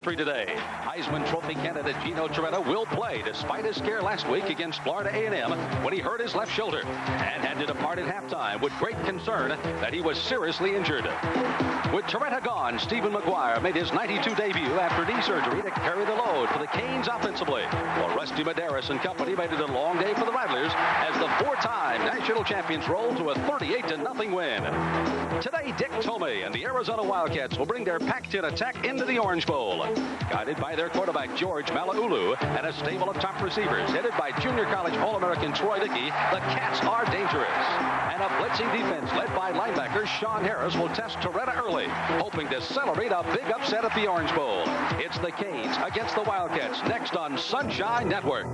Today, Heisman Trophy candidate Gino Torretta will play despite his scare last week against Florida A&M when he hurt his left shoulder and had to depart at halftime with great concern that he was seriously injured. With Torretta gone, Stephen McGuire made his 92 debut after knee surgery to carry the load for the Canes offensively. While Rusty Medeiros and company made it a long day for the Rattlers as the four-time national champions rolled to a 38-0 win. Today, Dick Tomey and the Arizona Wildcats will bring their Pac-10 attack into the Orange Bowl. Guided by their quarterback, George Malaulu, and a stable of top receivers headed by junior college All-American Troy Dickey, the Cats are dangerous. And a blitzing defense led by linebacker Sean Harris will test Torretta early, hoping to celebrate a big upset at the Orange Bowl. It's the Canes against the Wildcats next on Sunshine Network.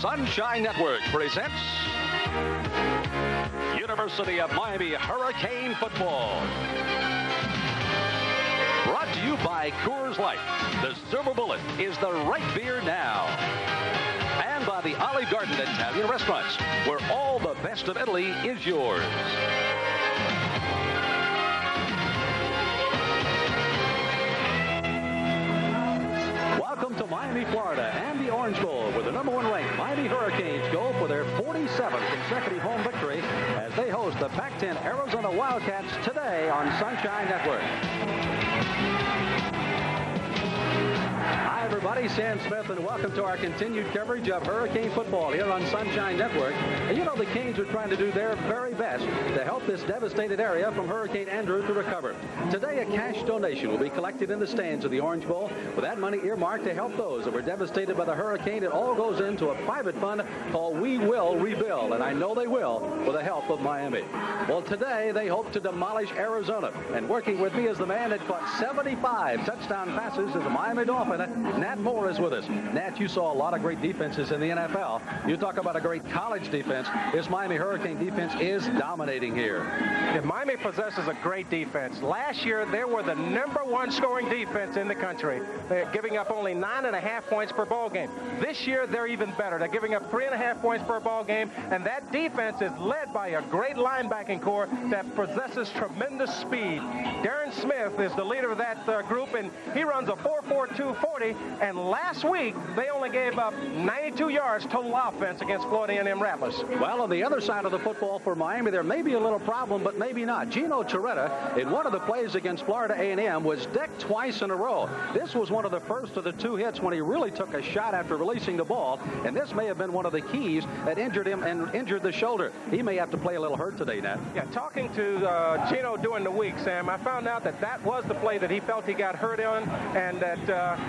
Sunshine Network presents University of Miami Hurricane Football. Brought to you by Coors Light. The Silver Bullet is the right beer now. And by the Olive Garden Italian Restaurants, where all the best of Italy is yours. Welcome to Miami, Florida, and the Orange Bowl, where the #1 ranked Miami Hurricanes go for their 47th consecutive home victory as they host the Pac-10 Arizona Wildcats today on Sunshine Network. Hi, everybody. Sam Smith, and welcome to our continued coverage of Hurricane football here on Sunshine Network. And you know the Canes are trying to do their very best to help this devastated area from Hurricane Andrew to recover. Today, a cash donation will be collected in the stands of the Orange Bowl, with that money earmarked to help those that were devastated by the hurricane. It all goes into a private fund called We Will Rebuild, and I know they will with the help of Miami. Well, today they hope to demolish Arizona, and working with me is the man that caught 75 touchdown passes as a Miami Dolphin. Nat Moore is with us. Nat, you saw a lot of great defenses in the NFL. You talk about a great college defense. This Miami Hurricane defense is dominating here. Yeah, Miami possesses a great defense. Last year, they were the #1 scoring defense in the country. They're giving up only 9.5 points per ball game. This year, they're even better. They're giving up 3.5 points per ball game, and that defense is led by a great linebacking core that possesses tremendous speed. Darren Smith is the leader of that group, and he runs a 4.42 40. And last week, they only gave up 92 yards total offense against Florida A&M Rattlers. Well, on the other side of the football for Miami, there may be a little problem, but maybe not. Gino Torretta, in one of the plays against Florida A&M, was decked twice in a row. This was one of the first of the two hits when he really took a shot after releasing the ball, and this may have been one of the keys that injured him and injured the shoulder. He may have to play a little hurt today, Nat. Yeah, talking to Gino during the week, Sam, I found out that was the play that he felt he got hurt on, and that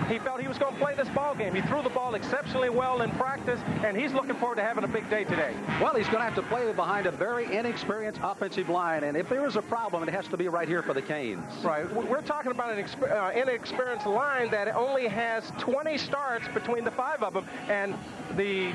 he felt he was going to play this ball game. He threw the ball exceptionally well in practice, and he's looking forward to having a big day today. Well, he's going to have to play behind a very inexperienced offensive line, and if there is a problem, it has to be right here for the Canes. Right. We're talking about an inexperienced line that only has 20 starts between the 5 of them, and the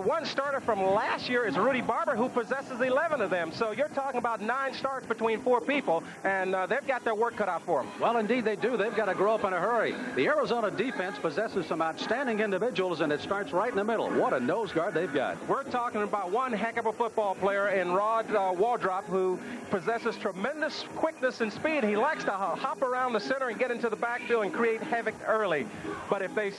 one starter from last year is Rudy Barber, who possesses 11 of them. So you're talking about 9 starts between 4 people, and they've got their work cut out for them. Well, indeed they do. They've got to grow up in a hurry. The Arizona defense possesses some outstanding individuals, and it starts right in the middle. What a nose guard they've got. We're talking about one heck of a football player in Rod Waldrop, who possesses tremendous quickness and speed. He likes to hop around the center and get into the backfield and create havoc early. But if they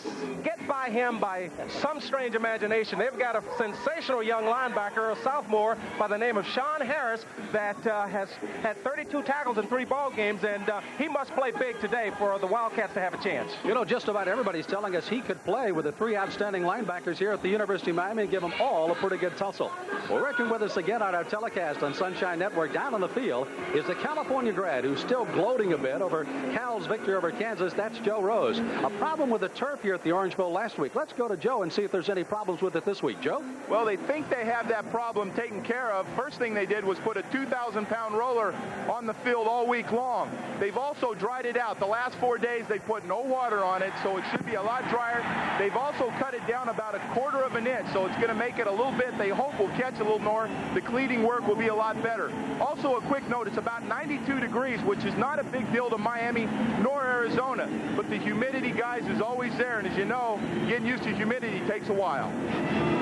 get by him by some strange imagination, they've got a sensational young linebacker, a sophomore by the name of Sean Harris, that has had 32 tackles in 3 ball games, and he must play big today for the Wildcats to have a chance. You know, just about everybody's telling us he could play with the 3 outstanding linebackers here at the University of Miami and give them all a pretty good tussle. Well, working with us again on our telecast on Sunshine Network down on the field is the California grad who's still gloating a bit over Cal's victory over Kansas. That's Joe Rose. A problem with the turf here at the Orange Bowl last week. Let's go to Joe and see if there's any problems with it this week. Joe? Well, they think they have that problem taken care of. First thing they did was put a 2,000-pound roller on the field all week long. They've also dried it out. The last 4 days they put no water on it, so it should to be a lot drier. They've also cut it down about 1/4 of an inch, so it's going to make it a little bit, they hope will catch a little more. The cleating work will be a lot better. Also, a quick note, it's about 92 degrees, which is not a big deal to Miami nor Arizona, but the humidity, guys, is always there, and as you know, getting used to humidity takes a while.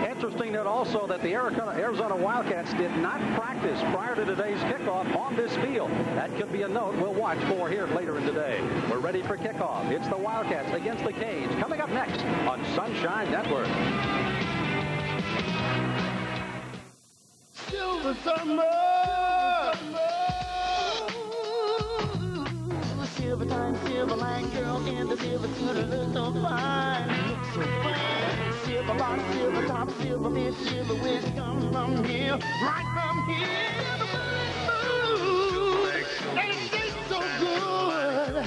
Interesting note also that the Arizona Wildcats did not practice prior to today's kickoff on this field. That could be a note we'll watch for here later in the day. We're ready for kickoff. It's the Wildcats against the Canes, coming up next on Sunshine Network. Silver summer. Silver time, silver line, girl in the silver suit look so fine. Look so fine. Silver bottom, silver top, silver fish, silver wish come from here, right from here. Ooh, and it tastes so good.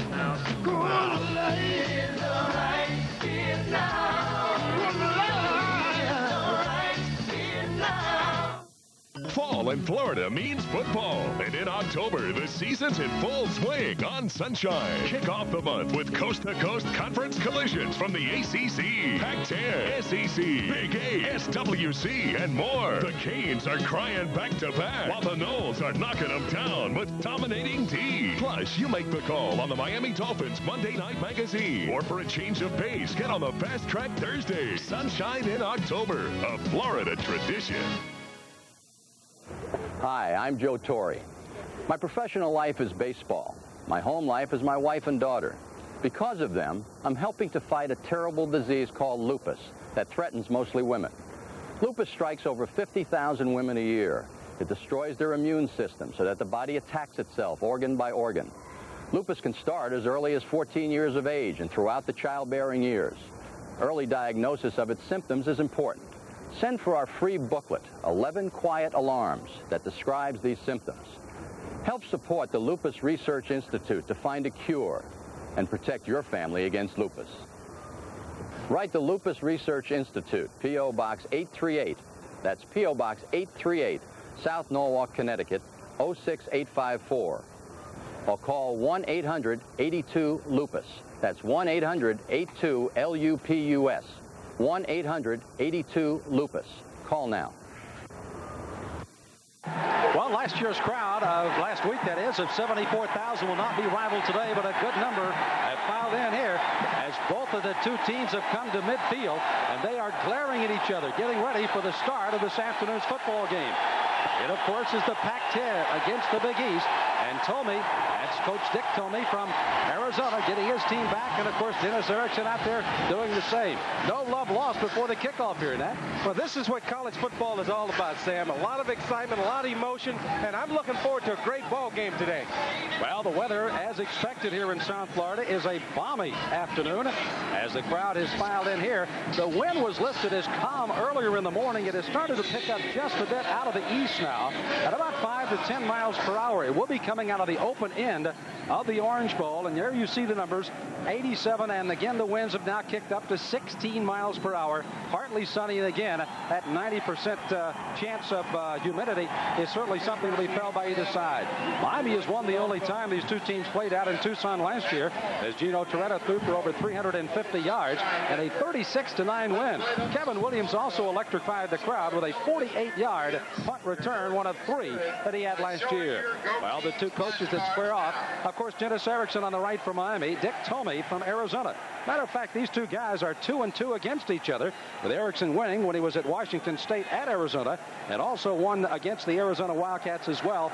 Good life. It's alright, it's now. Good life. It's alright, it's now. Fall in Florida means football, and in October, the season's in full swing on Sunshine. Kick off the month with coast-to-coast conference collisions from the ACC, Pac-10, SEC, Big A, SWC, and more. The Canes are crying back-to-back, while the Knolls are knocking them down with dominating D. Plus, you make the call on the Miami Dolphins Monday Night Magazine, or for a change of pace, get on the Fast Track Thursday. Sunshine in October, a Florida tradition. Hi, I'm Joe Torre. My professional life is baseball. My home life is my wife and daughter. Because of them, I'm helping to fight a terrible disease called lupus that threatens mostly women. Lupus strikes over 50,000 women a year. It destroys their immune system so that the body attacks itself organ by organ. Lupus can start as early as 14 years of age and throughout the childbearing years. Early diagnosis of its symptoms is important. Send for our free booklet, 11 Quiet Alarms, that describes these symptoms. Help support the Lupus Research Institute to find a cure and protect your family against lupus. Write the Lupus Research Institute, P.O. Box 838. That's P.O. Box 838, South Norwalk, Connecticut, 06854. Or call 1-800-82-LUPUS. That's 1-800-82-LUPUS. 1-800-82-LUPUS. Call now. Well, last year's crowd of last week, that is, of 74,000 will not be rivaled today, but a good number have filed in here as both of the two teams have come to midfield, and they are glaring at each other, getting ready for the start of this afternoon's football game. It, of course, is the Pac-10 against the Big East, and Tomey, that's Coach Dick Tomey from Arizona, getting his team back, and, of course, Dennis Erickson out there doing the same. No love lost before the kickoff here, Nat. Well, this is what college football is all about, Sam. A lot of excitement, a lot of emotion, and I'm looking forward to a great ball game today. Well, the weather, as expected here in South Florida, is a balmy afternoon as the crowd has filed in here. The wind was listed as calm earlier in the morning. It has started to pick up just a bit out of the east now at about 5 to 10 miles per hour. It will be coming out of the open end of the Orange Bowl, and there you see the numbers, 87, and again the winds have now kicked up to 16 miles per hour. Partly sunny, and again that 90% chance of humidity is certainly something to be felt by either side. Miami has won the only time these two teams played out in Tucson last year, as Gino Torretta threw for over 350 yards and a 36-9 win. Kevin Williams also electrified the crowd with a 48-yard punt return, one of 3 that he had last year. Well, the two coaches that square off, of course, Dennis Erickson on the right from Miami, Dick Tomey from Arizona. Matter of fact, these two guys are 2-2 against each other, with Erickson winning when he was at Washington State at Arizona, and also won against the Arizona Wildcats as well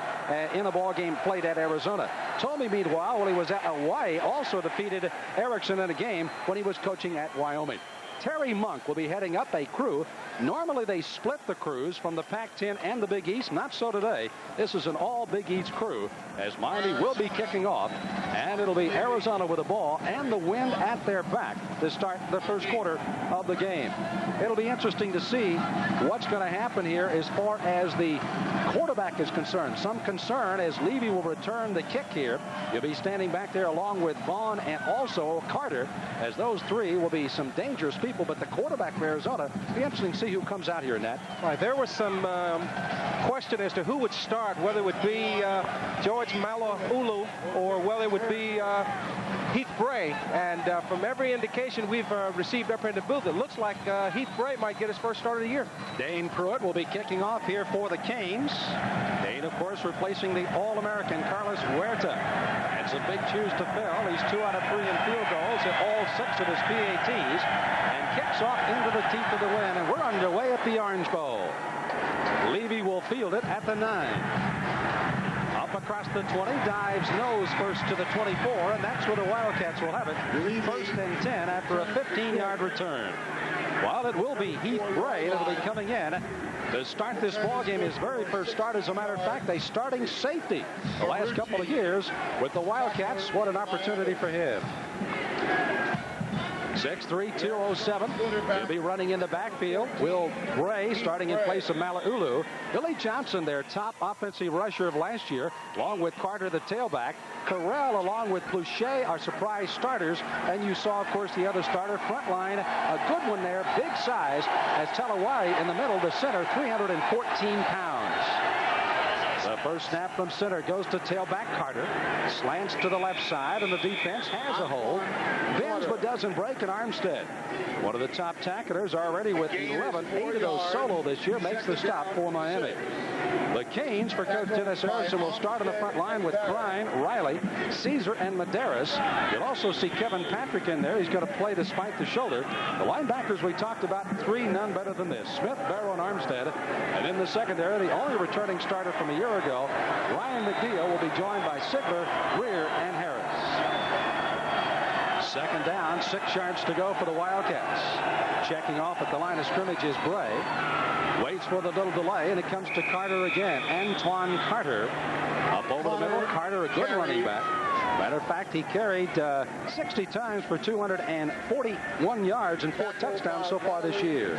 in a ball game played at Arizona. Tomey, meanwhile, when he was at Hawaii, also defeated Erickson in a game when he was coaching at Wyoming. Terry Monk will be heading up a crew. Normally they split the crews from the Pac-10 and the Big East. Not so today. This is an all Big East crew as Miami will be kicking off, and it'll be Arizona with the ball and the wind at their back to start the first quarter of the game. It'll be interesting to see what's going to happen here as far as the quarterback is concerned. Some concern as Levy will return the kick here. You'll be standing back there along with Vaughn and also Carter, as those three will be some dangerous people people, but the quarterback for Arizona, it'll be interesting to see who comes out here, Nat. Right, there was some question as to who would start, whether it would be George Malaulu or whether it would be Heath Bray. And from every indication we've received up in the booth, it looks like Heath Bray might get his first start of the year. Dane Pruitt will be kicking off here for the Canes. Dane, of course, replacing the All-American Carlos Huerta. It's a big shoes to fill. He's 2 out of 3 in field goals, hit all 6 of his PATs, and kicks off into the teeth of the wind. And we're underway at the Orange Bowl. Levy will field it at the 9. Up across the 20, dives nose first to the 24, and that's where the Wildcats will have it. First and 10 after a 15-yard return. While it will be Heath Bray that will be coming in to start this ball game, his very first start. As a matter of fact, a starting safety the last couple of years with the Wildcats. What an opportunity for him. 6'3", 207. He'll be running in the backfield. Will Bray starting in place of Malaulu. Billy Johnson, their top offensive rusher of last year, along with Carter, the tailback. Corral, along with Pluchet, are surprise starters. And you saw, of course, the other starter, front line, a good one there, big size, as Telawai in the middle, the center, 314 pounds. The first snap from center goes to tailback Carter. Slants to the left side, and the defense has a hold. Bends but doesn't break, and Armstead, one of the top tacklers, already with 11. 8 of those solo this year, makes the stop for Miami. The Canes, for Coach Dennis Harrison, will start on the front line with Klein, Riley, Caesar, and Medeiros. You'll also see Kevin Patrick in there. He's going to play despite the shoulder. The linebackers we talked about, 3, none better than this. Smith, Barrow, and Armstead. And in the secondary, the only returning starter from a year ago, Ryan McNeil, will be joined by Sigler, Greer, and Harris. Second down, 6 yards to go for the Wildcats. Checking off at the line of scrimmage is Bray. Waits for the little delay, and it comes to Carter again. Antoine Carter up over the middle. Carter, a good running back. Matter of fact, he carried 60 times for 241 yards and 4 touchdowns so far this year.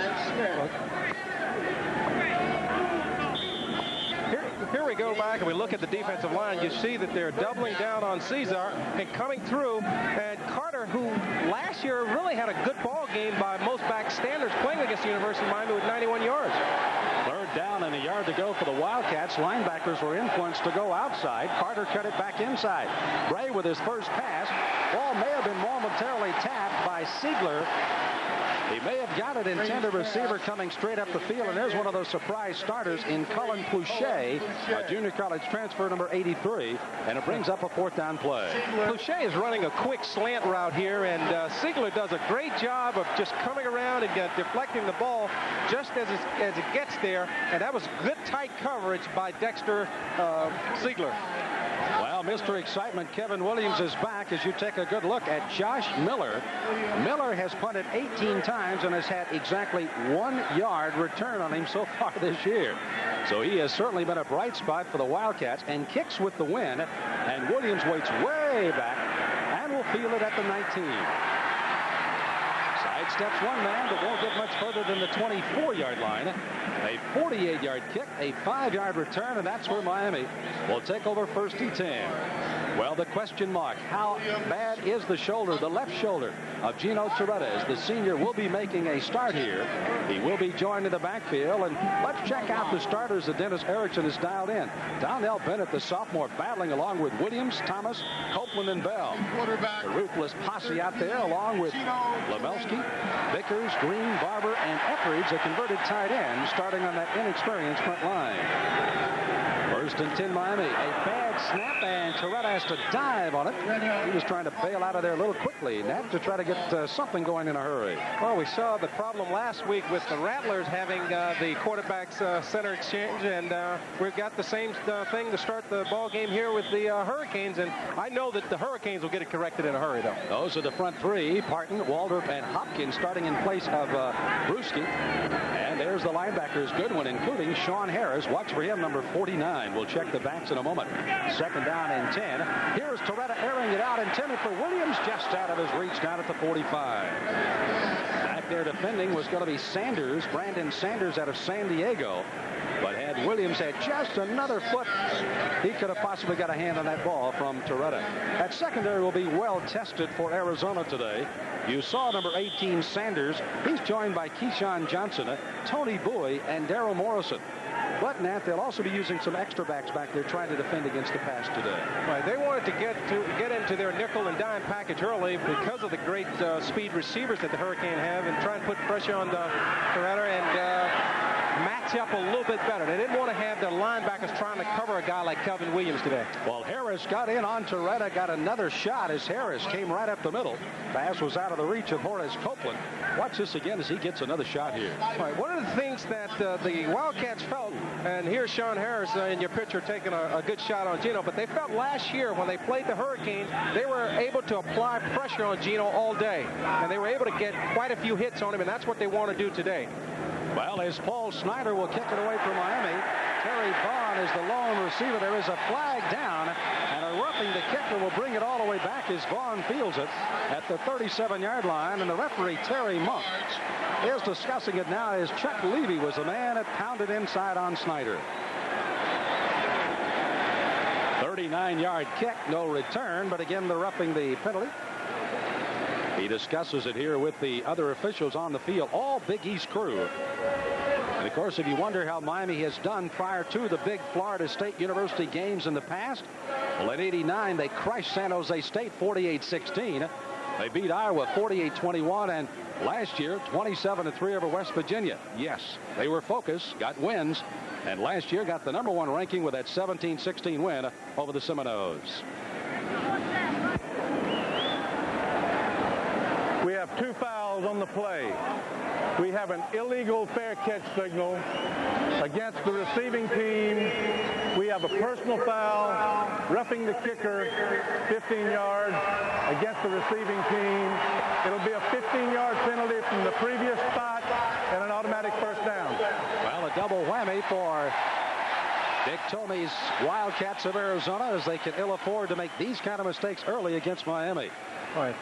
Here we go back and we look at the defensive line. You see that they're doubling down on Caesar and coming through. And Carter, who last year really had a good ball game by most back standards, playing against the University of Miami with 91 yards. Third down and a yard to go for the Wildcats. Linebackers were influenced to go outside. Carter cut it back inside. Bray with his first pass. Ball may have been momentarily tapped by Sigler. He may have got it, intended receiver coming straight up the field, and there's one of those surprise starters in Cullen Pluchet, a junior college transfer, number 83, and it brings up a 4th down play. Pluchet is running a quick slant route here, and Sigler does a great job of just coming around and deflecting the ball just as it gets there, and that was good tight coverage by Dexter Sigler. Well, Mr. Excitement, Kevin Williams is back as you take a good look at Josh Miller. Miller has punted 18 times and has had exactly 1 yard return on him so far this year. So he has certainly been a bright spot for the Wildcats and kicks with the win. And Williams waits way back and will field it at the 19. Sidesteps one man, but won't get much further than the 24-yard line. A 48-yard kick, a 5-yard return, and that's where Miami will take over 1st and 10. Well, the question mark, how bad is the shoulder, the left shoulder of Gino Torres? The senior will be making a start here. He will be joined in the backfield, and let's check out the starters that Dennis Erickson has dialed in. Donnell Bennett, the sophomore, battling along with Williams, Thomas, Copeland, and Bell. The ruthless posse out there, along with Lemelski, Vickers, Green, Barber, and Etheridge, a converted tight end, starting on that inexperienced front line. 1st and 10 Miami. A bad snap, and Toretta has to dive on it. He was trying to bail out of there a little quickly, Nat, to try to get something going in a hurry. Well, we saw the problem last week with the Rattlers having the quarterbacks center exchange, and we've got the same thing to start the ball game here with the Hurricanes, and I know that the Hurricanes will get it corrected in a hurry, though. Those are the front 3, Parton, Waldrop, and Hopkins, starting in place of Brewski. And there's the linebackers, good one, including Sean Harris. Watch for him, number 49. We'll check the backs in a moment. 2nd down and 10. Here's Toretta airing it out, intended for Williams, just out of his reach down at the 45. Back there defending was going to be Sanders, Brandon Sanders out of San Diego, but had Had Williams had just another foot, he could have possibly got a hand on that ball from Torretta. That secondary will be well tested for Arizona today. You saw number 18, Sanders. He's joined by Keyshawn Johnson, Tony Bowie, and Darrell Morrison. But, Nat, they'll also be using some extra backs back there trying to defend against the pass today. Right, they wanted to get into their nickel and dime package early because of the great speed receivers that the Hurricane have, and try and put pressure on Torretta and match up a little bit better. They didn't want to have their linebackers trying to cover a guy like Kelvin Williams today. Well, Harris got in on Torretta, got another shot as Harris came right up the middle. Pass was out of the reach of Horace Copeland. Watch this again as he gets another shot here. All right, one of the things that the Wildcats felt, and here's Sean Harris in your picture taking a good shot on Gino, but they felt last year when they played the Hurricanes, they were able to apply pressure on Gino all day, and they were able to get quite a few hits on him, and that's what they want to do today. Well, as Paul Snyder will kick it away from Miami, Terry Vaughn is the lone receiver. There is a flag down, and a roughing the kicker will bring it all the way back as Vaughn fields it at the 37-yard line, and the referee, Terry Monk, is discussing it now as Chuck Levy was the man that pounded inside on Snyder. 39-yard kick, no return, but again, the roughing the penalty. He discusses it here with the other officials on the field, all Big East crew. And, of course, if you wonder how Miami has done prior to the big Florida State University games in the past, well, in '89, they crushed San Jose State 48-16. They beat Iowa 48-21, and last year, 27-3 over West Virginia. Yes, they were focused, got wins, and last year got the #1 ranking with that 17-16 win over the Seminoles. We have 2 fouls on the play. We have an illegal fair catch signal against the receiving team. We have a personal foul, roughing the kicker, 15 yards against the receiving team. It'll be a 15-yard penalty from the previous spot and an automatic first down. Well, a double whammy for Dick Tomey's Wildcats of Arizona, as they can ill afford to make these kind of mistakes early against Miami. All right.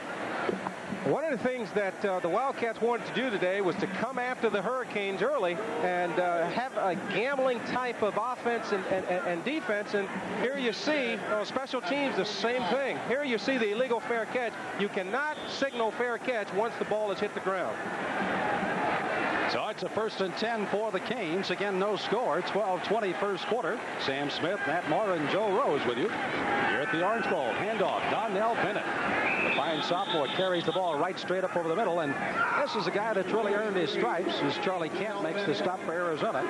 One of the things that the Wildcats wanted to do today was to come after the Hurricanes early and have a gambling type of offense and defense. And here you see special teams, the same thing. Here you see the illegal fair catch. You cannot signal fair catch once the ball has hit the ground. So it's a 1st and 10 for the Canes. Again, no score. 12-20 first quarter. Sam Smith, Matt Moore, and Joe Rose with you here at the Orange Bowl. Handoff, Donnell Bennett. The fine sophomore carries the ball right straight up over the middle, and this is a guy that's really earned his stripes as Charlie Kent makes the stop for Arizona.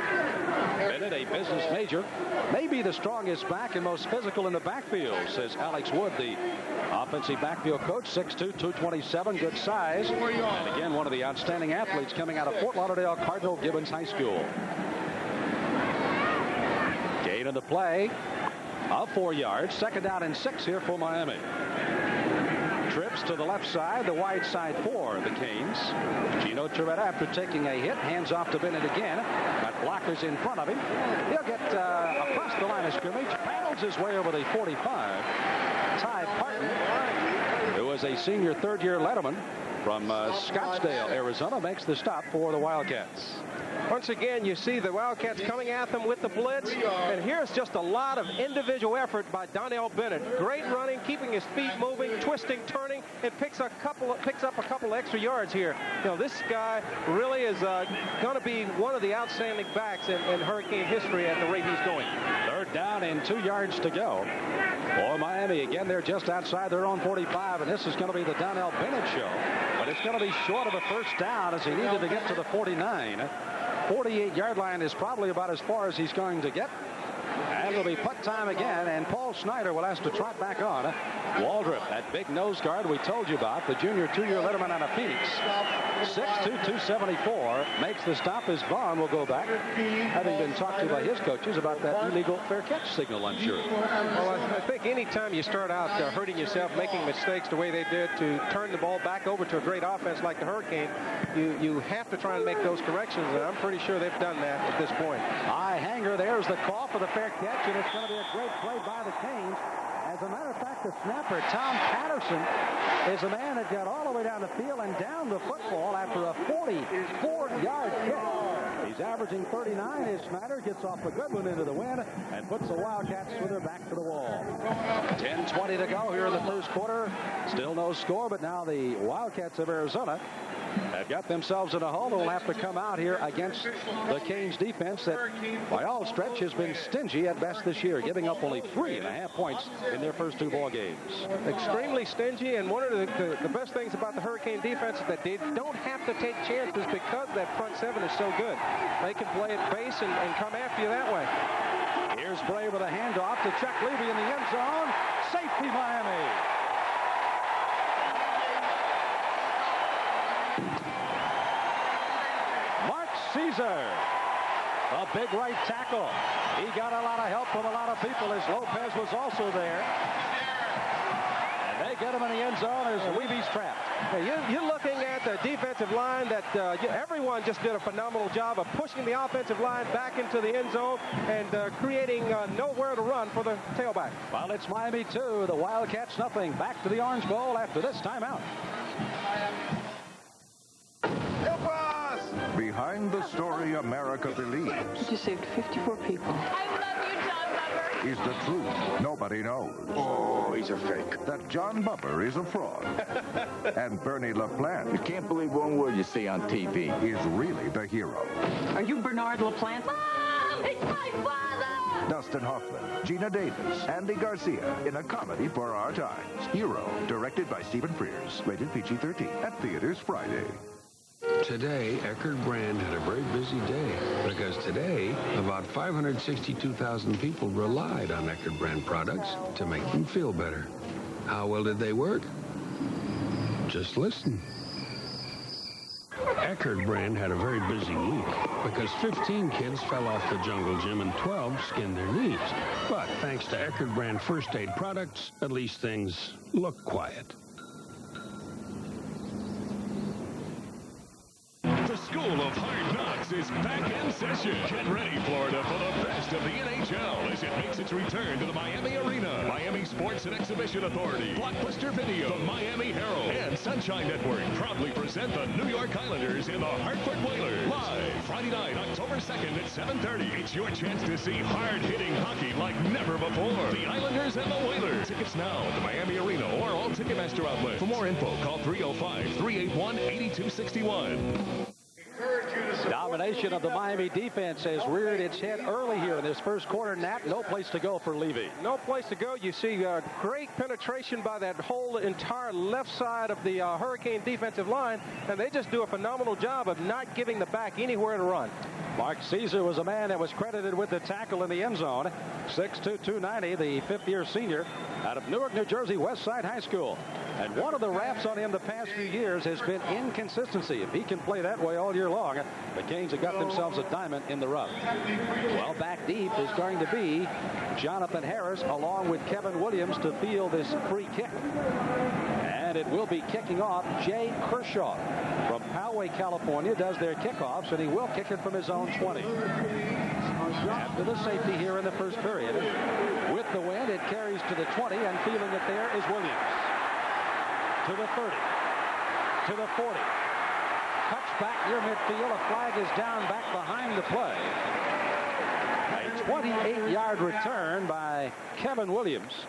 Bennett, a business major, may be the strongest back and most physical in the backfield, says Alex Wood, the offensive backfield coach. 6'2", 227, good size, and again, one of the outstanding athletes coming out of Fort Lauderdale Cardinal Gibbons High School. Gain of the play of 4 yards. 2nd down and 6 here for Miami. Trips to the left side, the wide side for the Canes. Gino Torretta, after taking a hit, hands off to Bennett again. Got blockers in front of him. He'll get across the line of scrimmage, paddles his way over the 45. Ty Parton, who was a senior 3rd-year letterman from Scottsdale, Arizona, makes the stop for the Wildcats. Once again, you see the Wildcats coming at them with the blitz, and here's just a lot of individual effort by Donnell Bennett. Great running, keeping his feet moving, twisting, turning, and picks up a couple extra yards here. You know, this guy really is going to be one of the outstanding backs in Hurricane history at the rate he's going. 3rd down and 2 yards to go for Miami. Again, they're just outside their own 45, and this is going to be the Donnell Bennett show. But it's going to be short of a first down as he needed to get to the 49. 48-yard line is probably about as far as he's going to get. And it'll be putt time again, and Paul Snyder will have to trot back on. Waldrop, that big nose guard we told you about, the junior 2-year letterman out of Phoenix. 6'2", 274, makes the stop as Vaughn will go back, having been talked to by his coaches about that illegal fair catch signal, I'm sure. Well, I think anytime you start out hurting yourself, making mistakes the way they did to turn the ball back over to a great offense like the Hurricane, you have to try and make those corrections, and I'm pretty sure they've done that at this point. High hanger, there's the call for the fair catch, and it's going to be a great play by the Canes as As a matter of fact, the snapper, Tom Patterson, is a man that got all the way down the field and down the football after a 44-yard kick. He's averaging 39. His Smatter gets off a good one into the wind and puts the Wildcats with their back to the wall. 10:20 to go here in the first quarter. Still no score, but now the Wildcats of Arizona have got themselves in a hole. They'll have to come out here against the Canes defense that, by all stretch, has been stingy at best this year, giving up only 3.5 points in their first 2 ball games. Extremely stingy, and one of the best things about the Hurricane defense is that they don't have to take chances because that front seven is so good. They can play at base and come after you that way. Here's Bray with a handoff to Chuck Levy in the end zone. Safety, Miami. Caesar, a big right tackle. He got a lot of help from a lot of people as Lopez was also there. And they get him in the end zone as Weeby's trapped. You're looking at the defensive line that everyone just did a phenomenal job of pushing the offensive line back into the end zone and creating nowhere to run for the tailback. Well, it's Miami 2, the Wildcats nothing. Back to the Orange Bowl after this timeout. Behind the story America believes You saved 54 people. I love you, John Bubber. is the truth nobody knows. Oh, he's a fake. That John Bubber is a fraud. And Bernie LaPlante You can't believe one word you see on TV. is really the hero. Are you Bernard LaPlante? Mom, it's my father. Dustin Hoffman, Gina Davis, Andy Garcia in a comedy for our times. Hero, directed by Stephen Frears. Rated PG-13 at theaters Friday. Today, Eckerd Brand had a very busy day because today, about 562,000 people relied on Eckerd Brand products to make them feel better. How well did they work? Just listen. Eckerd Brand had a very busy week because 15 kids fell off the jungle gym and 12 skinned their knees. But thanks to Eckerd Brand first aid products, at least things look quiet. The School of Hard Knocks is back in session. Get ready, Florida, for the best of the NHL as it makes its return to the Miami Arena. Miami Sports and Exhibition Authority, Blockbuster Video, the Miami Herald, and Sunshine Network proudly present the New York Islanders and the Hartford Whalers. Live Friday night, October 2nd at 7:30. It's your chance to see hard-hitting hockey like never before. The Islanders and the Whalers. Tickets now at the Miami Arena or all Ticketmaster outlets. For more info, call 305-381-8261. Domination of the Miami defense has reared its head early here in this first quarter. Nat, no place to go for Levy. No place to go. You see great penetration by that whole entire left side of the Hurricane defensive line, and they just do a phenomenal job of not giving the back anywhere to run. Mark Caesar was a man that was credited with the tackle in the end zone. 6'2", 290, the fifth-year senior out of Newark, New Jersey, Westside High School. And one of the raps on him the past few years has been inconsistency. If he can play that way all year long, the Canes have got themselves a diamond in the rough. Well, back deep is going to be Jonathan Harris along with Kevin Williams to field this free kick. And it will be kicking off Jay Kershaw from Poway, California, does their kickoffs, and he will kick it from his own 20. After the safety here in the first period, with the wind, it carries to the 20, and feeling it there is Williams. To the 30, to the 40. Cuts back near midfield. A flag is down back behind the play. A 28-yard return by Kevin Williams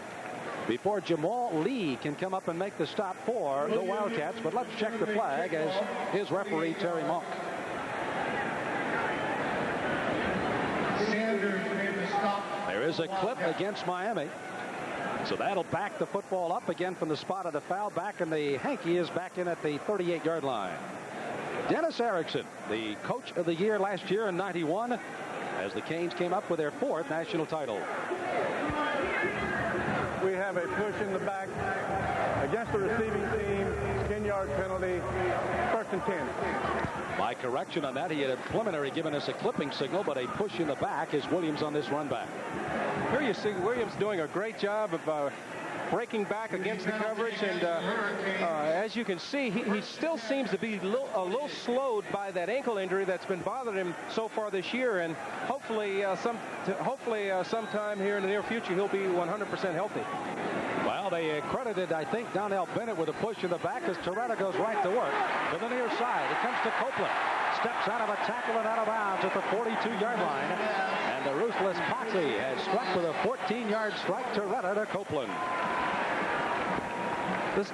before Jamal Lee can come up and make the stop for the Wildcats. But let's check the flag as his referee, Terry Monk. There is a clip against Miami. So that'll back the football up again from the spot of the foul back, and the hanky is back in at the 38-yard line. Dennis Erickson, the coach of the year last year in '91, as the Canes came up with their 4th national title. We have a push in the back against the receiving team, 10-yard penalty, 1st and 10. My correction on that, he had a preliminary given us a clipping signal, but a push in the back is Williams on this run back. Here you see Williams doing a great job of breaking back against the coverage, and as you can see, he still seems to be a little slowed by that ankle injury that's been bothering him so far this year, and hopefully sometime here in the near future he'll be 100% healthy. Well, they credited, I think, Donnell Bennett with a push in the back as Toretta goes right to work. To the near side. It comes to Copeland. Steps out of a tackle and out of bounds at the 42-yard line. And the ruthless Potsy has struck with a 14-yard strike. Toretta to Copeland.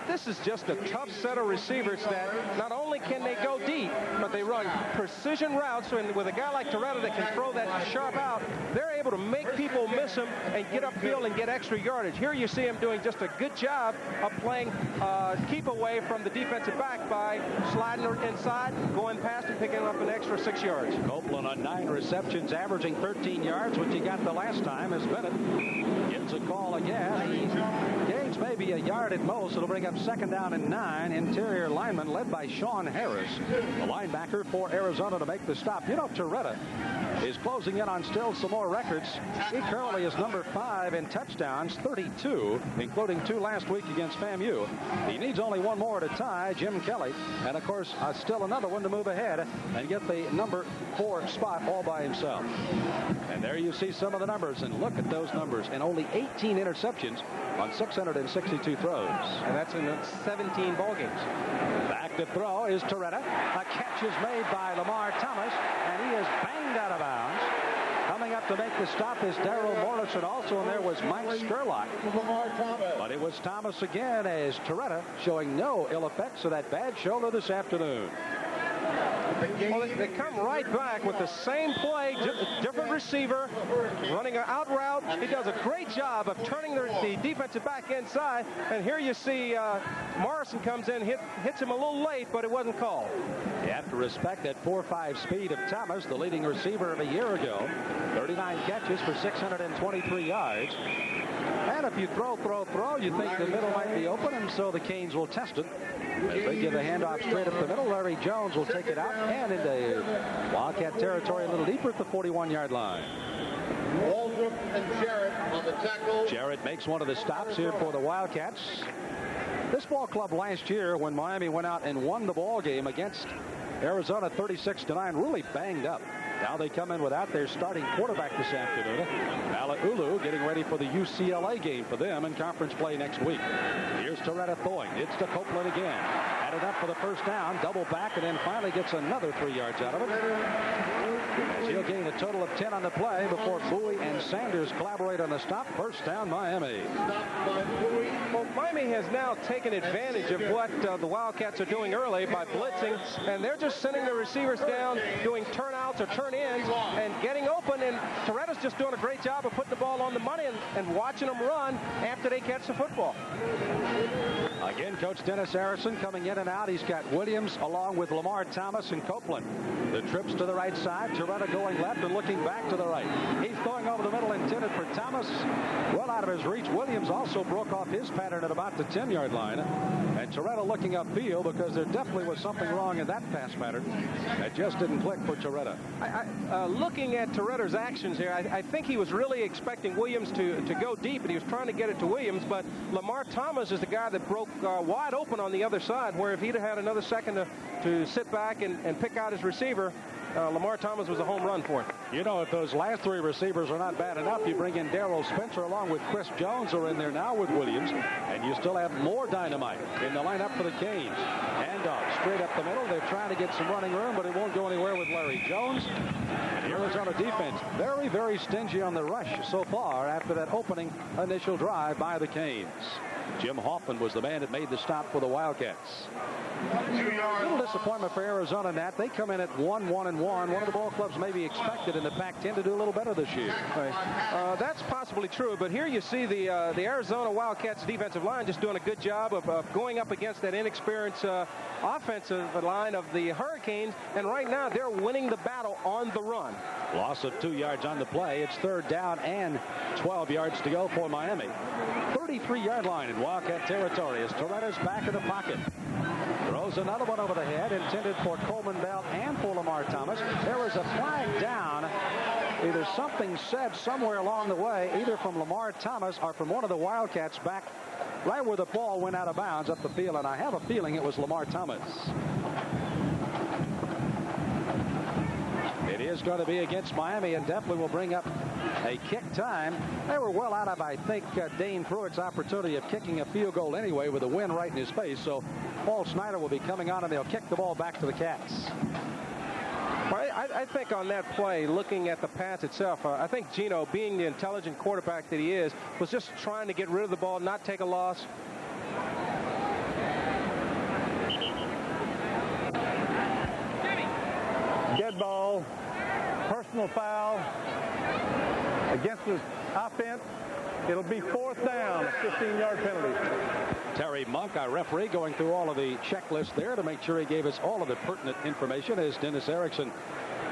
This is just a tough set of receivers that not only can they go deep, but they run precision routes. And with a guy like Toretta that can throw that sharp out, they're able to make people miss him and get upfield and get extra yardage. Here you see him doing just a good job of playing keep away from the defensive back by sliding inside, going past and picking up an extra 6 yards. Copeland on 9 receptions, averaging 13 yards, which he got the last time as Bennett gets a call again. He gains maybe a yard at most. It'll bring up 2nd down and 9. Interior lineman led by Sean Harris, the linebacker for Arizona, to make the stop. You know, Toretta is closing in on still some more records. He currently is number 5 in touchdowns, 32, including 2 last week against FAMU. He needs only 1 more to tie Jim Kelly, and of course still another one to move ahead and get the number 4 spot all by himself. And there you see some of the numbers, and look at those numbers, and only 18 interceptions on 662 throws. And that's in 17 ball games. Back to throw is Toretta. A catch is made by Lamar Thomas, and he is banged out of bounds. Coming up to make the stop is Darrell Morrison also, and there was Mike Skurlock. But it was Thomas again, as Toretta showing no ill effects of that bad shoulder this afternoon. Well, they come right back with the same play, different receiver, running an out route. He does a great job of turning the defensive back inside. And here you see Morrison comes in, hits him a little late, but it wasn't called. You have to respect that 4.5 speed of Thomas, the leading receiver of a year ago. 39 catches for 623 yards. And if you throw, you think the middle might be open, and so the Canes will test it. As they give a handoff straight up the middle, Larry Jones will take it out and into Wildcat territory a little deeper at the 41-yard line. Waldrop and Jarrett on the tackle. Jarrett makes one of the stops here for the Wildcats. This ball club last year, when Miami went out and won the ball game against Arizona 36-9, really banged up. Now they come in without their starting quarterback this afternoon. Alaulu getting ready for the UCLA game for them in conference play next week. Here's Toretta throwing. It's to Copeland again. Had it up for the first down. Double back, and then finally gets another 3 yards out of it. As he'll gain a total of 10 on the play before Bowie and Sanders collaborate on the stop. First down, Miami. Well, Miami has now taken advantage of what the Wildcats are doing early by blitzing, and they're just sending the receivers down, doing turnouts or turn-ins, and getting open, and Toretta's just doing a great job of putting the ball on the money and watching them run after they catch the football. Again, Coach Dennis Harrison coming in and out. He's got Williams along with Lamar Thomas and Copeland. The trips to the right side. Toretta going left and looking back to the right. He's throwing over the middle, intended for Thomas. Well out of his reach. Williams also broke off his pattern at about the 10-yard line. And Toretta looking upfield because there definitely was something wrong in that pass pattern. That just didn't click for Toretta. Looking at Toretta's actions here, I think he was really expecting Williams to go deep, and he was trying to get it to Williams, but Lamar Thomas is the guy that broke wide open on the other side, where if he'd have had another second to sit back and pick out his receiver, Lamar Thomas was a home run for him. You know, if those last 3 receivers are not bad enough, you bring in Darrell Spencer along with Chris Jones, who are in there now with Williams, and you still have more dynamite in the lineup for the Canes. Handoff straight up the middle. They're trying to get some running room, but it won't go anywhere with Larry Jones. And Arizona defense very, very stingy on the rush so far after that opening initial drive by the Canes. Jim Hoffman was the man that made the stop for the Wildcats. A little disappointment for Arizona in that. They come in at 1-1-1. One of the ball clubs maybe expected in the Pac-10 to do a little better this year. Right. That's possibly true, but here you see the Arizona Wildcats defensive line just doing a good job of going up against that inexperienced offensive line of the Hurricanes, and right now they're winning the battle on the run. Loss of 2 yards on the play. It's 3rd down and 12 yards to go for Miami. 33-yard line in Wildcat territory as Toretta's back in the pocket. Throws another one over the head, intended for Coleman Bell and for Lamar Thomas. There was a flag down. Either something said somewhere along the way, either from Lamar Thomas or from one of the Wildcats back right where the ball went out of bounds up the field, and I have a feeling it was Lamar Thomas. It is going to be against Miami, and definitely will bring up a kick time. They were well out of, I think, Dane Pruitt's opportunity of kicking a field goal anyway with the wind right in his face. So Paul Snyder will be coming on, and they'll kick the ball back to the Cats. I think on that play, looking at the pass itself, I think Gino, being the intelligent quarterback that he is, was just trying to get rid of the ball, not take a loss. Dead ball, personal foul against the offense. It'll be 4th down, a 15-yard penalty. Terry Monk, our referee, going through all of the checklist there to make sure he gave us all of the pertinent information. As Dennis Erickson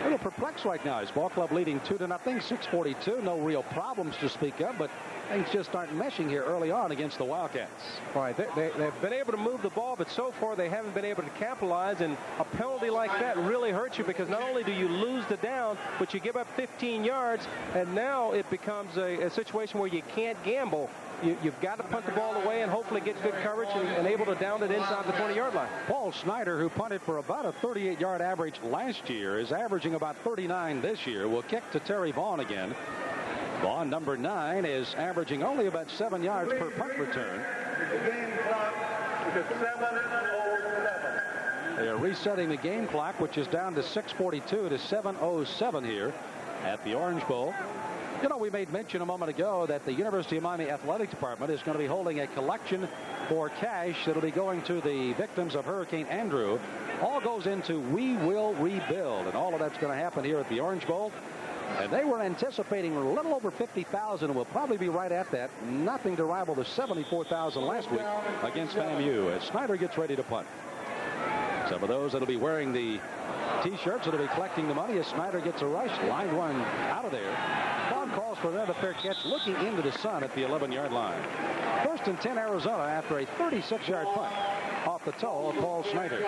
a little perplexed right now. His ball club leading 2-0, 6:42. No real problems to speak of, but things just aren't meshing here early on against the Wildcats. Right. They've been able to move the ball, but so far they haven't been able to capitalize. And a penalty like that really hurts you, because not only do you lose the down, but you give up 15 yards. And now it becomes a situation where you can't gamble. You've got to punt the ball away and hopefully get good coverage and able to down it inside the 20-yard line. Paul Snyder, who punted for about a 38-yard average last year, is averaging about 39 this year. Will kick to Terry Vaughn again. Vaughn, number 9, is averaging only about 7 yards per punt return. The game clock is 7:07. They are resetting the game clock, which is down to 6:42 to 7:07 here at the Orange Bowl. You know, we made mention a moment ago that the University of Miami Athletic Department is going to be holding a collection for cash that will be going to the victims of Hurricane Andrew. All goes into We Will Rebuild, and all of that's going to happen here at the Orange Bowl. And they were anticipating a little over 50,000, and will probably be right at that. Nothing to rival the 74,000 last week against FAMU as Snyder gets ready to punt. Some of those that will be wearing the T-shirts that will be collecting the money as Snyder gets a rush. Line one out of there. Vaughn calls for another fair catch, looking into the sun at the 11-yard line. 1st and 10 Arizona after a 36-yard punt off the toe of Paul Snyder.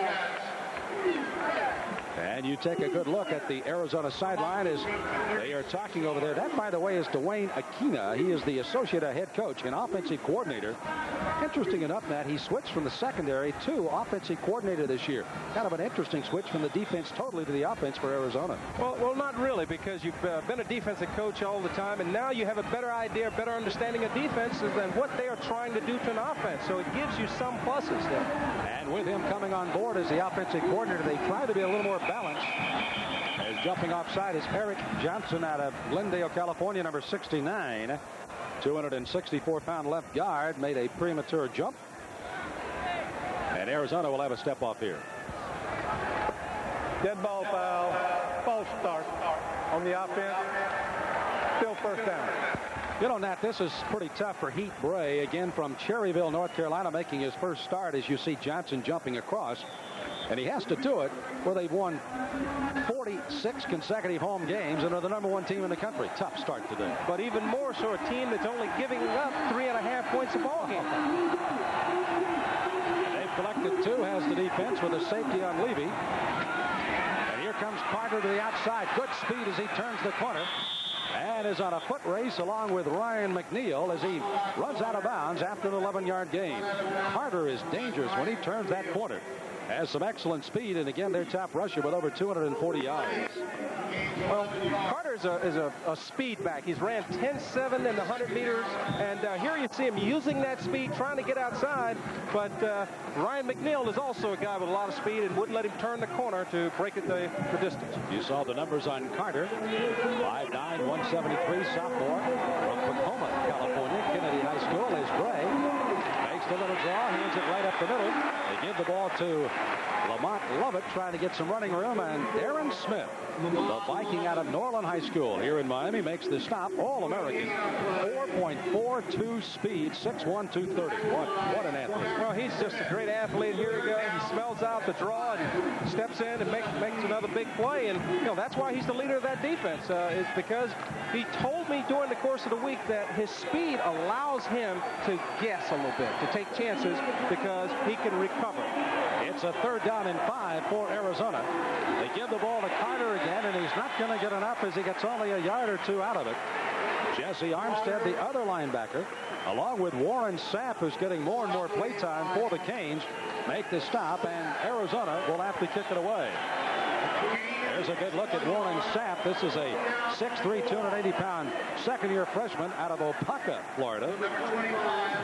And you take a good look at the Arizona sideline as they are talking over there. That, by the way, is Dwayne Aquina. He is the associate head coach and offensive coordinator. Interesting enough, Matt, he switched from the secondary to offensive coordinator this year. Kind of an interesting switch from the defense totally to the offense for Arizona. Well, not really, because you've been a defensive coach all the time, and now you have a better idea, better understanding of defense than what they are trying to do to an offense. So it gives you some pluses there. And with him coming on board as the offensive coordinator, they try to be a little more balanced. As jumping offside is Eric Johnson out of Glendale, California, number 69. 264-pound left guard made a premature jump. And Arizona will have a step off here. Dead ball foul. False start on the offense. Still 1st down. You know, Nat, this is pretty tough for Heat Bray, again from Cherryville, North Carolina, making his first start, as you see Johnson jumping across. And he has to do it where they've won 46 consecutive home games and are the number 1 team in the country. Tough start today. But even more so a team that's only giving up 3.5 points a ball game. They've collected 2, has the defense with a safety on Levy. And here comes Carter to the outside. Good speed as he turns the corner. And is on a foot race along with Ryan McNeil as he runs out of bounds after an 11-yard gain. Carter is dangerous when he turns that corner. Has some excellent speed, and again, their top rusher with over 240 yards. Well, Carter is a speed back. He's ran 10.7 in the 100 meters, and here you see him using that speed, trying to get outside. But Ryan McNeil is also a guy with a lot of speed and wouldn't let him turn the corner to break it the distance. You saw the numbers on Carter. 5'9", 173, sophomore from Tacoma, California, Kennedy High School. Is Bray. Makes the little draw, hands it right up the middle. They give the ball to Lamont Lovett, trying to get some running room, and Darren Smith, the Viking out of Norland High School here in Miami, makes the stop. All-American, 4.42 speed, 6'1", 230. What an athlete. Well, he's just a great athlete. Here he goes. He smells out the draw and steps in and makes another big play. And, you know, that's why he's the leader of that defense, is because he told me during the course of the week that his speed allows him to guess a little bit, to take chances, because he can recover. It's a 3rd down and 5 for Arizona. They give the ball to Carter again, and he's not going to get enough as he gets only a yard or 2 out of it. Jesse Armstead, the other linebacker, along with Warren Sapp, who's getting more and more playtime for the Canes, make the stop, and Arizona will have to kick it away. Here's a good look at Warren Sept. This is a 6'3", 280-pound second-year freshman out of Opaka, Florida.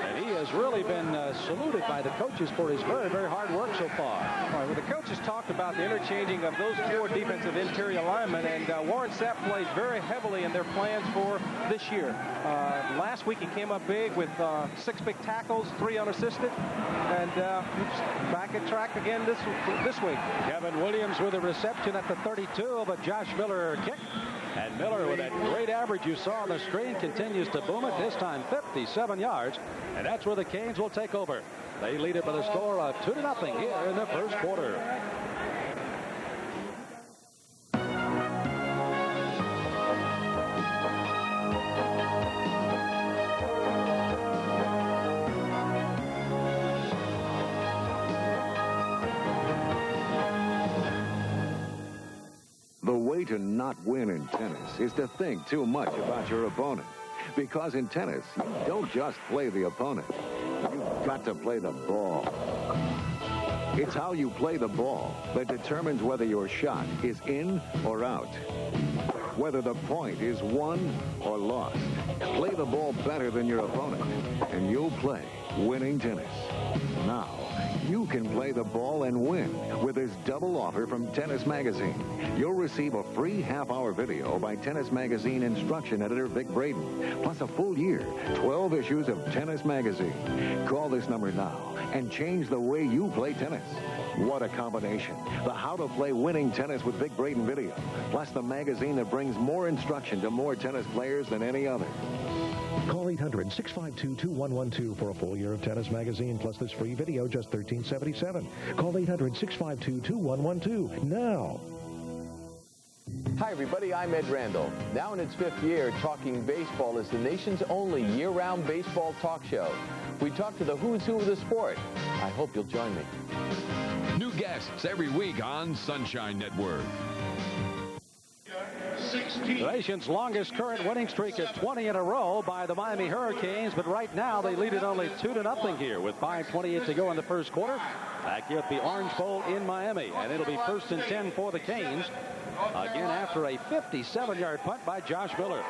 And he has really been saluted by the coaches for his very, very hard work so far. All right, well, the coaches talked about the interchanging of those 4 defensive interior linemen, and Warren Sept plays very heavily in their plans for this year. Last week he came up big with 6 big tackles, 3 unassisted, and back at track again this week. Kevin Williams with a reception at the 32 of a Josh Miller kick. And Miller, with that great average you saw on the screen, continues to boom it, this time 57 yards. And that's where the Canes will take over. They lead it by the score of 2-0 here in the first quarter. The way to not win in tennis is to think too much about your opponent. Because in tennis, you don't just play the opponent. You've got to play the ball. It's how you play the ball that determines whether your shot is in or out. Whether the point is won or lost. Play the ball better than your opponent, and you'll play winning tennis. Now, you can play the ball and win with this double offer from Tennis Magazine. You'll receive a free half-hour video by Tennis Magazine instruction editor Vic Braden, plus a full year, 12 issues of Tennis Magazine. Call this number now and change the way you play tennis. What a combination. The How to Play Winning Tennis with Vic Braden video, plus the magazine that brings more instruction to more tennis players than any other. Call 800-652-2112 for a full year of Tennis Magazine, plus this free video, just $13.77. Call 800-652-2112 now. Hi, everybody. I'm Ed Randall. Now in its 5th year, Talking Baseball is the nation's only year-round baseball talk show. We talk to the who's who of the sport. I hope you'll join me. New guests every week on Sunshine Network. The nation's longest current winning streak at 20 in a row by the Miami Hurricanes, but right now they lead it only 2-0 here with 5:28 to go in the first quarter. Back here at the Orange Bowl in Miami, and it'll be 1st and 10 for the Canes. Again after a 57-yard punt by Josh Miller.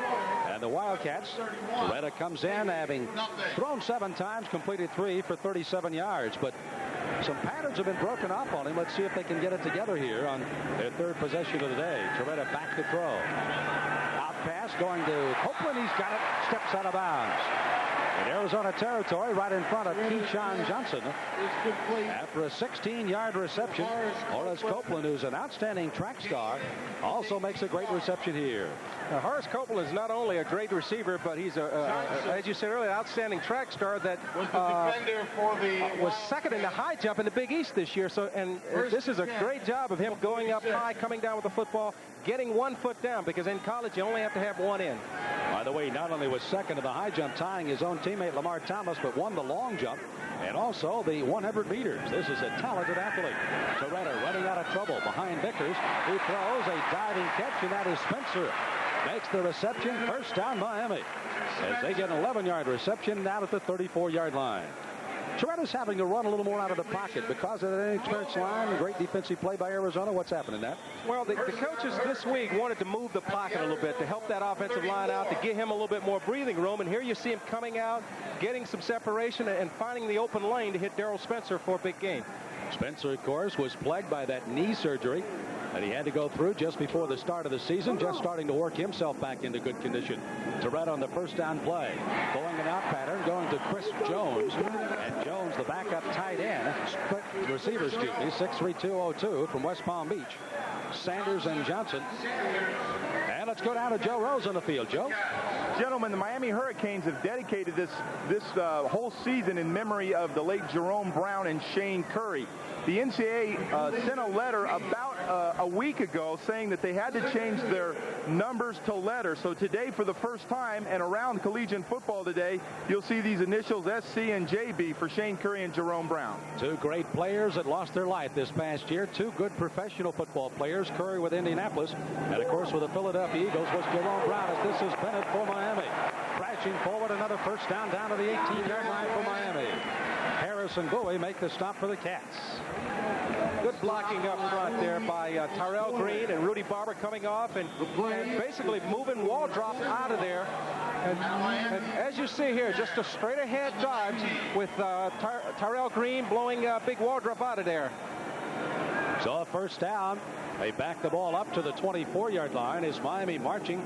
And the Wildcats, Loretta comes in having thrown 7 times, completed 3 for 37 yards. But some patterns have been broken up on him. Let's see if they can get it together here on their 3rd possession of the day. Toretta back to throw. Out pass going to Copeland. He's got it. Steps out of bounds. In Arizona territory, right in front of Keyshawn Johnson. After a 16-yard reception, Horace Copeland, who's an outstanding track star, also makes a great reception here. Now, Horace Copeland is not only a great receiver, but he's, as you said earlier, outstanding track star that was second in the high jump in the Big East this year. So, and this is a great job of him going up high, coming down with the football, getting 1 foot down, because in college you only have to have 1 in. By the way, not only was second in the high jump, tying his own teammate Lamar Thomas, but won the long jump and also the 100 meters. This is a talented athlete. Toretta running out of trouble behind Vickers, who throws a diving catch, and that is Spencer. Makes the reception. First down Miami as they get an 11-yard reception out at the 34-yard line. Toretta's having to run a little more out of the pocket because of that inexperienced line. Great defensive play by Arizona. What's happening, Nat? Well, the coaches this week wanted to move the pocket a little bit to help that offensive line out, to give him a little bit more breathing room. And here you see him coming out, getting some separation, and finding the open lane to hit Darrell Spencer for a big gain. Spencer, of course, was plagued by that knee surgery that he had to go through just before the start of the season, just starting to work himself back into good condition. Toretta on the first down play, going an out pattern, going to Chris Jones, and Jones, the backup tight end, receiver, 6'3", 202 from West Palm Beach. Sanders and Johnson. And let's go down to Joe Rose on the field. Joe? Gentlemen, the Miami Hurricanes have dedicated this whole season in memory of the late Jerome Brown and Shane Curry. The NCAA sent a letter about a week ago saying that they had to change their numbers to letters. So today, for the first time, and around collegiate football today, you'll see these initials SC and JB for Shane Curry and Jerome Brown. 2 great players that lost their life this past year. 2 good professional football players. Curry with Indianapolis, and of course with the Philadelphia Eagles was Jerome Brown, as this is Bennett for Miami. Crashing forward, another first down to the 18-yard line for Miami. Harris and Bowie make the stop for the Cats. Good blocking up front there by Tyrell Green and Rudy Barber coming off and basically moving Waldrop out of there. And as you see here, just a straight ahead drive with Tyrell Green blowing big Waldrop out of there. So a first down. They back the ball up to the 24-yard line as Miami marching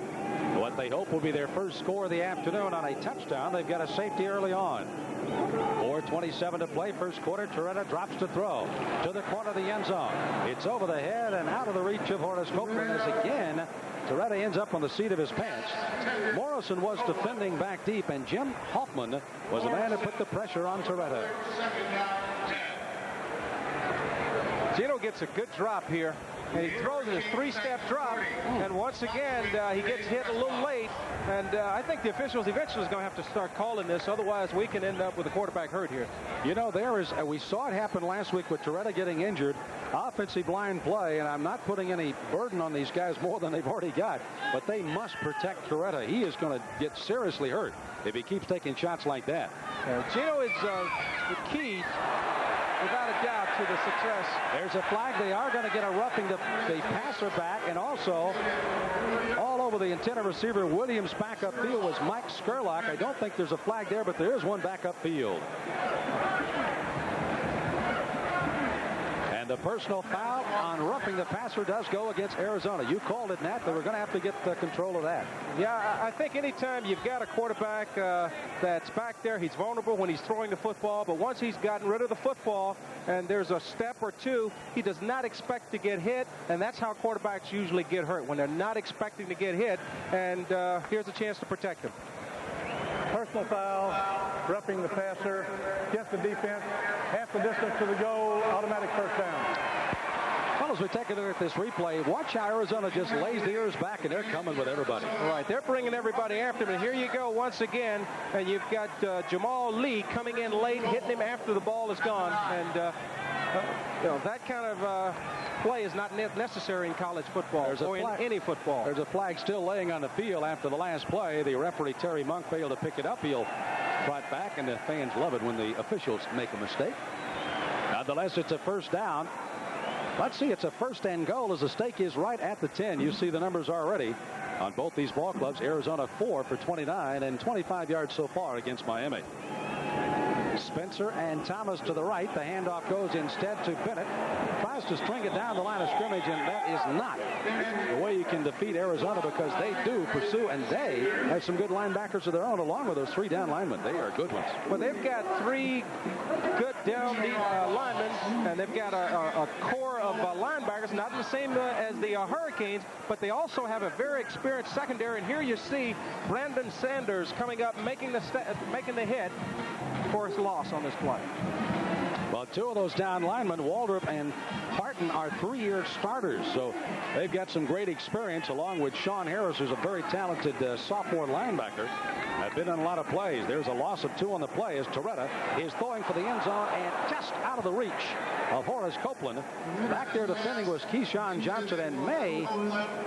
what they hope will be their first score of the afternoon on a touchdown. They've got a safety early on. 4:27 to play, first quarter. Toretta drops to throw to the corner of the end zone. It's over the head and out of the reach of Horace Copeland as again Toretta ends up on the seat of his pants. Morrison was defending back deep, and Jim Hoffman was the man who put the pressure on Toretta. Gino gets a good drop here, and he throws his three-step drop, and once again he gets hit a little late, and I think the officials eventually is going to have to start calling this, otherwise we can end up with a quarterback hurt here. You know, we saw it happen last week with Toretta getting injured. Offensive line play, and I'm not putting any burden on these guys more than they've already got, but they must protect Toretta. He is going to get seriously hurt if he keeps taking shots like that. Gino is the key, without a doubt, to the success. There's a flag. They are going to get a roughing the passer back, and also all over the intended receiver Williams back upfield was Mike Skurlock. I don't think there's a flag there, but there is one back upfield. And the personal foul on roughing the passer does go against Arizona. You called it, Nat. They were going to have to get control of that. Yeah, I think anytime you've got a quarterback that's back there, he's vulnerable when he's throwing the football. But once he's gotten rid of the football and there's a step or two, he does not expect to get hit. And that's how quarterbacks usually get hurt, when they're not expecting to get hit. And here's a chance to protect him. Personal foul, roughing the passer, gets the defense, half the distance to the goal, automatic first down. Well, as we take a look at this replay, watch how Arizona just lays the ears back, and they're coming with everybody. Right, they're bringing everybody after him, and here you go once again, and you've got Jamal Lee coming in late, hitting him after the ball is gone, and that kind of play is not necessary in college football or in any football. There's a flag still laying on the field after the last play. The referee, Terry Monk, failed to pick it up. He'll trot back, and the fans love it when the officials make a mistake. Nonetheless, it's a first down. Let's see, it's a first and goal as the stake is right at the 10. You see the numbers already on both these ball clubs. Arizona 4 for 29 and 25 yards so far against Miami. Spencer and Thomas to the right. The handoff goes instead to Bennett. Tries to string it down the line of scrimmage, and that is not the way you can defeat Arizona, because they do pursue, and they have some good linebackers of their own along with those three down linemen. They are good ones. Well, they've got three good down deep linemen, and they've got a core of linebackers, not the same as the Hurricanes, but they also have a very experienced secondary. And here you see Brandon Sanders coming up, making the hit for his loss on this play. Well, two of those down linemen, Waldrop and Parton, are three-year starters, so they've got some great experience, along with Sean Harris, who's a very talented sophomore linebacker. Have been in a lot of plays. There's a loss of 2 on the play as Toretta is throwing for the end zone and just out of the reach of Horace Copeland. Back there defending was Keyshawn Johnson, and may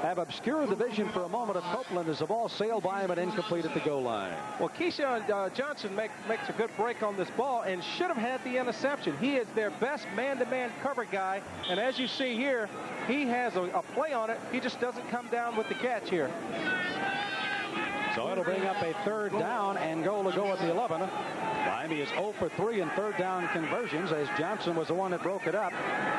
have obscured the vision for a moment of Copeland as the ball sailed by him and incomplete at the goal line. Well, Keyshawn Johnson makes a good break on this ball and should have had the interception. He is their best man-to-man cover guy, and as you see here, he has a play on it. He just doesn't come down with the catch here. So it'll bring up a third down and goal to go at the 11. Miami is 0 for 3 in third down conversions, as Johnson was the one that broke it up.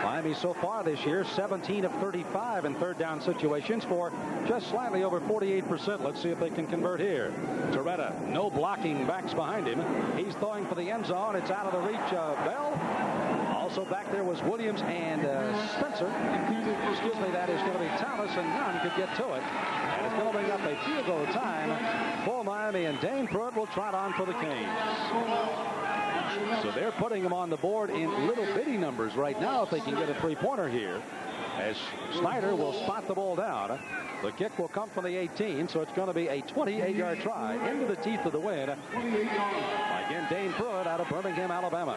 Miami so far this year 17 of 35 in third down situations for just slightly over 48%. Let's see if they can convert here. Toretta, no blocking backs behind him. He's throwing for the end zone. It's out of the reach of Bell. Also back there was Williams and Spencer. Excuse me, that is going to be Thomas, and none could get to it. And it's going to bring up a field goal time for Miami, and Dane Pruitt will trot on for the Canes. So they're putting them on the board in little bitty numbers right now if they can get a three-pointer here, as Snyder will spot the ball down. The kick will come from the 18, so it's going to be a 28-yard try into the teeth of the wind. Again, Dane Pruitt out of Birmingham, Alabama.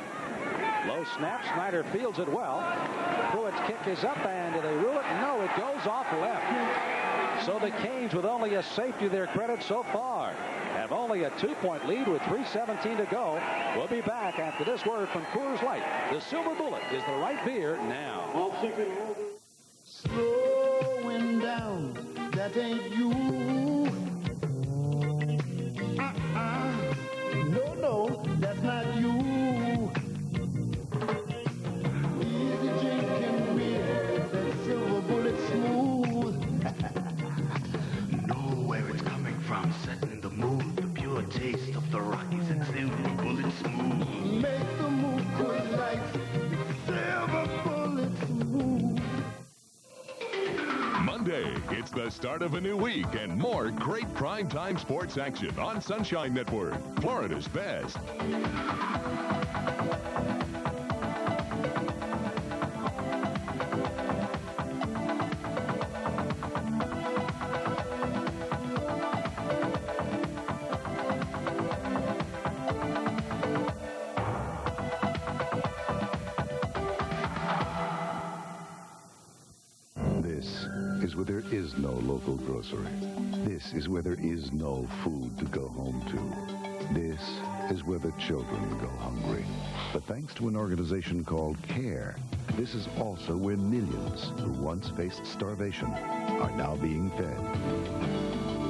Low snap. Snyder fields it well. Pruitt's kick is up, and do they rule it? No, it goes off left. So the Canes, with only a safety to their credit so far, have only a 2-point lead with 3:17 to go. We'll be back after this word from Coors Light. The Silver Bullet is the right beer now. Slowing down, that ain't you. No, that's not you. Easy drinking beer, that Silver Bullet smooth. Know where it's coming from, setting the mood, the pure taste of the Rockies and Silver Bullet smooth. Make the move, Coors Light, Silver Bullet smooth. Monday, it's the start of a new week and more great primetime sports action on Sunshine Network, Florida's best. This is where there is no local grocery. This is where there is no food to go home to. This is where the children go hungry. But thanks to an organization called CARE, this is also where millions who once faced starvation are now being fed.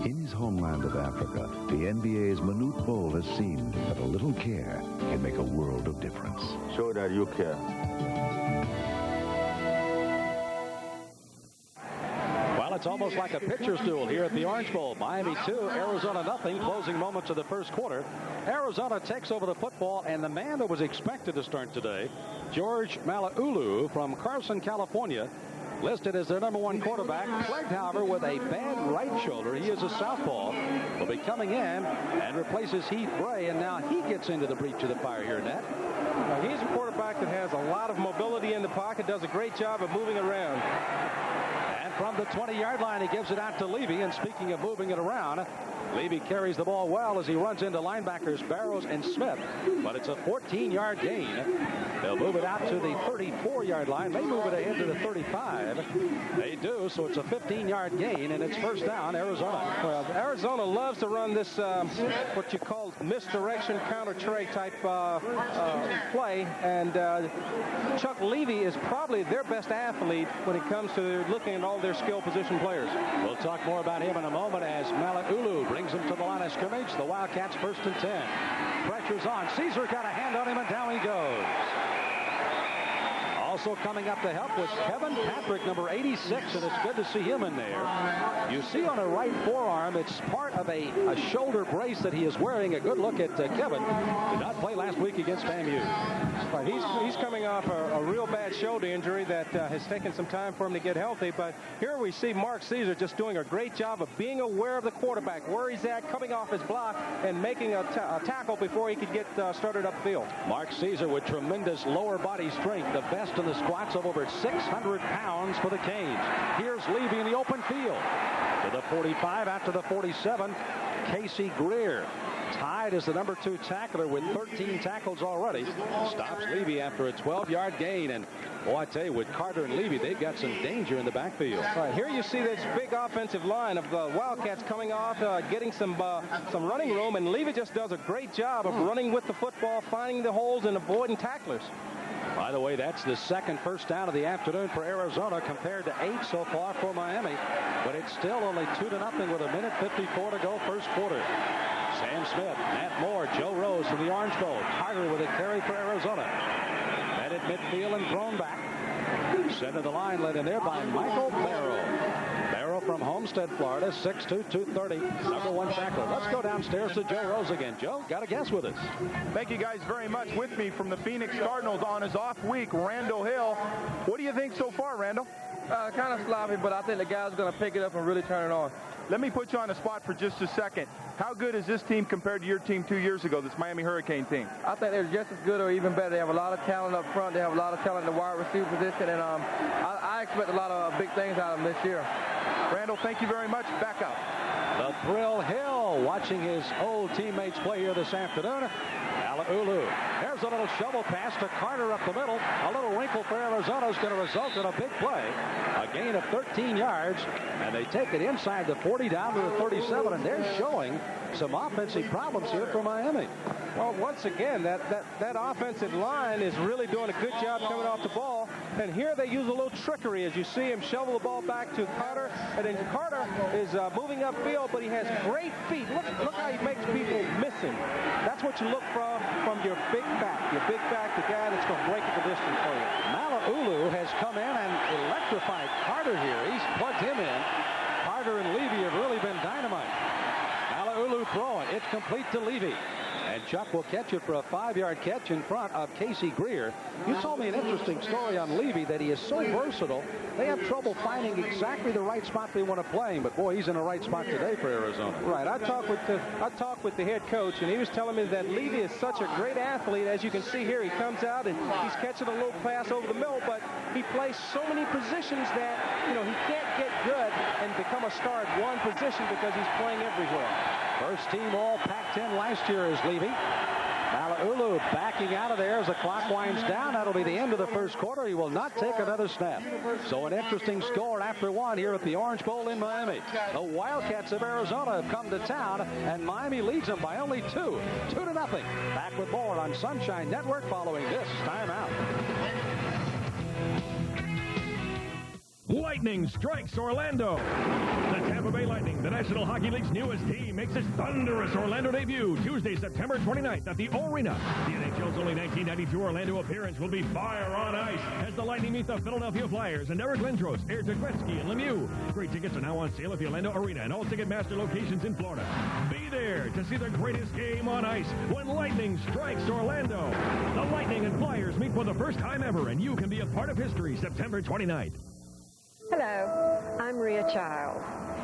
In his homeland of Africa, the NBA's Manute Bol has seen that a little care can make a world of difference. Show that you care. It's almost like a pitcher's duel here at the Orange Bowl. Miami 2, Arizona nothing. Closing moments of the first quarter. Arizona takes over the football, and the man that was expected to start today, George Malaulu from Carson, California, listed as their #1 quarterback, plagued, however, with a bad right shoulder. He is a southpaw. Will be coming in and replaces Heath Bray, and now he gets into the breach of the fire here, Nat. He's a quarterback that has a lot of mobility in the pocket, does a great job of moving around. From the 20-yard line, he gives it out to Levy. And speaking of moving it around, Levy carries the ball well as he runs into linebackers Barrows and Smith. But it's a 14-yard gain. They'll move it out to the 34-yard line. They move it ahead to the 35. They do, so it's a 15-yard gain, and it's first down, Arizona. Well, Arizona loves to run this, what you call misdirection counter-tray type play. And Chuck Levy is probably their best athlete when it comes to looking at all their skill position players. We'll talk more about him in a moment as Malaulu brings him to the line of scrimmage. The Wildcats 1st and 10. Pressure's on. Caesar got a hand on him, and down he goes. Also coming up to help was Kevin Patrick, number 86, and it's good to see him in there. You see on a right forearm, it's part of a shoulder brace that he is wearing. A good look at Kevin. Did not play last week against FAMU. Right, he's coming off a real bad shoulder injury that has taken some time for him to get healthy. But here we see Mark Caesar just doing a great job of being aware of the quarterback, where he's at, coming off his block, and making a tackle before he could get started upfield. Mark Caesar with tremendous lower body strength, the best in the squats of over 600 pounds for the Canes. Here's Levy in the open field. To the 45 after the 47, Casey Greer. Tied as the number 2 tackler with 13 tackles already. Stops Levy after a 12-yard gain. And boy, I tell you, with Carter and Levy, they've got some danger in the backfield. Right, here you see this big offensive line of the Wildcats coming off, getting some running room, and Levy just does a great job of running with the football, finding the holes, and avoiding tacklers. By the way, that's the second first down of the afternoon for Arizona compared to 8 so far for Miami. But it's still only 2-0 with 1:54 to go first quarter. Sam Smith, Matt Moore, Joe Rose from the Orange Bowl. Carter with a carry for Arizona. Met at midfield and thrown back. Center of the line led in there by Michael Barrow. Barrow from Homestead, Florida, 6'2", 230, #1 tackler. Let's go downstairs to Joe Rose again. Joe, got a guess with us. Thank you guys very much. With me from the Phoenix Cardinals on his off week, Randall Hill. What do you think so far, Randall? Kind of sloppy, but I think the guys are going to pick it up and really turn it on. Let me put you on the spot for just a second. How good is this team compared to your team 2 years ago, this Miami Hurricane team? I think they're just as good or even better. They have a lot of talent up front. They have a lot of talent in the wide receiver position, and I expect a lot of big things out of them this year. Randall, thank you very much. Back up. The Thrill Hill watching his old teammates play here this afternoon. Mala'ulu. There's a little shovel pass to Carter up the middle. A little wrinkle for Arizona is going to result in a big play. A gain of 13 yards, and they take it inside the 40 down to the 37, and they're showing some offensive problems here for Miami. Well, once again, that offensive line is really doing a good job coming off the ball. And here they use a little trickery as you see him shovel the ball back to Carter. And then Carter is moving upfield, but he has great feet. Look how he makes people miss him. That's what you look from your big back. Your big back, the guy that's going to break the distance for you. Mala'ulu has come in and electrified Carter here. He's plugged him in. Carter and Levy have really been dynamite. Mala'ulu throwing. It's complete to Levy. And Chuck will catch it for a 5-yard catch in front of Casey Greer. You told me an interesting story on Levy, that he is so versatile. They have trouble finding exactly the right spot they want to play him, but boy, he's in the right spot today for Arizona. Right. I talked with the head coach, and he was telling me that Levy is such a great athlete. As you can see here, he comes out and he's catching a little pass over the middle, but he plays so many positions that, you know, he can't get good and become a star at one position because he's playing everywhere. First team all Pac-10 last year is Levy. Mala'ulu backing out of there as the clock winds down. That'll be the end of the first quarter. He will not take another snap. So an interesting score after one here at the Orange Bowl in Miami. The Wildcats of Arizona have come to town, and Miami leads them by only 2 to nothing. Back with more on Sunshine Network following this timeout. Lightning strikes Orlando. The Tampa Bay Lightning, the National Hockey League's newest team, makes its thunderous Orlando debut Tuesday, September 29th at the O-Arena. The NHL's only 1992 Orlando appearance will be fire on ice as the Lightning meet the Philadelphia Flyers and Eric Lindros, Airton Gretzky, and Lemieux. Great tickets are now on sale at the Orlando Arena and all Ticketmaster locations in Florida. Be there to see the greatest game on ice when Lightning strikes Orlando. The Lightning and Flyers meet for the first time ever, and you can be a part of history September 29th. Hello, I'm Rhea Childs.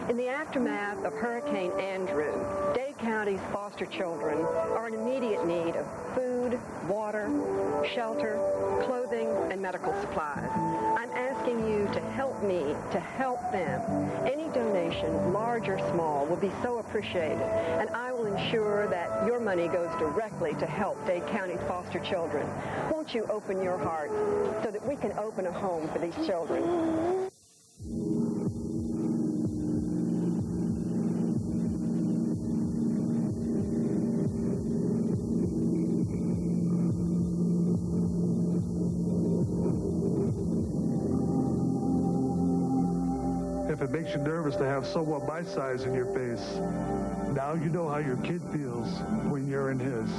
In the aftermath of Hurricane Andrew, Dade County's foster children are in immediate need of food, water, shelter, clothing, and medical supplies. I'm asking you to help me to help them. Any donation, large or small, will be so appreciated, and I will ensure that your money goes directly to help Dade County's foster children. Won't you open your heart so that we can open a home for these children? If it makes you nervous to have someone my size in your face, now you know how your kid feels when you're in his.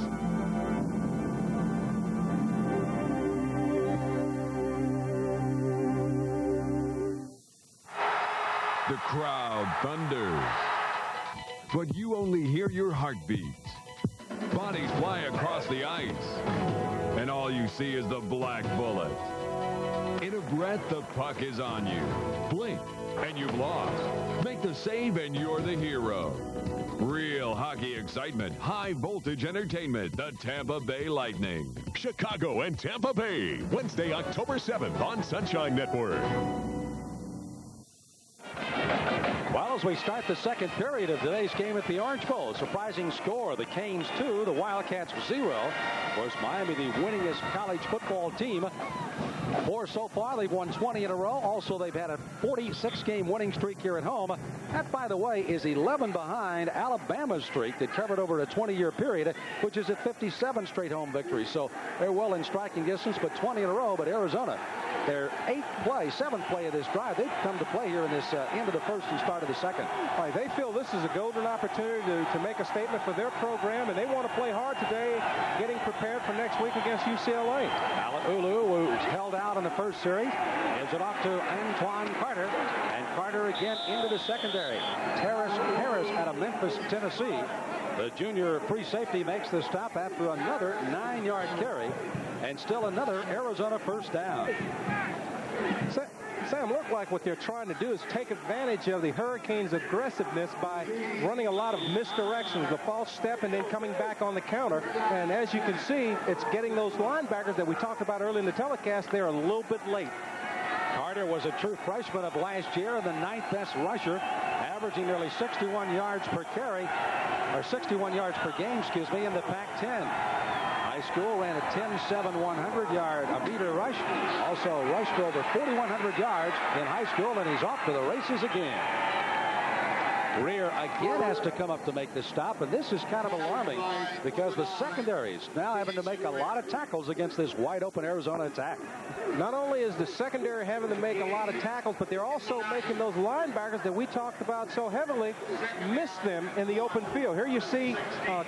The crowd thunders, but you only hear your heartbeats. Bodies fly across the ice, and all you see is the black bullet. In a breath, the puck is on you. Blink, and you've lost. Make the save, and you're the hero. Real hockey excitement, high-voltage entertainment, the Tampa Bay Lightning. Chicago and Tampa Bay, Wednesday, October 7th on Sunshine Network. Well, as we start the second period of today's game at the Orange Bowl, surprising score, the Canes 2, the Wildcats 0. Of course, Miami, the winningest college football team. 4 so far. They've won 20 in a row. Also, they've had a 46-game winning streak here at home. That, by the way, is 11 behind Alabama's streak that covered over a 20-year period, which is at 57 straight home victories. So they're well in striking distance, but 20 in a row. But Arizona, their 7th play of this drive, they've come to play here in this end of the first and start of the second. All right, they feel this is a golden opportunity to make a statement for their program, and they want to play hard today, getting prepared for next week against UCLA. Mala'ulu, who's held out in the first series, gives it off to Antoine Carter, and Carter again into the secondary. Terrace Harris out of Memphis, Tennessee. The junior free safety makes the stop after another 9-yard carry, and still another Arizona first down. Sam, look like what they're trying to do is take advantage of the Hurricanes' aggressiveness by running a lot of misdirections, the false step, and then coming back on the counter. And as you can see, it's getting those linebackers that we talked about earlier in the telecast. They're a little bit late. Carter was a true freshman of last year, the 9th best rusher, averaging nearly 61 yards per carry, or 61 yards per game, in the Pac-10. High school ran a 10.7 100-meter rush. Also rushed over 4,100 yards in high school, and he's off to the races again. Greer again has to come up to make the stop, and this is kind of alarming because the secondaries now having to make a lot of tackles against this wide-open Arizona attack. Not only is the secondary having to make a lot of tackles, but they're also making those linebackers that we talked about so heavily miss them in the open field. Here you see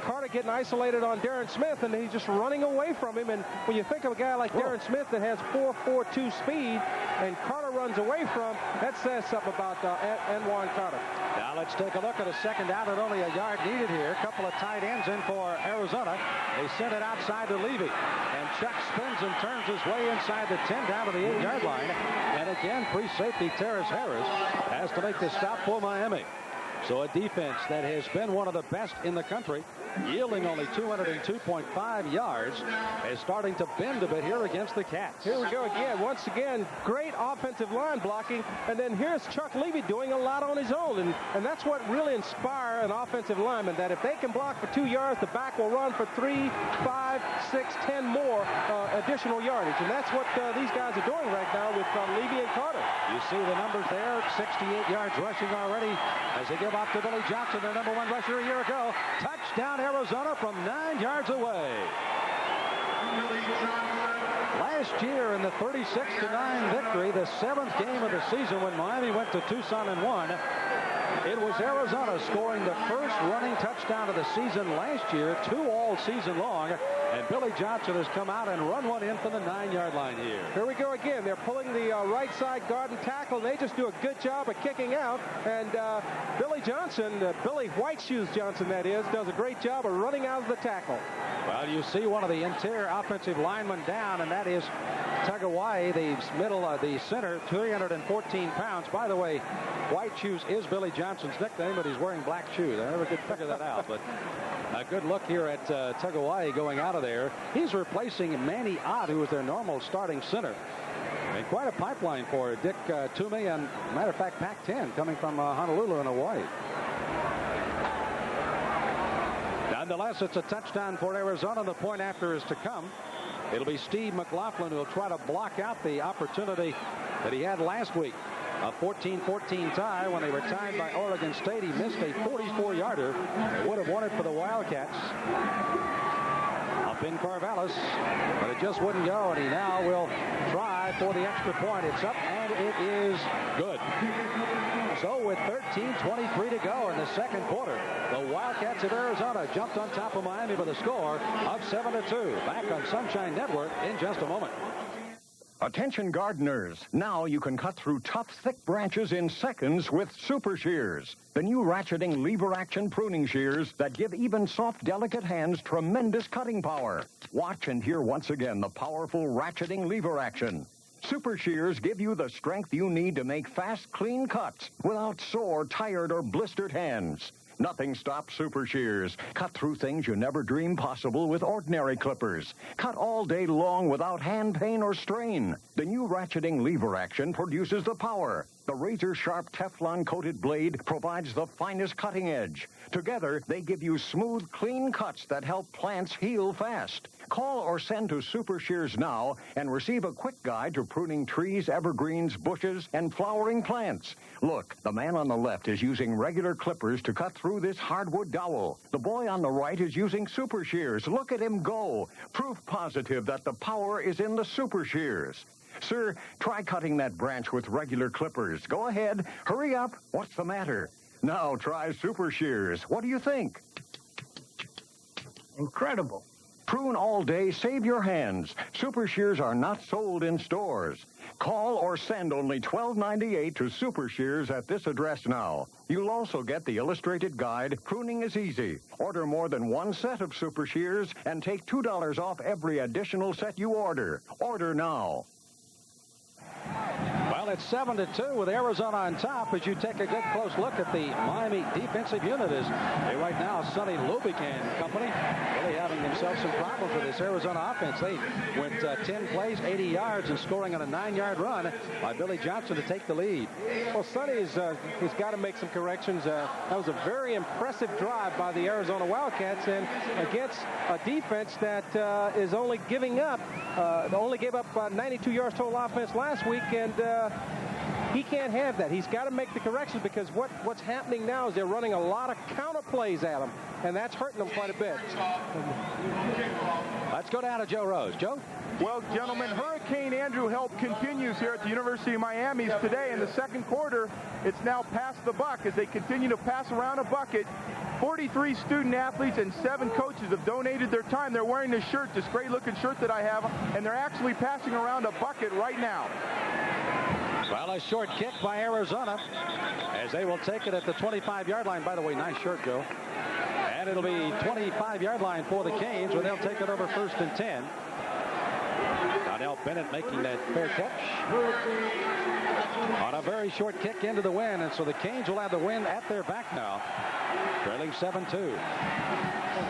Carter getting isolated on Darren Smith, and he's just running away from him. And when you think of a guy like Darren Smith that has 4.42 speed, and Carter runs away from, that says something about Anwan Carter. Now let's take a look at a second down and only a yard needed here. A couple of tight ends in for Arizona. They send it outside to Levy. And Chuck spins and turns his way inside the 10 down to the 8-yard line. And again, free safety Terrace Harris has to make the stop for Miami. So a defense that has been one of the best in the country, yielding only 202.5 yards, is starting to bend a bit here against the Cats. Here we go again. Once again, great offensive line blocking. And then here's Chuck Levy doing a lot on his own. And that's what really inspires an offensive lineman, that if they can block for 2 yards, the back will run for 3, 5, 6, 10 more additional yardage. And that's what these guys are doing right now with Levy and Carter. You see the numbers there, 68 yards rushing already as they give off to Billy Johnson, their number 1 rusher a year ago. Touchdown Arizona from 9 yards away. Last year in the 36-9 victory, the 7th game of the season when Miami went to Tucson and won, it was Arizona scoring the first running touchdown of the season last year, 2 all season long. And Billy Johnson has come out and run one in from the 9-yard line here. Here we go again. They're pulling the right side guard and tackle. They just do a good job of kicking out. And Billy Johnson, Billy White Shoes Johnson, that is, does a great job of running out of the tackle. Well, you see one of the interior offensive linemen down, and that is Tagawai, the the center, 314 pounds. By the way, White Shoes is Billy Johnson's nickname, but he's wearing black shoes. I never could figure that out, but a good look here at Tagawai going out of there. He's replacing Manny Ott, who was their normal starting center. And quite a pipeline for Dick Toomey and, matter of fact, Pac-10 coming from Honolulu in Hawaii. Nonetheless, it's a touchdown for Arizona. The point after is to come. It'll be Steve McLaughlin who will try to block out the opportunity that he had last week. A 14-14 tie when they were tied by Oregon State. He missed a 44-yarder. They would have won it for the Wildcats. Up in Corvallis, but it just wouldn't go, and he now will try for the extra point. It's up, and it is good. So with 13:23 to go in the second quarter, the Wildcats of Arizona jumped on top of Miami with a score of 7-2. Back on Sunshine Network in just a moment. Attention gardeners, now you can cut through tough, thick branches in seconds with Super Shears. The new ratcheting lever action pruning shears that give even soft, delicate hands tremendous cutting power. Watch and hear once again the powerful ratcheting lever action. Super Shears give you the strength you need to make fast, clean cuts without sore, tired, or blistered hands. Nothing stops Super Shears. Cut through things you never dreamed possible with ordinary clippers. Cut all day long without hand pain or strain. The new ratcheting lever action produces the power. The razor-sharp Teflon-coated blade provides the finest cutting edge. Together, they give you smooth, clean cuts that help plants heal fast. Call or send to Super Shears now and receive a quick guide to pruning trees, evergreens, bushes, and flowering plants. Look, the man on the left is using regular clippers to cut through this hardwood dowel. The boy on the right is using Super Shears. Look at him go. Proof positive that the power is in the Super Shears. Sir, try cutting that branch with regular clippers. Go ahead. Hurry up. What's the matter? Now try Super Shears. What do you think? Incredible. Prune all day, save your hands. Super Shears are not sold in stores. Call or send only $12.98 to Super Shears at this address now. You'll also get the illustrated guide, Pruning is Easy. Order more than one set of Super Shears and take $2 off every additional set you order. Order now. Well, Well, it's 7-2 with Arizona on top as you take a good close look at the Miami defensive unit. Is right now Sonny Lubick and company really having themselves some problems with this Arizona offense. They went 10 plays, 80 yards, and scoring on a 9-yard run by Billy Johnson to take the lead. Well, Sonny's he's got to make some corrections. That was a very impressive drive by the Arizona Wildcats, and against a defense that is only giving up, only gave up 92 yards total offense last week, and he can't have that. He's got to make the corrections because what's happening now is they're running a lot of counter plays at him, and that's hurting them quite a bit. Let's go down to Joe Rose. Joe? Well, gentlemen, Hurricane Andrew help continues here at the University of Miami today. In the second quarter, it's now pass the buck as they continue to pass around a bucket. 43 student athletes and 7 coaches have donated their time. They're wearing this shirt, this great-looking shirt that I have, and they're actually passing around a bucket right now. Well, a short kick by Arizona as they will take it at the 25-yard line. By the way, nice shirt, Joe. And it'll be 25-yard line for the Canes where they'll take it over 1st and 10. Donnell Bennett making that fair catch on a very short kick into the wind, and so the Canes will have the wind at their back now, trailing 7-2.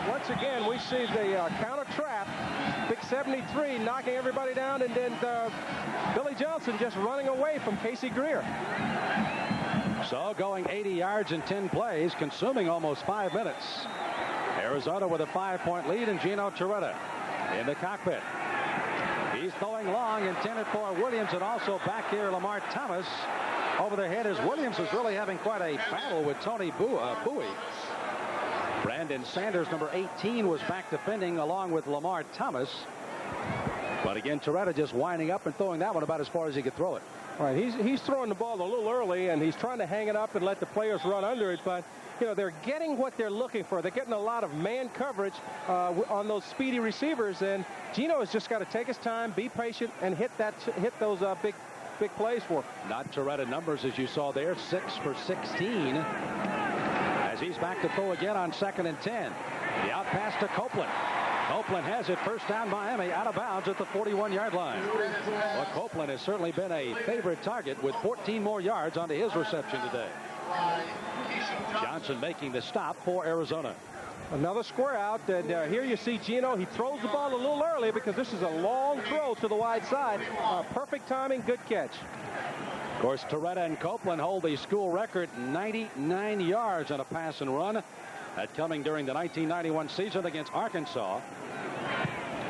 Once again, we see the counter trap. Big 73 knocking everybody down, and then Billy Johnson just running away from Casey Greer. So going 80 yards in 10 plays, consuming almost 5 minutes. Arizona with a 5-point lead, and Gino Torretta in the cockpit. He's throwing long, intended for Williams, and also back here Lamar Thomas over their head as Williams is really having quite a battle with Tony Bowie. Brandon Sanders, number 18, was back defending along with Lamar Thomas. But again, Torretta just winding up and throwing that one about as far as he could throw it. All right, he's throwing the ball a little early, and he's trying to hang it up and let the players run under it, but you know, they're getting what they're looking for. They're getting a lot of man coverage on those speedy receivers, and Gino has just got to take his time, be patient, and hit those big plays for him. Not Torretta numbers as you saw there, 6 for 16. As he's back to throw again on 2nd and 10. The out pass to Copeland. Copeland has it, first down Miami, out of bounds at the 41-yard line. Well, Copeland has certainly been a favorite target with 14 more yards onto his reception today. Johnson making the stop for Arizona. Another square out, and here you see Gino. He throws the ball a little early because this is a long throw to the wide side. Perfect timing, good catch. Of course, Torretta and Copeland hold the school record 99 yards on a pass and run. That coming during the 1991 season against Arkansas.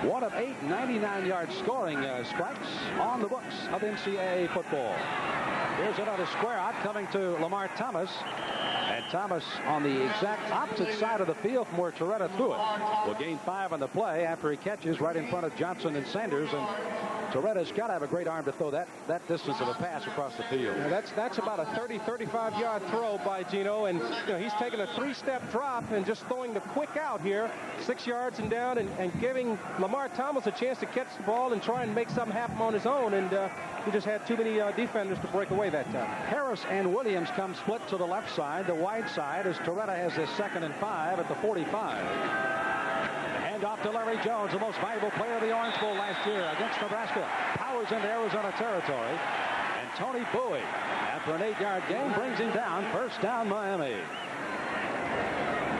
One of 8 99-yard scoring strikes on the books of NCAA football. Here's another square out coming to Lamar Thomas. And Thomas on the exact opposite side of the field from where Torretta threw it. Will gain 5 on the play after he catches right in front of Johnson and Sanders. And Torretta's got to have a great arm to throw that distance of a pass across the field. Now that's about a 35-yard throw by Gino, and you know, he's taking a 3-step drop and just throwing the quick out here, 6 yards and down, and giving Lamar Thomas a chance to catch the ball and try and make something happen on his own, and he just had too many defenders to break away that time. Harris and Williams come split to the left side, the wide side, as Torretta has this 2nd and 5 at the 45. Off to Larry Jones, the most valuable player of the Orange Bowl last year against Nebraska. Powers into Arizona territory. And Tony Bowie, after an 8-yard gain, brings him down. First down, Miami.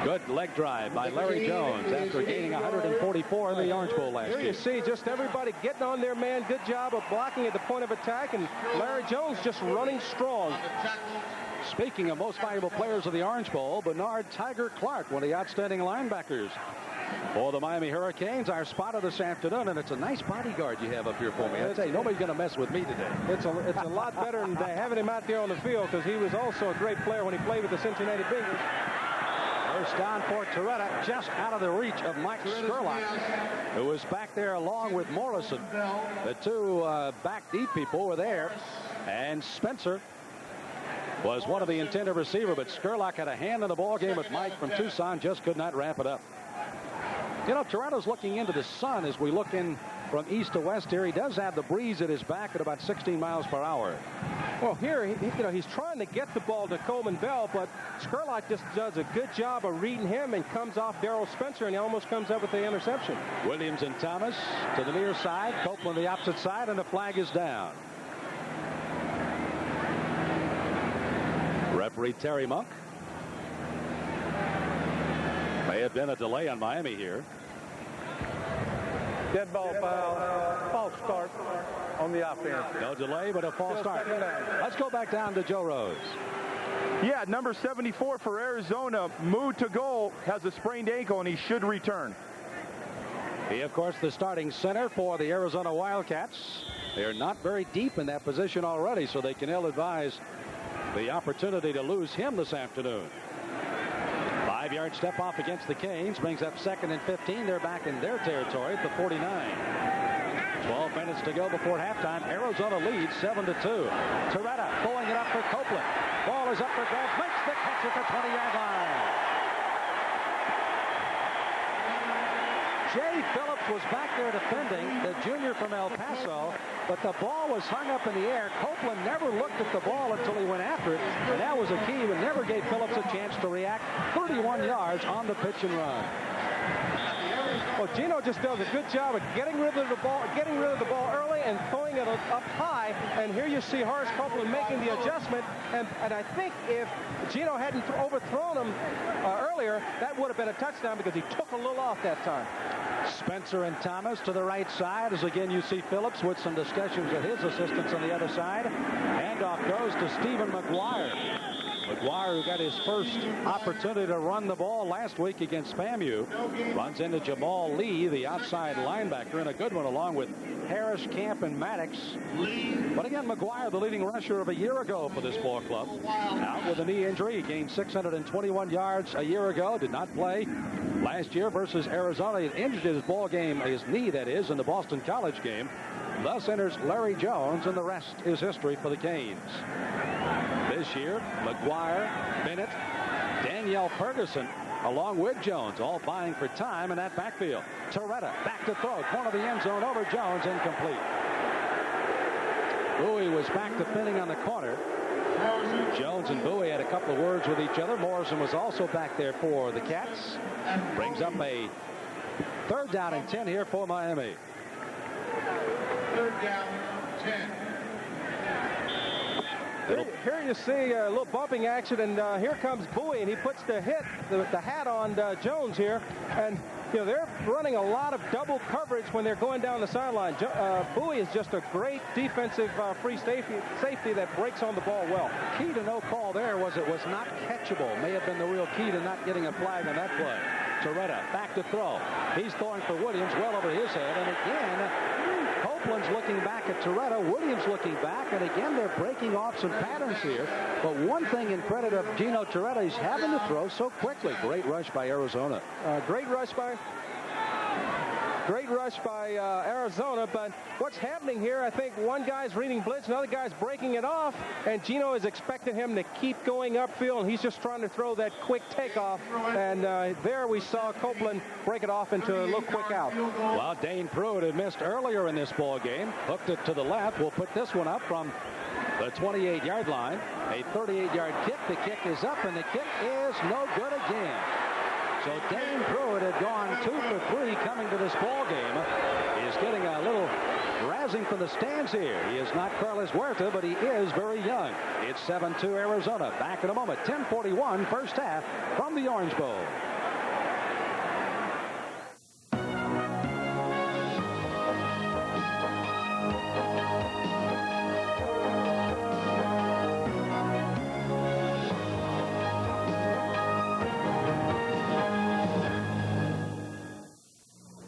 Good leg drive by Larry Jones after gaining 144 in the Orange Bowl last year. Here you see just everybody getting on their man. Good job of blocking at the point of attack, and Larry Jones just running strong. Speaking of most valuable players of the Orange Bowl, Bernard Tiger Clark, one of the outstanding linebackers for the Miami Hurricanes, our spotter this afternoon, and it's a nice bodyguard you have up here for me. I tell you, nobody's going to mess with me today. It's a lot better than having him out there on the field because he was also a great player when he played with the Cincinnati Bengals. First down for Torretta, just out of the reach of Mike Skurlock, who was back there along with Morrison. The two back deep people were there, and Spencer was one of the intended receiver, but Skurlock had a hand in the ball game with Mike from Tucson, just could not wrap it up. You know, Toronto's looking into the sun as we look in from east to west here. He does have the breeze at his back at about 16 miles per hour. Well, here, he's trying to get the ball to Coleman Bell, but Skurlock just does a good job of reading him and comes off Darrell Spencer, and he almost comes up with the interception. Williams and Thomas to the near side, Copeland the opposite side, and the flag is down. referee Terry Monk. May have been a delay on Miami here. Dead ball foul. False start on the offense. No delay, but a false start. Let's go back down to Joe Rose. Yeah, number 74 for Arizona, moved to goal, has a sprained ankle, and he should return. He, of course, the starting center for the Arizona Wildcats. They're not very deep in that position already, so they can ill-advise the opportunity to lose him this afternoon. 5-yard step off against the Canes brings up 2nd and 15. They're back in their territory at the 49. 12 minutes to go before halftime. Arizona leads 7-2. Torretta throwing it up for Copeland. Ball is up for grabs. Makes the catch at the 20-yard line. Jay Phillips was back there defending, the junior from El Paso, but the ball was hung up in the air. Copeland never looked at the ball until he went after it, and that was a key, but never gave Phillips a chance to react. 31 yards on the pitch and run. Well, Gino just does a good job of getting rid of the ball early and throwing it up high. And here you see Horace Copeland making the adjustment. And I think if Gino hadn't overthrown him earlier, that would have been a touchdown because he took a little off that time. Spencer and Thomas to the right side, as again you see Phillips with some discussions with his assistants on the other side. Handoff goes to Stephen McGuire. McGuire, who got his first opportunity to run the ball last week against FAMU, runs into Jamal Lee, the outside linebacker, and a good one along with Harris, Camp, and Maddox. But again, McGuire, the leading rusher of a year ago for this ball club, out with a knee injury. He gained 621 yards a year ago, did not play last year versus Arizona. He injured his knee, that is, in the Boston College game. Thus enters Larry Jones, and the rest is history for the Canes. This year, McGuire, Bennett, Danielle Ferguson, along with Jones, all vying for time in that backfield. Torretta back to throw, corner of the end zone over Jones, incomplete. Bowie was back defending on the corner. Jones and Bowie had a couple of words with each other. Morrison was also back there for the Cats. Brings up a 3rd down and 10 here for Miami. 3rd down, 10. Here you see a little bumping action, and here comes Bowie, and he puts the hat on Jones here, and you know they're running a lot of double coverage when they're going down the sideline. Bowie is just a great defensive free safety that breaks on the ball well. Key to no call there was it was not catchable. May have been the real key to not getting a flag on that play. Torretta back to throw. He's throwing for Williams well over his head, and again Copeland's looking back at Torretta. Williams looking back, and again they're breaking off some patterns here. But one thing in credit of Gino Torretta, he's having to throw so quickly. Great rush by Arizona. Great rush by Arizona, but what's happening here, I think one guy's reading blitz, another guy's breaking it off, and Gino is expecting him to keep going upfield, and he's just trying to throw that quick takeoff, and there we saw Copeland break it off into a little quick out. Well, Dane Pruitt had missed earlier in this ball game, hooked it to the left. We'll put this one up from the 28-yard line. A 38-yard kick. The kick is up, and the kick is no good again. So Dane Pruitt had gone 2 for 3 coming to this ball game. He is getting a little razzing from the stands here. He is not Carlos Huerta, but he is very young. It's 7-2 Arizona. Back in a moment. 10:41 first half from the Orange Bowl.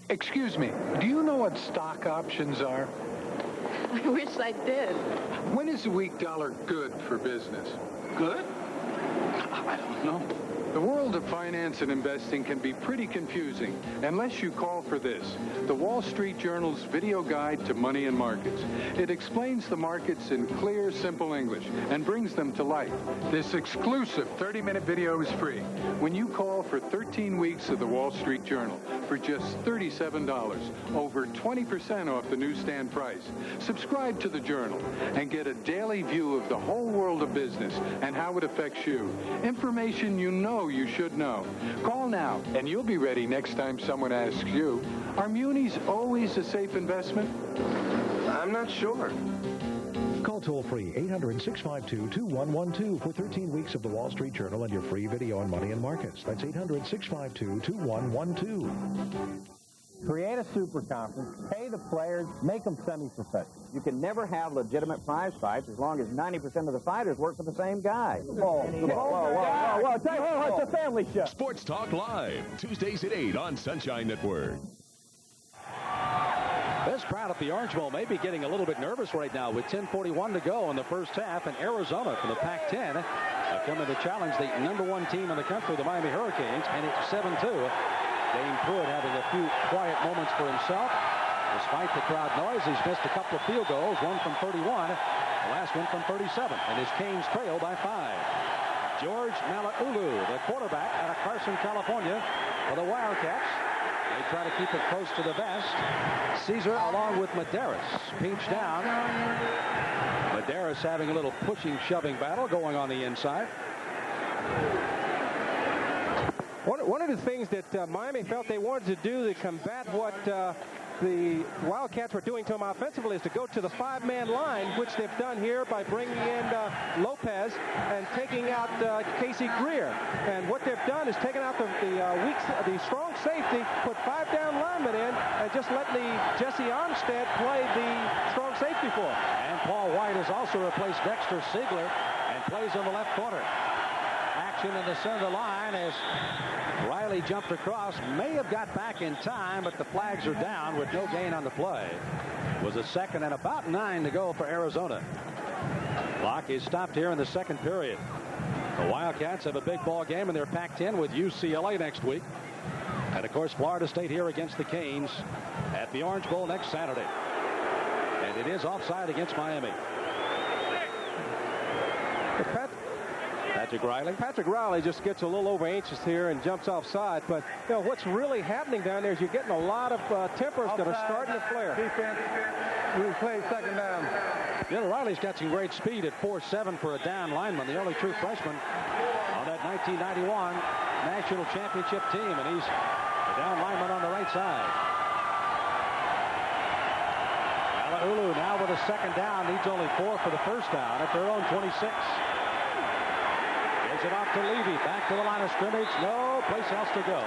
Excuse me, do you know what stock options are? I wish I did. When is the weak dollar good for business? Good? I don't know. The world of finance and investing can be pretty confusing unless you call for this, the Wall Street Journal's video guide to money and markets. It explains the markets in clear, simple English and brings them to life. This exclusive 30-minute video is free when you call for 13 weeks of the Wall Street Journal for just $37, over 20% off the newsstand price. Subscribe to the Journal and get a daily view of the whole world of business and how it affects you. Information you know you should know. Call now, and you'll be ready next time someone asks you, are munis always a safe investment? I'm not sure. Call toll-free 800-652-2112 for 13 weeks of the Wall Street Journal and your free video on money and markets. That's 800-652-2112. Create a super conference, pay the players, make them semi-professional. You can never have legitimate prize fights as long as 90% of the fighters work for the same guy. Whoa, it's a family show. Sports Talk Live, Tuesdays at 8 on Sunshine Network. This crowd at the Orange Bowl may be getting a little bit nervous right now with 10:41 to go in the first half, and Arizona from the Pac-10 coming to challenge the #1 team in the country, the Miami Hurricanes, and it's 7-2. Dane Pruitt having a few quiet moments for himself. Despite the crowd noise, he's missed a couple of field goals, one from 31, the last one from 37, and his Canes trail by 5. George Malaulu, the quarterback out of Carson, California, for the Wildcats. They try to keep it close to the vest. Caesar along with Medeiros pinch down. Medeiros having a little pushing, shoving battle going on the inside. One of the things that Miami felt they wanted to do to combat what the Wildcats were doing to them offensively is to go to the 5-man line, which they've done here by bringing in Lopez and taking out Casey Greer. And what they've done is taken out the strong safety, put 5 down linemen in, and just let Jesse Armstead play the strong safety for him. And Paul White has also replaced Dexter Ziegler and plays on the left corner. Action in the center line as Riley jumped across, may have got back in time, but the flags are down with no gain on the play. It was a second and about 9 to go for Arizona. Clock is stopped here in the second period. The Wildcats have a big ball game in their Pac-10 with UCLA next week. And of course, Florida State here against the Canes at the Orange Bowl next Saturday. And it is offside against Miami. Patrick Riley just gets a little over anxious here and jumps offside. But you know what's really happening down there is you're getting a lot of tempers that are starting to flare. Defense, we play second down. You know, Riley's got some great speed at 4.7 for a down lineman, the only true freshman on that 1991 national championship team, and he's the down lineman on the right side. Malaulu now with a second down, needs only 4 for the first down at their own 26. Gives it off to Levy, back to the line of scrimmage, no place else to go.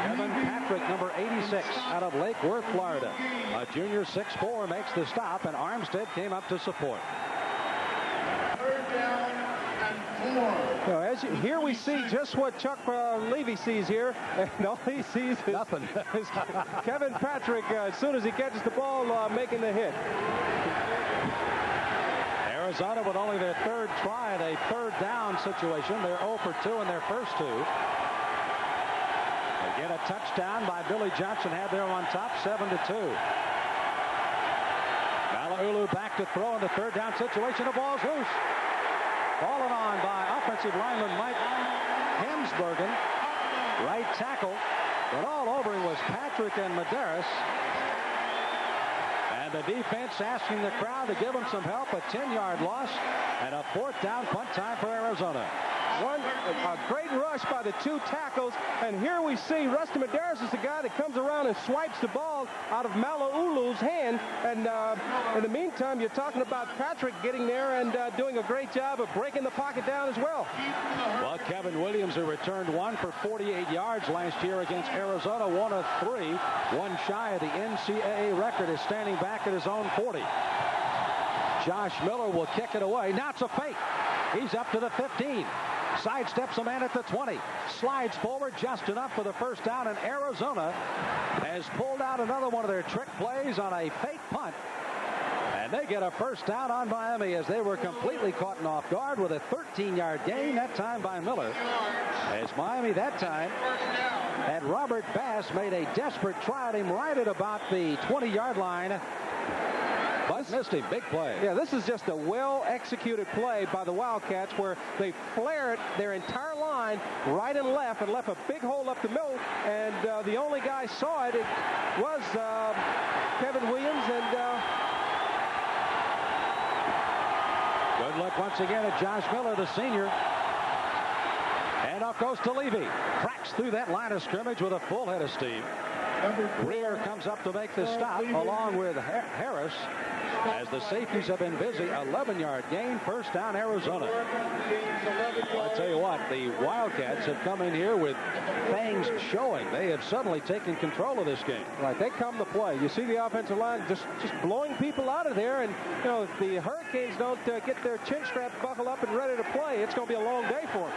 Kevin Patrick, number 86, out of Lake Worth, Florida. A junior 6'4", makes the stop, and Armstead came up to support. Third down and 4. Now, here we see just what Chuck Levy sees here, and all he sees is nothing. Is Kevin Patrick, as soon as he catches the ball, making the hit. Arizona with only their third try at a third down situation. They're 0 for 2 in their first 2. They get a touchdown by Billy Johnson, had them on top, 7-2. Malaulu back to throw in the third down situation. The ball's loose. Fallen on by offensive lineman Mike Hemsbergen, right tackle. But all over him was Patrick and Medeiros. And the defense asking the crowd to give them some help. A 10-yard loss and a 4th down punt time for Arizona. A great rush by the 2 tackles, and here we see Rusty Medeiros is the guy that comes around and swipes the ball out of Malaulu's hand. And in the meantime, you're talking about Patrick getting there and doing a great job of breaking the pocket down as well. Well, Kevin Williams, who returned 1 for 48 yards last year against Arizona, 1 of 3, 1 shy of the NCAA record, is standing back at his own 40. Josh Miller will kick it away. Now it's a fake. He's up to the 15. Sidesteps a man at the 20. Slides forward just enough for the first down, and Arizona has pulled out another one of their trick plays on a fake punt. And they get a first down on Miami as they were completely caught off guard with a 13-yard gain, that time by Miller. As Miami that time had Robert Bass made a desperate try at him right at about the 20-yard line. But missed him. Big play. Yeah, this is just a well-executed play by the Wildcats where they flared their entire line right and left a big hole up the middle, and the only guy saw it was Kevin Williams. And good look once again at Josh Miller, the senior. And off goes to Levy. Cracks through that line of scrimmage with a full head of steam. Greer comes up to make the stop along with Harris. as the safeties have been busy. 11-yard gain, first down, Arizona. Well, I tell you what, the Wildcats have come in here with things showing. They have suddenly taken control of this game. Right, they come to play. You see the offensive line just blowing people out of there, and you know if the Hurricanes don't get their chin strap buckled up and ready to play, it's going to be a long day for them.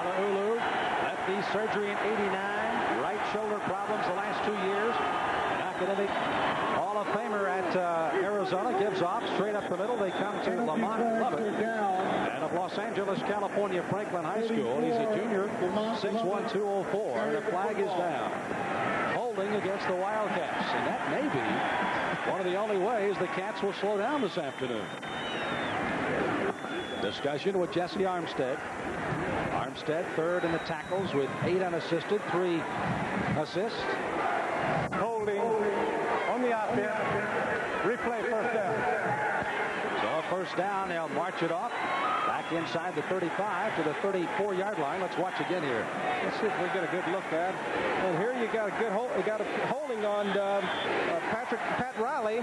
Malaulu, lefty surgery in '89, right shoulder problems the last 2 years. An academic Hall of Famer at Arizona gives off straight up the middle. They come to Lamont Lovett, and of Los Angeles, California, Franklin High School. He's a junior, 6'1", 204, and the flag is down. Holding against the Wildcats, and that may be one of the only ways the Cats will slow down this afternoon. Discussion with Jesse Armstead. Armstead third in the tackles with 8 unassisted, 3 assists. Holding on the offense. Replay first down. So first down, they'll march it off. Back inside the 35 to the 34-yard line. Let's watch again here. Let's see if we get a good look at. And here you got a good holding on Pat Riley,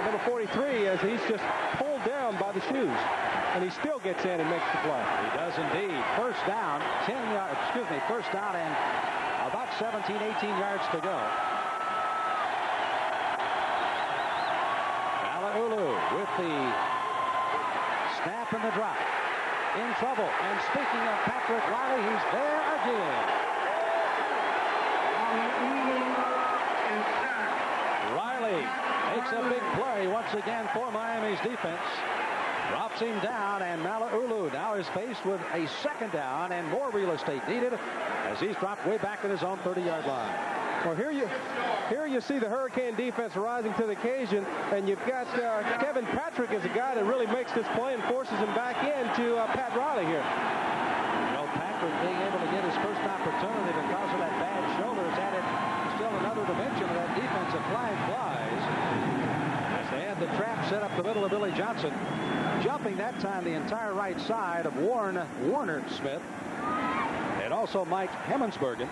number 43, as he's just pulled down by the shoes. And he still gets in and makes the play. He does indeed. First down, first down and about 17, 18 yards to go. Malaulu with the snap and the drop. In trouble. And speaking of Patrick Riley, he's there again. Riley makes a big play once again for Miami's defense. Drops him down, and Malaulu now is faced with a second down and more real estate needed as he's dropped way back at his own 30-yard line. Well, here you see the Hurricane defense rising to the occasion, and you've got Kevin Patrick as a guy that really makes this play and forces him back into Pat Riley here. You know, Patrick being able to get his first opportunity because of that bad shoulder has added still another dimension of that defensive flag flies. As they had the trap set up the middle of Billy Johnson. Jumping that time the entire right side of Warner Smith and also Mike Hemmensbergen.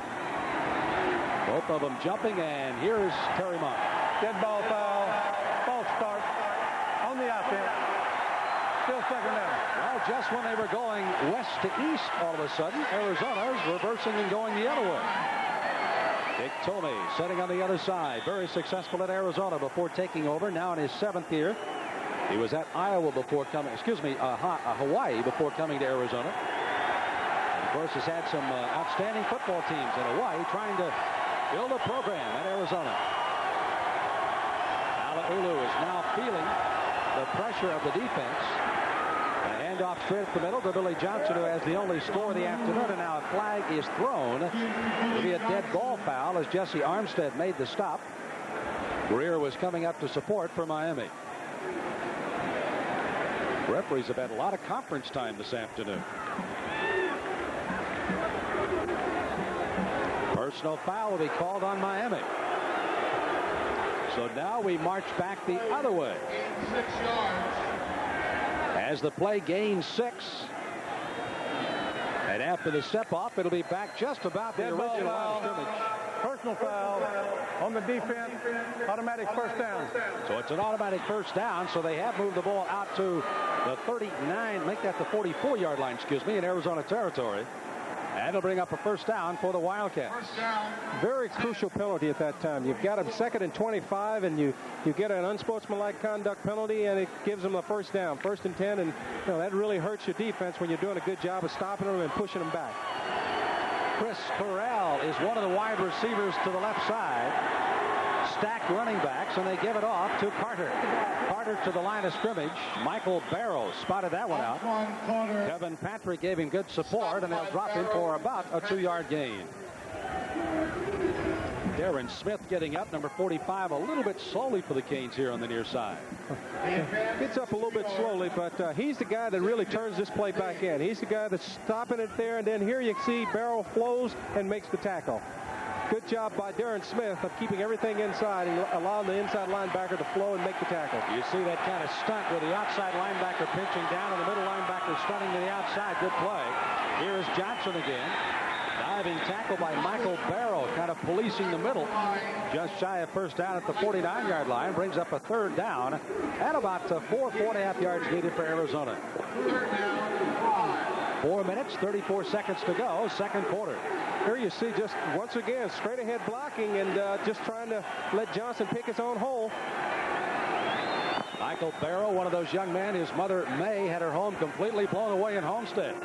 Both of them jumping, and here's Terry Monk. Dead ball foul. False start on the offense. Still second down. Well, just when they were going west to east, all of a sudden, Arizona's reversing and going the other way. Dick Tomey setting on the other side. Very successful at Arizona before taking over. Now in his 7th year. He was at Hawaii before coming to Arizona. And of course, has had some outstanding football teams in Hawaii trying to build a program at Arizona. Malaulu is now feeling the pressure of the defense. A handoff straight up the middle to Billy Johnson, who has the only score of the afternoon, and now a flag is thrown. It'll be a dead ball foul as Jesse Armstead made the stop. Greer was coming up to support for Miami. Referees have had a lot of conference time this afternoon. Personal foul will be called on Miami. So now we march back the other way. 6 yards. As the play gains 6. And after the step off, it'll be back just about the original line of scrimmage. Personal foul on the defense. Automatic first down. So it's an automatic first down. So they have moved the ball out to the 39, make that the 44-yard line, in Arizona territory. And it'll bring up a first down for the Wildcats. Very crucial penalty at that time. You've got them 2nd and 25, and you get an unsportsmanlike conduct penalty, and it gives them a first down, 1st and 10, and you know, that really hurts your defense when you're doing a good job of stopping them and pushing them back. Chris Corral is one of the wide receivers to the left side. Stacked running backs, and they give it off to Carter. Carter to the line of scrimmage. Michael Barrow spotted that one out. Kevin Patrick gave him good support, and they'll drop him for about a 2-yard gain. Darren Smith getting up, number 45, a little bit slowly for the Canes here on the near side. Gets up a little bit slowly, but he's the guy that really turns this play back in. He's the guy that's stopping it there, and then here you see Barrow flows and makes the tackle. Good job by Darren Smith of keeping everything inside and allowing the inside linebacker to flow and make the tackle. You see that kind of stunt with the outside linebacker pinching down and the middle linebacker stunting to the outside. Good play. Here is Johnson again. Now Diving tackle by Michael Barrow, kind of policing the middle. Just shy of first down at the 49-yard line. Brings up a third down. And about 4.5 yards needed for Arizona. 4 minutes, 34 seconds to go, second quarter. Here you see just once again straight ahead blocking and just trying to let Johnson pick his own hole. Michael Barrow, one of those young men, his mother May had her home completely blown away in Homestead.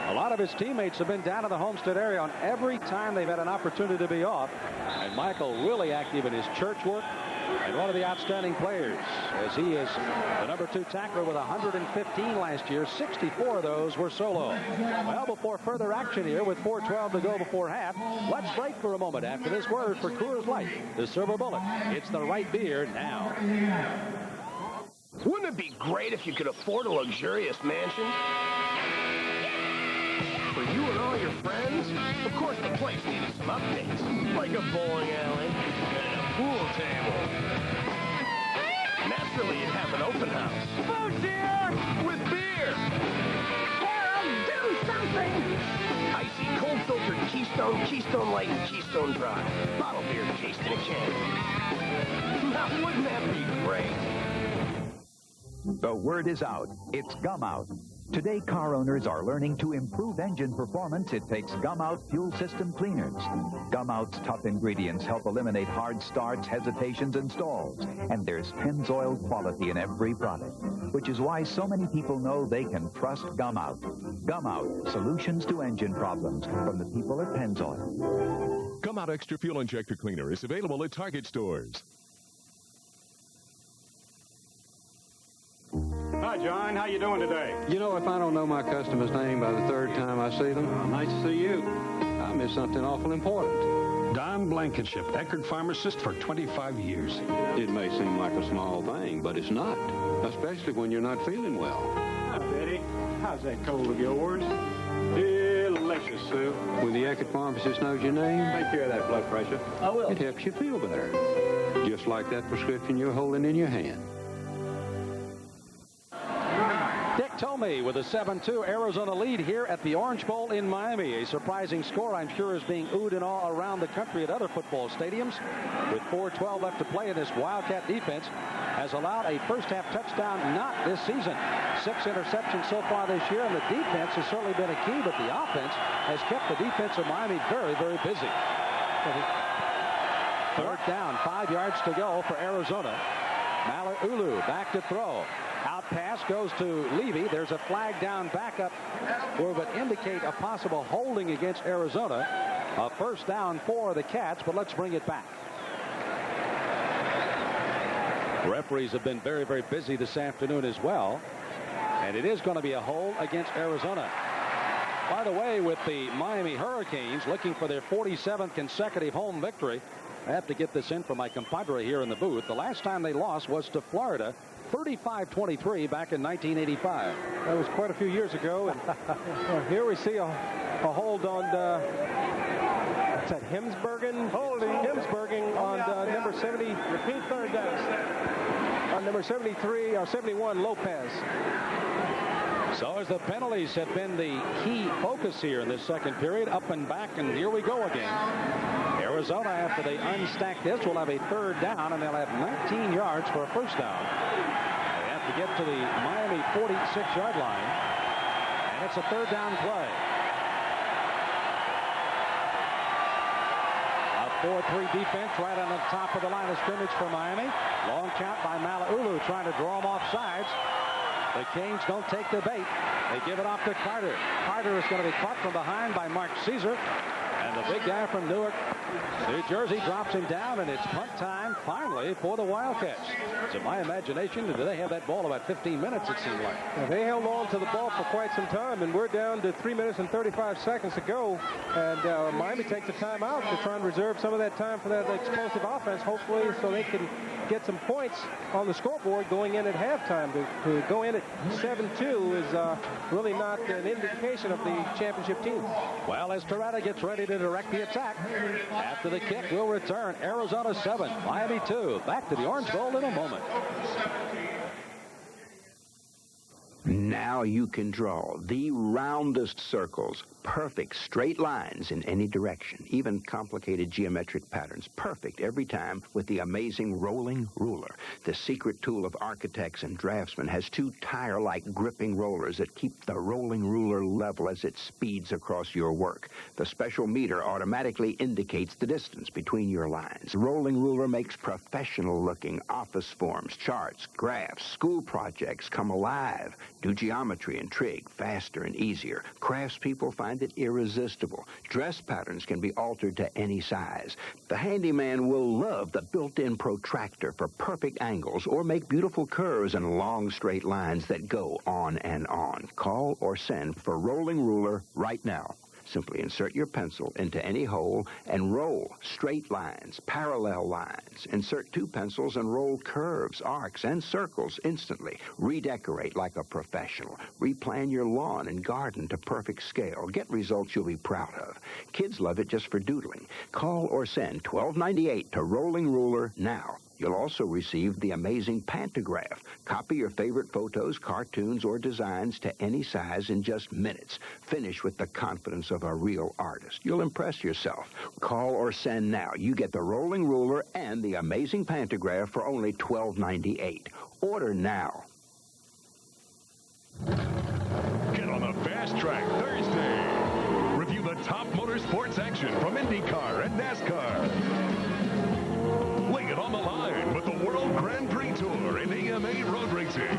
A lot of his teammates have been down in the Homestead area on every time they've had an opportunity to be off. And Michael really active in his church work and one of the outstanding players, as he is the number 2 tackler with 115 last year. 64 of those were solo. Well, before further action here with 4:12 to go before half, let's break for a moment after this word for Coors Light, the Silver Bullet. It's the right beer now. Wouldn't it be great if you could afford a luxurious mansion? For you and all your friends? Of course, the place needed some updates, like a bowling alley and a pool table. Naturally, you'd have an open house. Food here! With beer! Harold, do something! Icy, cold-filtered Keystone, Keystone Light, and Keystone Dry. Bottle beer encased in a can. Now, wouldn't that be great? The word is out. It's Gum Out. Today, car owners are learning to improve engine performance. It takes Gum Out fuel system cleaners. Gum Out's tough ingredients help eliminate hard starts, hesitations, and stalls. And there's Pennzoil quality in every product, which is why so many people know they can trust Gum Out. Gum Out, solutions to engine problems from the people at Pennzoil. Gum Out Extra Fuel Injector Cleaner is available at Target stores. Hi, John. How you doing today? You know, if I don't know my customer's name by the third time I see them, Nice to see you. I miss something awful important. Don Blankenship, Eckerd pharmacist for 25 years. It may seem like a small thing, but it's not, especially when you're not feeling well. Hi, Betty. How's that cold of yours? Delicious, Sue. When the Eckerd pharmacist knows your name, Take care of that blood pressure. I will. it helps you feel better. Just like that prescription you're holding in your hand. Dick Tomey with a 7-2 Arizona lead here at the Orange Bowl in Miami. A surprising score, I'm sure, is being oohed and all around the country at other football stadiums. With 4:12 left to play, in this Wildcat defense has allowed a first-half touchdown not this season. 6 interceptions so far this year, and the defense has certainly been a key, but the offense has kept the defense of Miami very, very busy. Third down, 5 yards to go for Arizona. Mala'ulu back to throw. Out pass goes to Levy. There's a flag down backup where it would indicate a possible holding against Arizona. A first down for the Cats, but let's bring it back. Referees have been very, very busy this afternoon as well. And it is going to be a hold against Arizona. By the way, with the Miami Hurricanes looking for their 47th consecutive home victory, I have to get this in for my compadre here in the booth. The last time they lost was to Florida, 35-23 back in 1985. That was quite a few years ago. And here we see a hold on what's that, Hemsbergen? Holding Hemsbergen on number 70. Repeat third down. On number 73 or 71, Lopez. So as the penalties have been the key focus here in this second period, up and back, and here we go again. Arizona, after they unstack this, will have a third down, and they'll have 19 yards for a first down. They have to get to the Miami 46-yard line, and it's a third down play. A 4-3 defense right on the top of the line of scrimmage for Miami. Long count by Mala'ulu trying to draw him off sides. The Canes don't take the bait. They give it off to Carter. Carter is going to be caught from behind by Mark Caesar. And the big guy from Newark, New Jersey, drops him down, and it's punt time finally for the Wildcats. To my imagination, did they have that ball about 15 minutes, it seemed like. Yeah, they held on to the ball for quite some time, and we're down to 3 minutes and 35 seconds to go. And Miami takes a timeout to try and reserve some of that time for that explosive offense, hopefully, so they can get some points on the scoreboard going in at halftime. To go in at 7-2 is really not an indication of the championship team. Well, as Torretta gets ready to direct the attack, after the kick, we'll return. Arizona 7, Miami 2. Back to the Orange Bowl in a moment. Now Now you can draw the roundest circles, perfect straight lines in any direction, even complicated geometric patterns, perfect every time with the amazing rolling ruler. The secret tool of architects and draftsmen has two tire-like gripping rollers that keep the rolling ruler level as it speeds across your work. The special meter automatically indicates the distance between your lines. The rolling ruler makes professional-looking office forms, charts, graphs, school projects come alive. Do geometry and trig faster and easier. Craftspeople find it irresistible. Dress patterns can be altered to any size. The handyman will love the built-in protractor for perfect angles or make beautiful curves and long straight lines that go on and on. Call or send for rolling ruler right now. Simply insert your pencil into any hole and roll straight lines, parallel lines. Insert two pencils and roll curves, arcs, and circles instantly. Redecorate like a professional. Replan your lawn and garden to perfect scale. Get results you'll be proud of. Kids love it just for doodling. Call or send $12.98 to Rolling Ruler now. You'll also receive the amazing Pantograph. Copy your favorite photos, cartoons, or designs to any size in just minutes. Finish with the confidence of a real artist. You'll impress yourself. Call or send now. You get the Rolling Ruler and the amazing Pantograph for only $12.98. Order now. Get on the Fast Track Thursday. Review the top motorsports action from IndyCar and NASCAR. Lay it on the line with the World Grand Prix Tour and AMA Road Racing.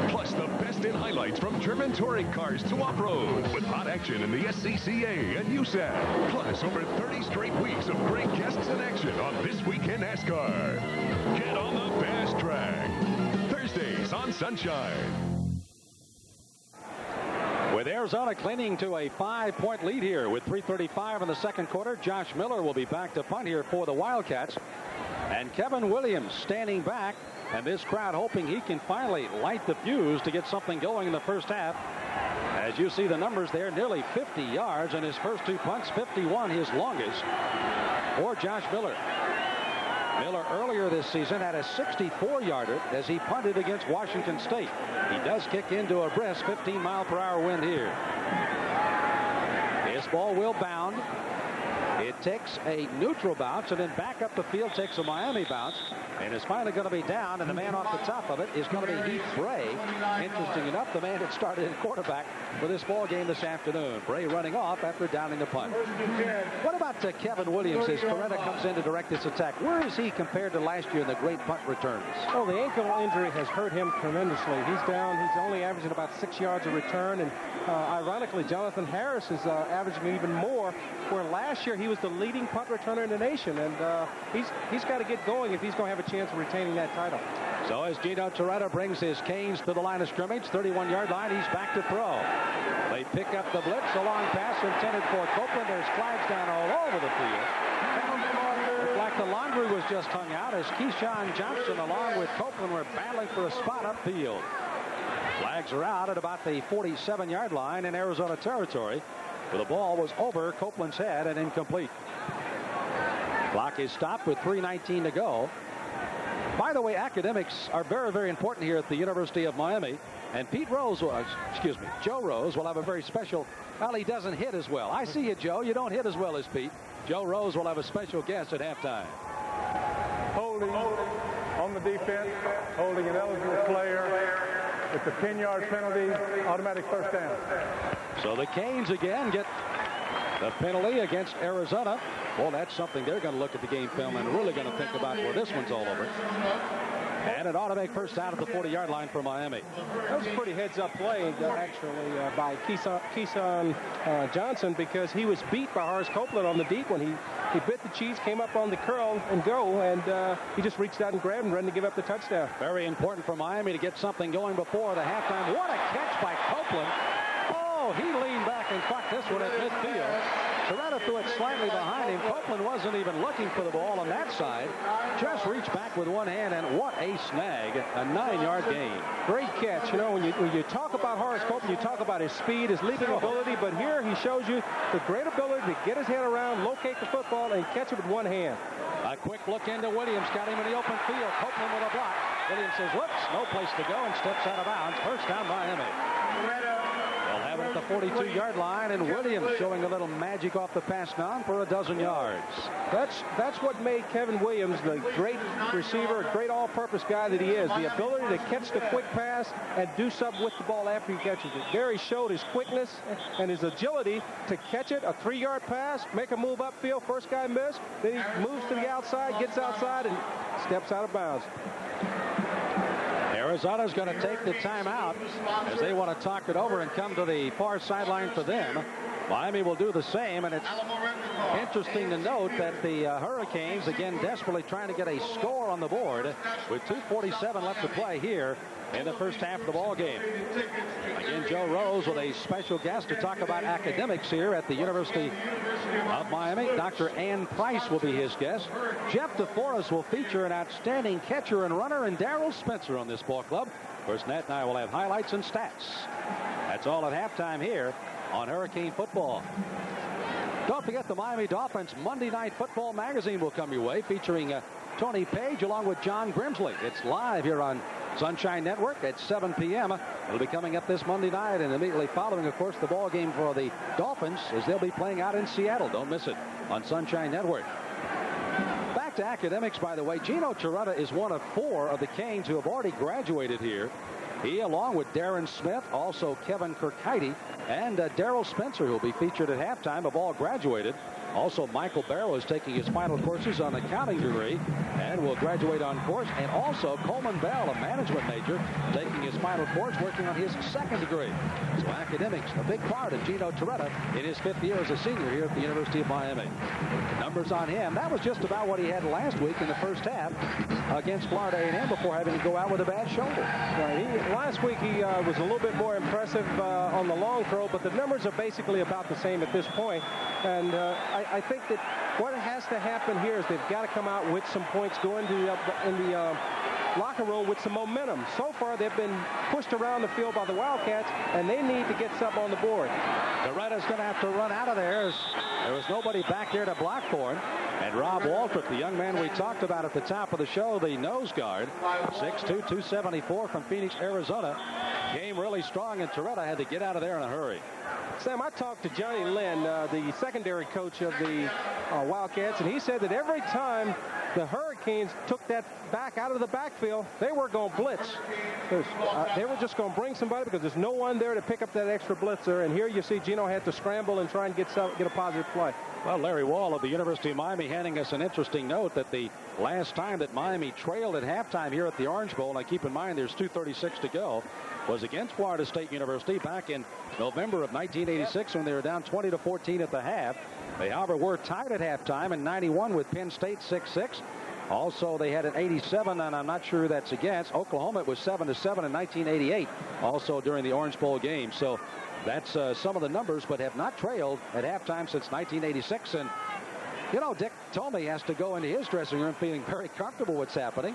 Plus the best in highlights from German touring cars to off-road with hot action in the SCCA and USAC. Plus over 30 straight weeks of great guests in action on This Week in NASCAR. Get on the Fast Track. Thursdays on Sunshine. With Arizona clinging to a 5-point lead here with 3:35 in the second quarter, Josh Miller will be back to punt here for the Wildcats. And Kevin Williams standing back, and this crowd hoping he can finally light the fuse to get something going in the first half. As you see the numbers there, nearly 50 yards in his first two punts, 51 his longest for Josh Miller. Miller earlier this season had a 64-yarder as he punted against Washington State. He does kick into a brisk 15-mile-per-hour wind here. This ball will bound. It takes a neutral bounce and then back up the field takes a Miami bounce and is finally going to be down, and the man off the top of it is going to be Heath Bray. Interesting enough, the man that started in quarterback for this ball game this afternoon. Bray running off after downing the punt. What about Kevin Williams as Coretta comes in to direct this attack? Where is he compared to last year in the great punt returns? Oh, the ankle injury has hurt him tremendously. He's down. He's only averaging about 6 yards a return, and ironically, Jonathan Harris is averaging even more, where last year he was the leading punt returner in the nation, and he's got to get going if he's going to have a chance of retaining that title. So as Gino Toretta brings his Canes to the line of scrimmage, 31-yard line, he's back to throw. They pick up the blitz, a long pass intended for Copeland. There's flags down all over the field. Looked like the laundry was just hung out as Keyshawn Johnson along with Copeland were battling for a spot upfield. Flags are out at about the 47-yard line in Arizona territory. The ball was over Copeland's head and incomplete. Clock is stopped with 3:19 to go. By the way, academics are very, very important here at the University of Miami. And Joe Rose will have a very special, well, he doesn't hit as well. I see you, Joe. You don't hit as well as Pete. Joe Rose will have a special guest at halftime. Holding on the defense, holding an eligible player. It's a 10-yard penalty, automatic first down. So the Canes again get the penalty against Arizona. Well, that's something they're going to look at the game film and really going to think about where this one's all over. And an automatic first down at the 40-yard line for Miami. That was a pretty heads-up play, actually, by Keyshawn Johnson, because he was beat by Horace Copeland on the deep one. He bit the cheese, came up on the curl and go, and he just reached out and grabbed him, ready to give up the touchdown. Very important for Miami to get something going before the halftime. What a catch by Copeland. Oh, he leaned back and caught this one at midfield. Toretta threw it slightly behind him. Copeland wasn't even looking for the ball on that side. Just reached back with one hand, and what a snag. A 9-yard gain. Great catch. You know, when you talk about Horace Copeland, you talk about his speed, his leaping ability, but here he shows you the great ability to get his head around, locate the football, and catch it with one hand. A quick look into Williams. Got him in the open field. Copeland with a block. Williams says, whoops, no place to go, and steps out of bounds. First down, Miami. They'll have it at the 42-yard line, and Williams showing a little magic off the pass down for a dozen yards. That's what made Kevin Williams the great receiver, great all-purpose guy that he is. The ability to catch the quick pass and do something with the ball after he catches it. There he showed his quickness and his agility to catch it, a 3-yard pass, make a move upfield, first guy missed, then he moves to the outside, gets outside, and steps out of bounds. Arizona's going to take the timeout as they want to talk it over and come to the far sideline for them. Miami will do the same, and it's interesting to note that the Hurricanes, again, desperately trying to get a score on the board with 2:47 left to play here in the first half of the ball game. Again, Joe Rose with a special guest to talk about academics here at the University of Miami. Dr. Ann Price will be his guest. Jeff DeForest will feature an outstanding catcher and runner, and Darrell Spencer on this ball club. Of course, Nat and I will have highlights and stats. That's all at halftime here on Hurricane Football. Don't forget the Miami Dolphins Monday Night Football magazine will come your way, featuring Tony Page along with John Grimsley. It's live here on Sunshine Network at 7 p.m. It'll be coming up this Monday night, and immediately following, of course, the ball game for the Dolphins as they'll be playing out in Seattle. Don't miss it on Sunshine Network. Back to academics, by the way. Gino Torretta is one of 4 of the Canes who have already graduated here. He, along with Darren Smith, also Kevin Kirkheide, and Darrell Spencer, who will be featured at halftime, have all graduated. Also, Michael Barrow is taking his final courses on accounting degree and will graduate on course. And also Coleman Bell, a management major, taking his final course, working on his second degree. So academics, a big part of Gino Torretta in his 5th year as a senior here at the University of Miami. Numbers on him, that was just about what he had last week in the first half against Florida A&M before having to go out with a bad shoulder. Right. Last week he was a little bit more impressive on the long throw, but the numbers are basically about the same at this point. And I think that what has to happen here is they've got to come out with some points, go into in the locker room with some momentum. So far, they've been pushed around the field by the Wildcats, and they need to get something on the board. Toretta's going to have to run out of there. There was nobody back there to block for him. And Rob Waltrip, the young man we talked about at the top of the show, the nose guard, 6'2", 274 from Phoenix, Arizona, came really strong, and Torretta had to get out of there in a hurry. Sam, I talked to Johnny Lynn, the secondary coach of the Wildcats, and he said that every time the Hurricanes took that back out of the backfield, they were going to blitz. They were just going to bring somebody because there's no one there to pick up that extra blitzer. And here you see Gino had to scramble and try and get a positive play. Well, Larry Wall of the University of Miami handing us an interesting note that the last time that Miami trailed at halftime here at the Orange Bowl, and I keep in mind there's 2:36 to go, was against Florida State University back in November of 1986 when they were down 20-14 at the half. They, however, were tied at halftime in 91 with Penn State 6-6. Also, they had an 87, and I'm not sure who that's against. Oklahoma, it was 7-7 in 1988, also during the Orange Bowl game. So that's some of the numbers, but have not trailed at halftime since 1986. And, you know, Dick Tomey has to go into his dressing room feeling very comfortable what's happening.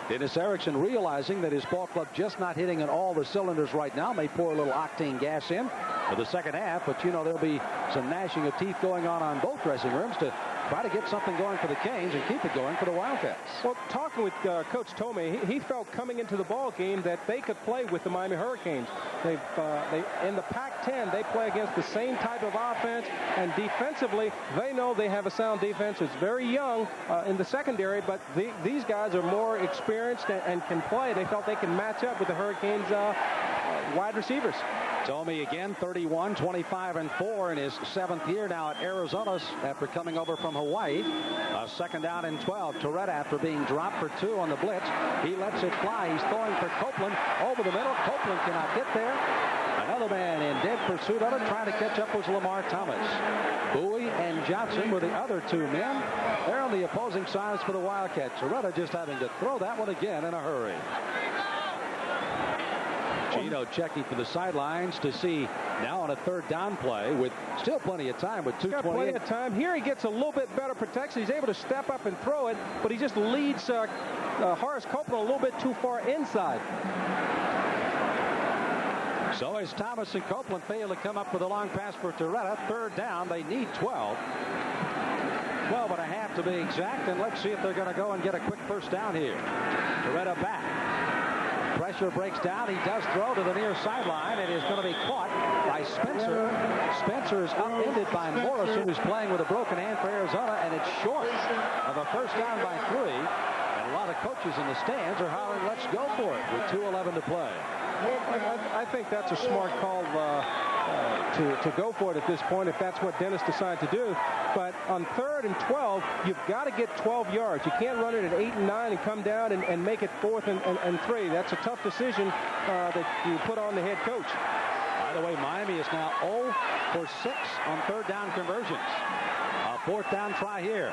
Dennis Erickson, realizing that his ball club just not hitting on all the cylinders right now, may pour a little octane gas in for the second half. But, you know, there'll be some gnashing of teeth going on both dressing rooms to try to get something going for the Canes and keep it going for the Wildcats. Well, talking with Coach Tomey, he felt coming into the ball game that they could play with the Miami Hurricanes. They in the Pac-10, they play against the same type of offense, and defensively, they know they have a sound defense. It's very young in the secondary, but these guys are more experienced and can play. They felt they can match up with the Hurricanes' wide receivers. Tomey again, 31, 25, and 4 in his 7th year now at Arizona after coming over from Hawaii. Second down and 12. Torretta, after being dropped for 2 on the blitz, he lets it fly. He's throwing for Copeland over the middle. Copeland cannot get there. Another man in dead pursuit of it, trying to catch up was Lamar Thomas. Bowie and Johnson were the other 2 men. They're on the opposing sides for the Wildcats. Torretta just having to throw that one again in a hurry. Gino checking for the sidelines to see now on a 3rd down play with still plenty of time with 2:28. Got plenty of time. Here he gets a little bit better protection. He's able to step up and throw it, but he just leads Horace Copeland a little bit too far inside. So as Thomas and Copeland fail to come up with a long pass for Torretta, 3rd down, they need 12. 12 and a half to be exact, and let's see if they're going to go and get a quick first down here. Torretta back. Pressure breaks down. He does throw to the near sideline. It is going to be caught by Spencer. Spencer is upended by Morrison, who's playing with a broken hand for Arizona, and it's short of a first down by 3. And a lot of coaches in the stands are hollering, let's go for it, with 2:11 to play. I think that's a smart call to go for it at this point, if that's what Dennis decided to do. But on 3rd and 12, you've got to get 12 yards. You can't run it at 8 and 9 and come down and make it 4th and 3. That's a tough decision that you put on the head coach. By the way, Miami is now 0 for 6 on 3rd down conversions. A 4th down try here.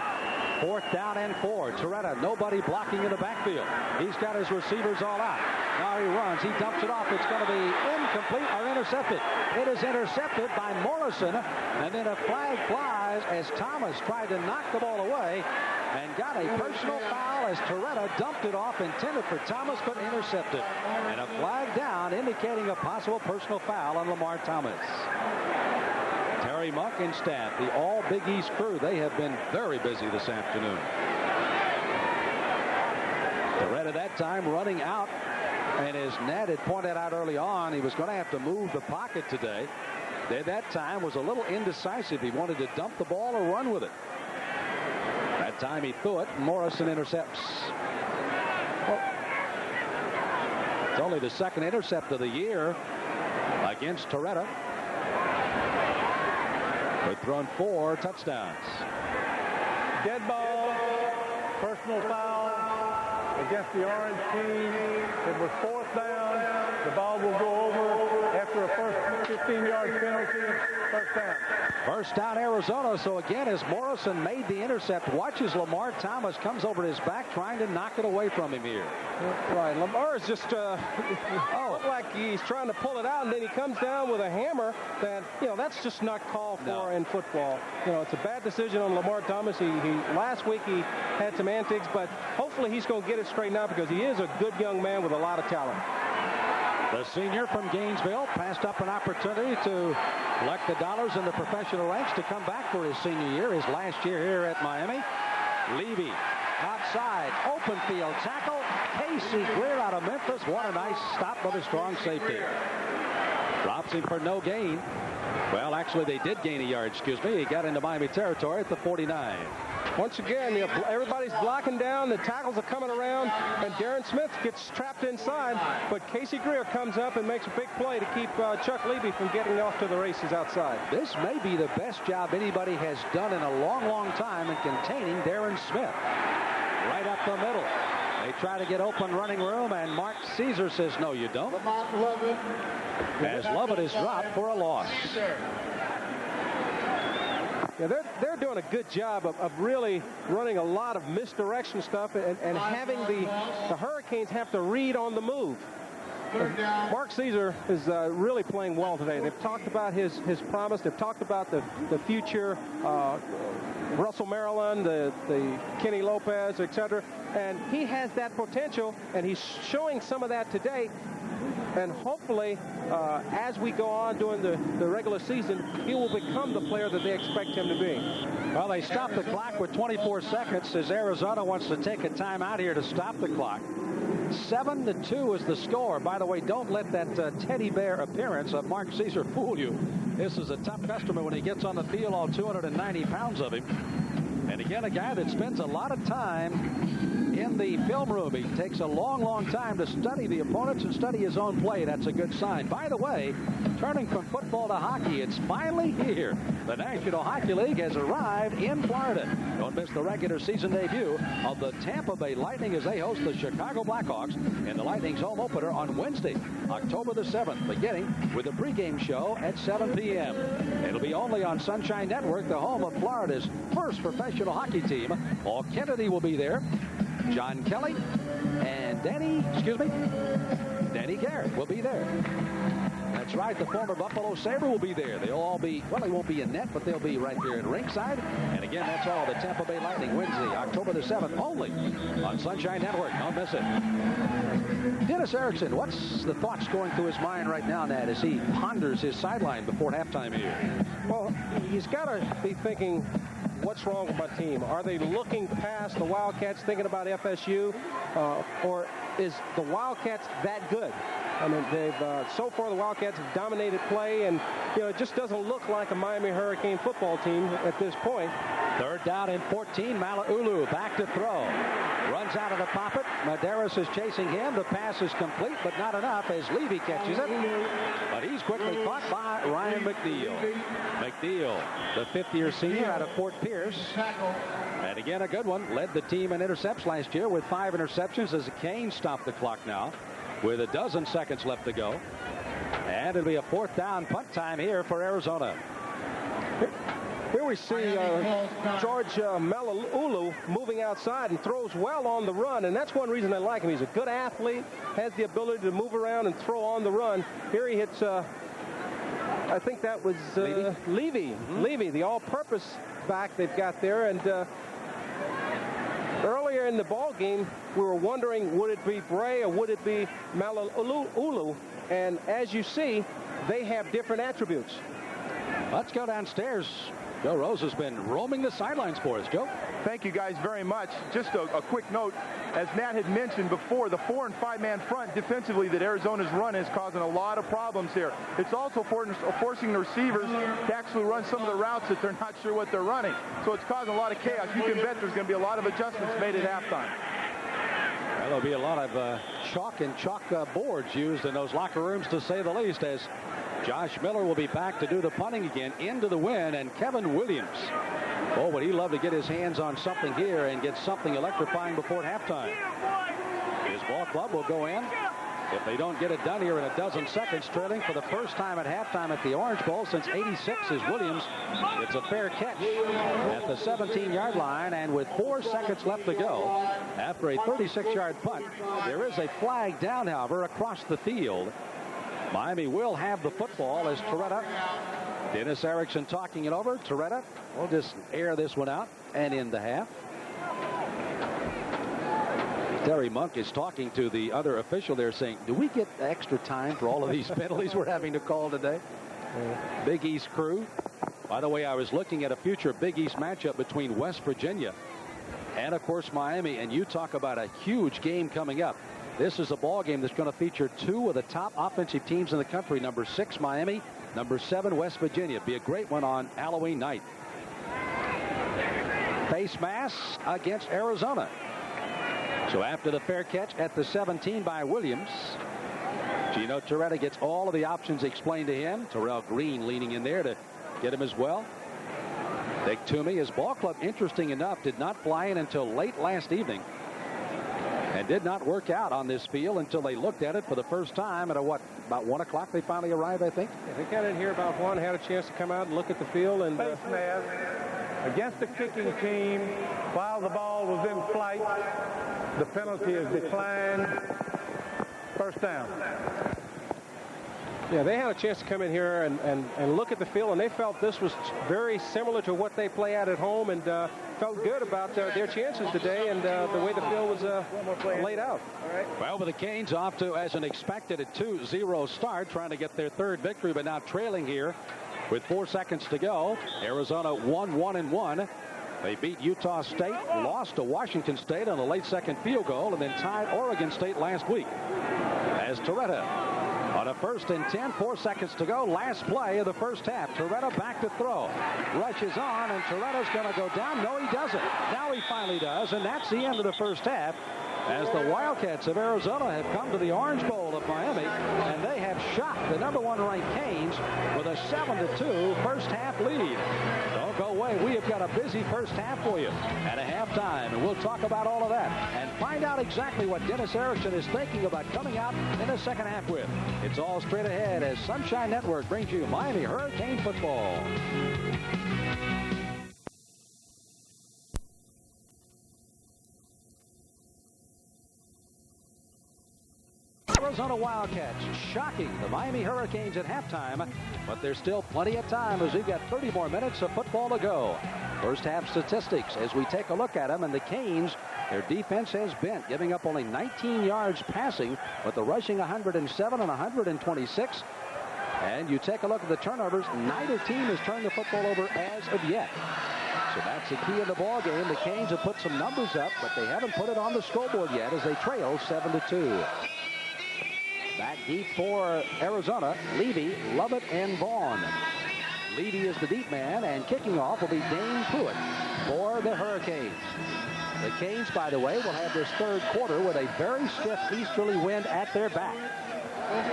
4th down and 4. Torretta, nobody blocking in the backfield. He's got his receivers all out. Now he runs. He dumps it off. It's going to be incomplete or intercepted. It is intercepted by Morrison. And then a flag flies as Thomas tried to knock the ball away and got a personal foul as Torretta dumped it off, intended for Thomas, but intercepted. And a flag down indicating a possible personal foul on Lamar Thomas. Terry Monk and staff, the all Big East crew, they have been very busy this afternoon. Torretta that time running out, and as Ned had pointed out early on, he was going to have to move the pocket today. At that time was a little indecisive. He wanted to dump the ball or run with it. That time he threw it. Morrison intercepts. Well, it's only the 2nd intercept of the year against Torretta. They've thrown 4 touchdowns. Dead ball, personal foul against the Orange team. It was 4th down. The ball will go over after a first 15-yard penalty. First down. First down, Arizona. So again, as Morrison made the intercept, watches Lamar Thomas comes over his back trying to knock it away from him here. Right. Lamar is just looked like he's trying to pull it out, and then he comes down with a hammer that, that's just not called for in football. It's a bad decision on Lamar Thomas. He last week he had some antics, but hopefully he's going to get it straightened out because he is a good young man with a lot of talent. The senior from Gainesville passed up an opportunity to collect the dollars in the professional ranks to come back for his senior year, his last year here at Miami. Levy outside, open field tackle. Casey Greer out of Memphis. What a nice stop by the strong safety. Drops him for no gain. Well, actually, they did gain a yard, He got into Miami territory at the 49. Once again, everybody's blocking down. The tackles are coming around, and Darren Smith gets trapped inside. But Casey Greer comes up and makes a big play to keep Chuck Levy from getting off to the races outside. This may be the best job anybody has done in a long, long time in containing Darren Smith. Right up the middle. They try to get open running room, and Mark Caesar says, no, you don't. As Lovett is dropped for a loss. Yeah, they're doing a good job of really running a lot of misdirection stuff and having the Hurricanes have to read on the move. Mark Caesar is really playing well today. They've talked about his promise. They've talked about the future, Russell Maryland, the Kenny Lopez, etc. And he has that potential, and he's showing some of that today. And hopefully, as we go on during the regular season, he will become the player that they expect him to be. Well, they stopped the clock with 24 seconds as Arizona wants to take a timeout here to stop the clock. 7-2 is the score. By the way, don't let that teddy bear appearance of Mark Caesar fool you. This is a tough customer when he gets on the field, all 290 pounds of him. And again, a guy that spends a lot of time in the film room. He takes a long, long time to study the opponents and study his own play. That's a good sign. By the way, turning from football to hockey, it's finally here. The National Hockey League has arrived in Florida. Don't miss the regular season debut of the Tampa Bay Lightning as they host the Chicago Blackhawks in the Lightning's home opener on Wednesday, October the 7th, beginning with a pregame show at 7 p.m. It'll be only on Sunshine Network, the home of Florida's first professional hockey team. Paul Kennedy will be there. John Kelly and Danny Garrett will be there. That's right, the former Buffalo Sabre will be there. They'll all be, well, they won't be in net, but they'll be right here at ringside. And again, that's all. The Tampa Bay Lightning Wednesday, October the 7th, only on Sunshine Network. Don't miss it. Dennis Erickson, what's the thoughts going through his mind right now, Nat, as he ponders his sideline before halftime here? Well, he's got to be thinking, what's wrong with my team? Are they looking past the Wildcats, thinking about FSU, or is the Wildcats that good? I mean, they've so far the Wildcats have dominated play, and it just doesn't look like a Miami Hurricane football team at this point. Third down and 14. Mala'ulu back to throw. Runs out of the pocket. Medeiros is chasing him. The pass is complete, but not enough as Levy catches it. But he's quickly caught by Ryan McNeil. McNeil, the fifth-year senior out of Fort Pierce. And again, a good one. Led the team in intercepts last year with 5 interceptions as the Canes stop the clock now with 12 seconds left to go. And it'll be a 4th down punt time here for Arizona. Here we see George Mala'ulu moving outside and throws well on the run, and that's one reason I like him. He's a good athlete, has the ability to move around and throw on the run. Here he hits, I think that was Levy. Levy, the all-purpose back they've got there. And earlier in the ball game, we were wondering, would it be Bray or would it be Mala'ulu? And as you see, they have different attributes. Let's go downstairs. Joe Rose has been roaming the sidelines for us. Joe? Thank you guys very much. Just a quick note, as Nat had mentioned before, the 4- and 5-man front defensively that Arizona's run is causing a lot of problems here. It's also forcing the receivers to actually run some of the routes that they're not sure what they're running. So it's causing a lot of chaos. You can bet there's going to be a lot of adjustments made at halftime. Well, there'll be a lot of chalk and chalk boards used in those locker rooms, to say the least, as Josh Miller will be back to do the punting again into the wind, and Kevin Williams. Oh, would he love to get his hands on something here and get something electrifying before halftime. His ball club will go in. If they don't get it done here in 12 seconds, trailing for the first time at halftime at the Orange Bowl since '86 is Williams. It's a fair catch at the 17-yard line, and with 4 seconds left to go, after a 36-yard punt, there is a flag down, however, across the field. Miami will have the football as Torretta. Dennis Erickson talking it over. Torretta will just air this one out and in the half. Terry Monk is talking to the other official there saying, do we get extra time for all of these penalties we're having to call today? Big East crew. By the way, I was looking at a future Big East matchup between West Virginia and, of course, Miami. And you talk about a huge game coming up. This is a ball game that's going to feature 2 of the top offensive teams in the country. Number 6, Miami. Number 7, West Virginia. Be a great one on Halloween night. Face mask against Arizona. So after the fair catch at the 17 by Williams, Gino Torretta gets all of the options explained to him. Terrell Green leaning in there to get him as well. Dick Toomey, his ball club, interesting enough, did not fly in until late last evening. And did not work out on this field until they looked at it for the first time at about 1 o'clock they finally arrived, I think. Yeah, they got in here about 1, had a chance to come out and look at the field. And face mask against the kicking team while the ball was in flight. The penalty is declined. First down. Yeah, they had a chance to come in here and look at the field, and they felt this was very similar to what they play at home, and felt good about their chances today and the way the field was laid out. Well, with the Canes off to, as an expected, a 2-0 start, trying to get their 3rd victory, but now trailing here with 4 seconds to go. Arizona 1-1-1. They beat Utah State, lost to Washington State on a late second field goal, and then tied Oregon State last week. As Torretta on a 1st and 10, 4 seconds to go. Last play of the first half. Torretta back to throw. Rushes on, and Torretta's going to go down. No, he doesn't. Now he finally does, and that's the end of the first half, as the Wildcats of Arizona have come to the Orange Bowl of Miami, and they have shocked the number 1 ranked Canes with a 7-2 first half lead. Don't go away. We have got a busy first half for you at a halftime, and we'll talk about all of that and find out exactly what Dennis Erickson is thinking about coming out in the second half with. It's all straight ahead as Sunshine Network brings you Miami Hurricane football. Arizona Wildcats shocking the Miami Hurricanes at halftime, but there's still plenty of time as we've got 30 more minutes of football to go. First half statistics as we take a look at them, and the Canes, their defense has bent, giving up only 19 yards passing, with the rushing 107 and 126. And you take a look at the turnovers, neither team has turned the football over as of yet. So that's the key in the ball game. The Canes have put some numbers up, but they haven't put it on the scoreboard yet as they trail 7-2. Back deep for Arizona, Levy, Lovett, and Vaughn. Levy is the deep man, and kicking off will be Dane Pruitt for the Hurricanes. The Canes, by the way, will have this third quarter with a very stiff easterly wind at their back.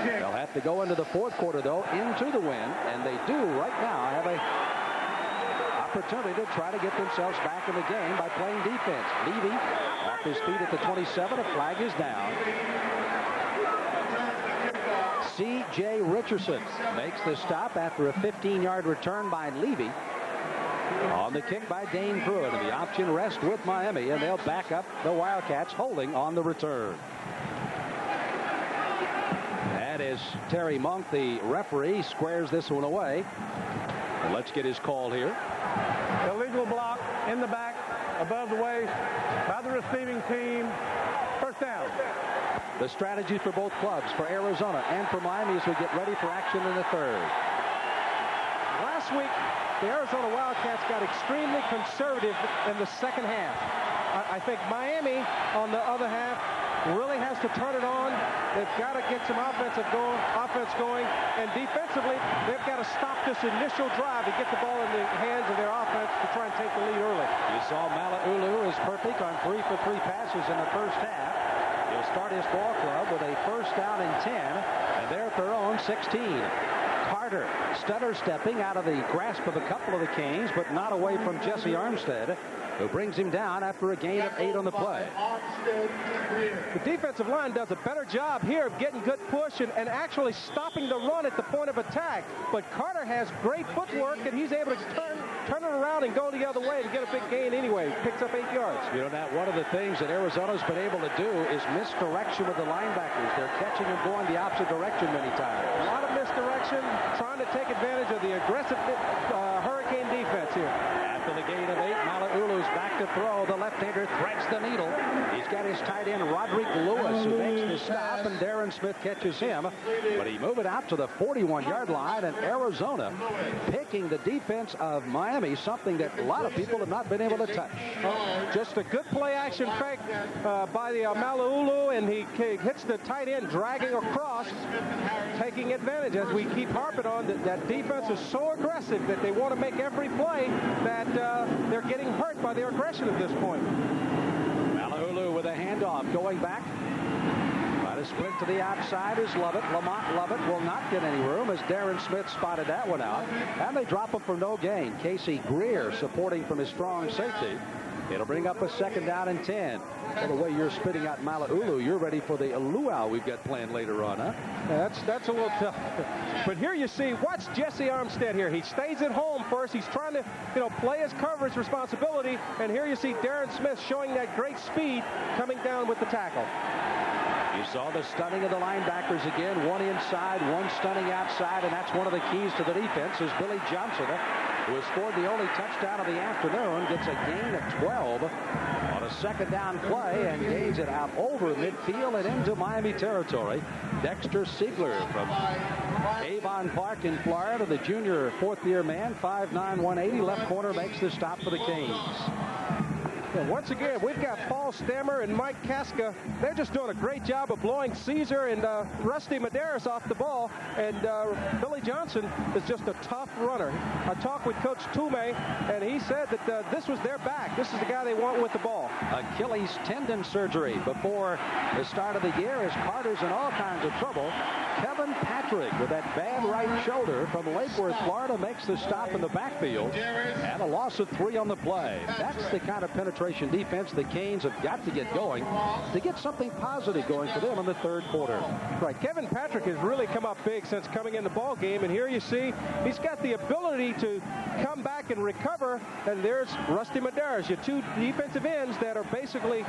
They'll have to go into the fourth quarter, though, into the wind, and they do right now have a opportunity to try to get themselves back in the game by playing defense. Levy off his feet at the 27. A flag is down. C.J. Richardson makes the stop after a 15-yard return by Levy. On the kick by Dane Pruitt, and the option rest with Miami, and they'll back up the Wildcats holding on the return. That is Terry Monk, the referee, squares this one away. And let's get his call here. Illegal block in the back, above the waist, by the receiving team. First down. The strategy for both clubs, for Arizona and for Miami, as we get ready for action in the third. Last week, the Arizona Wildcats got extremely conservative in the second half. I think Miami, on the other half, really has to turn it on. They've got to get some offense going, and defensively, they've got to stop this initial drive to get the ball in the hands of their offense to try and take the lead early. You saw Malaulu is perfect on 3 for 3 passes in the first half. He'll start his ball club with a first down and 10, and they're at their own 16. Carter stutter stepping out of the grasp of a couple of the Canes, but not away from Jesse Armstead, who brings him down after a gain of 8 on the play. The defensive line does a better job here of getting good push and actually stopping the run at the point of attack. But Carter has great footwork, and he's able to turn it around and go the other way to get a big gain anyway. Picks up 8 yards. You know, Nat, one of the things that Arizona's been able to do is misdirection with the linebackers. They're catching and going the opposite direction many times. A lot of misdirection, trying to take advantage of the aggressive Hurricane defense here. After the gain of 8, Malaulu's back to throw. The left-hander threads the needle. He's got his tight end, Roderick Lewis, who makes the stop, and Darren Smith catches him. But he moved it out to the 41-yard line, and Arizona picking the defense of Miami, something that a lot of people have not been able to touch. Just a good play-action fake by the Malaulu, and he hits the tight end, dragging across, taking advantage. As we keep harping on, that defense is so aggressive that they want to make every play that they're getting hurt by their aggression at this point. Malaulu with a handoff going back. Try to sprint to the outside is Lovett. Lamont Lovett will not get any room as Darren Smith spotted that one out. And they drop him for no gain. Casey Greer supporting from his strong safety. It'll bring up a second down and 10. Well, the way you're spitting out Malaulu, you're ready for the luau we've got planned later on, huh? Yeah, that's a little tough. But here you see, watch Jesse Armstead here. He stays at home first. He's trying to, play his coverage responsibility. And here you see Darren Smith showing that great speed coming down with the tackle. You saw the stunning of the linebackers again. One inside, one stunning outside, and that's one of the keys to the defense is Billy Johnson, who has scored the only touchdown of the afternoon, gets a gain of 12 on a second down play and gains it out over midfield and into Miami territory. Dexter Siegler from Avon Park in Florida, the junior fourth-year man, 5'9", 180, left corner, makes the stop for the Canes. And once again, we've got Paul Stammer and Mike Casca. They're just doing a great job of blowing Caesar and Rusty Medeiros off the ball. And Billy Johnson is just a tough runner. I talked with Coach Toomey, and he said that this was their back. This is the guy they want with the ball. Achilles tendon surgery before the start of the year as Carter's in all kinds of trouble. Kevin Patrick with that bad right shoulder from Lake Worth, Florida, makes the stop in the backfield. And a loss of 3 on the play. That's the kind of penetration defense the Canes have got to get going to get something positive going for them in the third quarter. Right. Kevin Patrick has really come up big since coming in the ball game, and here you see he's got the ability to come back and recover, and there's Rusty Medeiros, your 2 defensive ends that are basically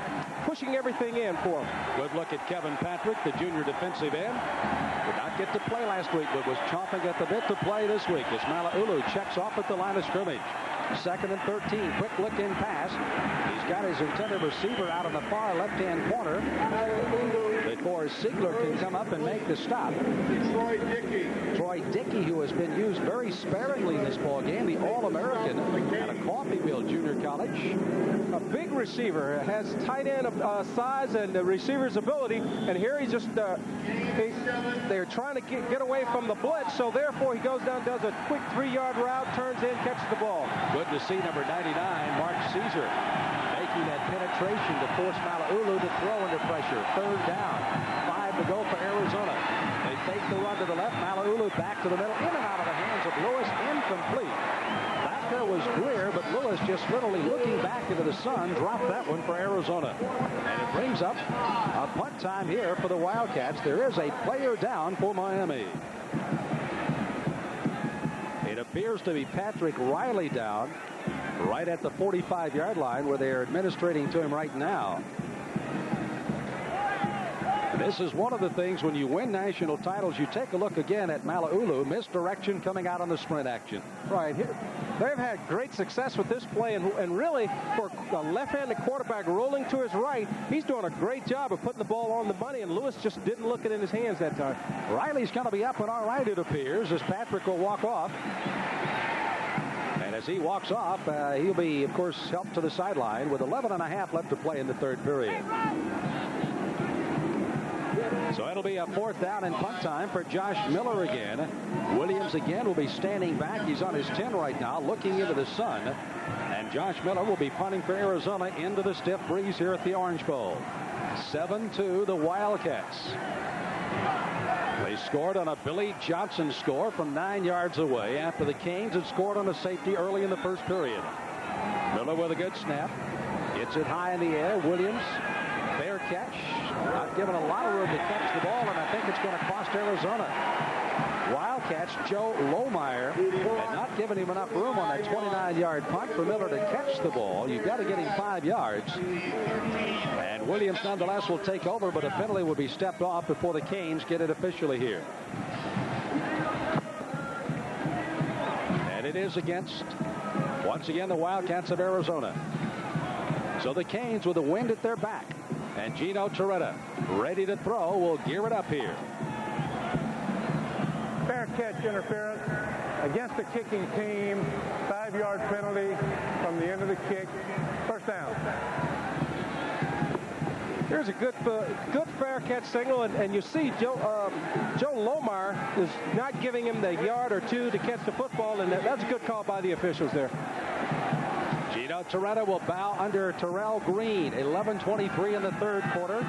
pushing everything in for him. Good look at Kevin Patrick, the junior defensive end. Did not get to play last week, but was chomping at the bit to play this week as Malaulu checks off at the line of scrimmage. 2nd and 13. Quick look-in pass. He's got his intended receiver out in the far left-hand corner before Ziegler can come up and make the stop. Troy Dickey, who has been used very sparingly in this ball game, the All-American at a Coffeyville Junior College. A big receiver, has tight end size and the receiver's ability, and here he's just they're trying to get away from the blitz, so therefore he goes down, does a quick 3-yard route, turns in, catches the ball. Good to see number 99, Mark Caesar, making that penetration to force Mala'ulu to throw under pressure. 3rd down, 5 to go for Arizona. They fake the run to the left. Mala'ulu back to the middle, in and out of the hands of Lewis, incomplete. Back there was Greer, but Lewis just literally looking back into the sun, dropped that one for Arizona. And it brings up a punt time here for the Wildcats. There is a player down for Miami. It appears to be Patrick Riley down right at the 45-yard line where they're administrating to him right now. This is one of the things when you win national titles, you take a look again at Mala'ulu, misdirection coming out on the sprint action. Right. They've had great success with this play, and really for a left-handed quarterback rolling to his right, he's doing a great job of putting the ball on the money, and Lewis just didn't look it in his hands that time. Riley's going to be up and all right, it appears, as Patrick will walk off. And as he walks off, he'll be, of course, helped to the sideline with 11.5 left to play in the 3rd period. So it'll be a 4th down and punt time for Josh Miller again. Williams again will be standing back. He's on his 10 right now, looking into the sun. And Josh Miller will be punting for Arizona into the stiff breeze here at the Orange Bowl. 7-2 the Wildcats. They scored on a Billy Johnson score from 9 yards away after the Canes had scored on a safety early in the 1st period. Miller with a good snap. Gets it high in the air. Williams, fair catch. Not given a lot of room to catch the ball, and I think it's going to cost Arizona. Wildcats, Joe Lohmeyer, had not given him enough room on that 29-yard punt for Miller to catch the ball. You've got to get him 5 yards. And Williams, nonetheless, will take over, but a penalty will be stepped off before the Canes get it officially here. And it is against, once again, the Wildcats of Arizona. So the Canes with the wind at their back. And Gino Torretta, ready to throw, will gear it up here. Fair catch interference against the kicking team. 5-yard penalty from the end of the kick. 1st down. Here's a good fair catch signal, and you see Joe Lohmeyer is not giving him the yard or two to catch the football, and that's a good call by the officials there. Gino Torretta will bow under Terrell Green. 11:23 in the 3rd quarter.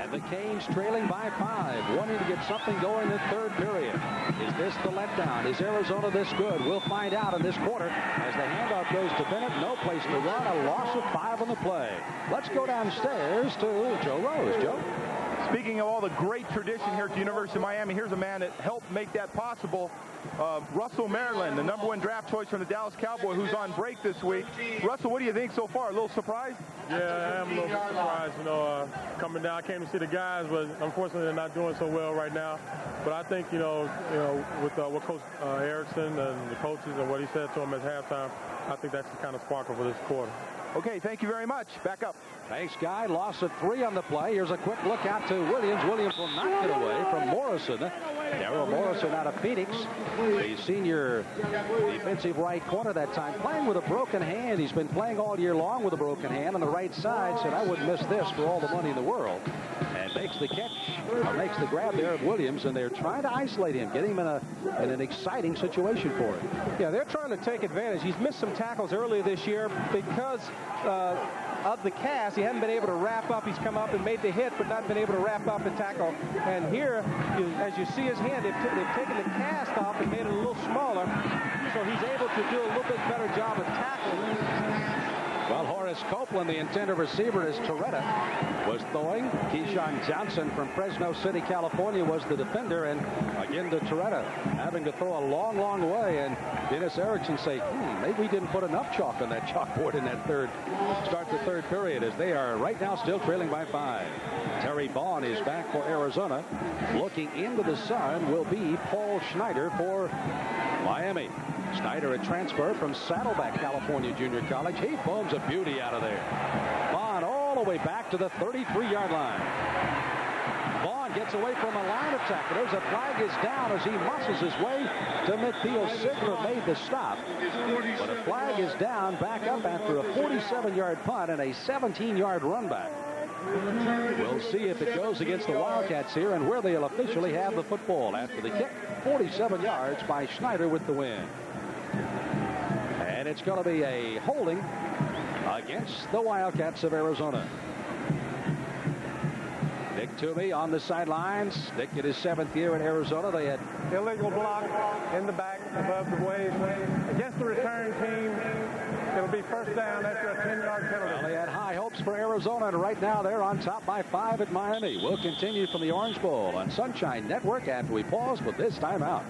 And the Canes trailing by 5, wanting to get something going in the 3rd period. Is this the letdown? Is Arizona this good? We'll find out in this quarter as the handoff goes to Bennett. No place to run. A loss of 5 on the play. Let's go downstairs to Joe Rose. Joe? Speaking of all the great tradition here at the University of Miami, here's a man that helped make that possible. Russell Maryland, the #1 draft choice from the Dallas Cowboys, who's on break this week. Russell, what do you think so far? A little surprised? Yeah, I am a little bit surprised. Coming down, I came to see the guys, but unfortunately they're not doing so well right now. But I think, with what Coach Erickson and the coaches and what he said to them at halftime, I think that's the kind of sparkle for this quarter. Okay, thank you very much. Back up. Thanks, Guy. Loss of 3 on the play. Here's a quick look out to Williams. Williams will not get away from Morrison. Darrell Morrison out of Phoenix, the senior defensive right corner that time, playing with a broken hand. He's been playing all year long with a broken hand on the right side. Said, I wouldn't miss this for all the money in the world. And makes the catch, or makes the grab there of Williams, and they're trying to isolate him, get him in an exciting situation for him. Yeah, they're trying to take advantage. He's missed some tackles earlier this year because of the cast. He hadn't been able to wrap up. He's come up and made the hit, but not been able to wrap up and tackle. And here, as you see his hand, they've taken the cast off and made it a little smaller, so he's able to do a little bit better job of tackling. Well, Horace Copeland, the intended receiver, as Torretta was throwing. Keyshawn Johnson from Fresno City, California, was the defender. And again to Torretta, having to throw a long, long way. And Dennis Erickson say, maybe we didn't put enough chalk on that chalkboard in that start the 3rd period, as they are right now still trailing by 5. Terry Vaughn is back for Arizona. Looking into the sun will be Paul Schneider for Miami. Snyder, a transfer from Saddleback, California Junior College. He bombs a beauty out of there. Vaughn all the way back to the 33-yard line. Vaughn gets away from a line of tacklers. A flag is down as he muscles his way to midfield. Sigler made the stop. But a flag is down back up after a 47-yard punt and a 17-yard run back. We'll see if it goes against the Wildcats here and where they'll officially have the football after the kick. 47 yards by Schneider with the win. And it's going to be a holding against the Wildcats of Arizona. Nick Toomey on the sidelines. Nick in his 7th year in Arizona. They had illegal block in the back above the waist against the return team. It'll be first down after a 10-yard penalty. Well, they had high hopes for Arizona, and right now they're on top by 5 at Miami. We'll continue from the Orange Bowl on Sunshine Network after we pause with this timeout.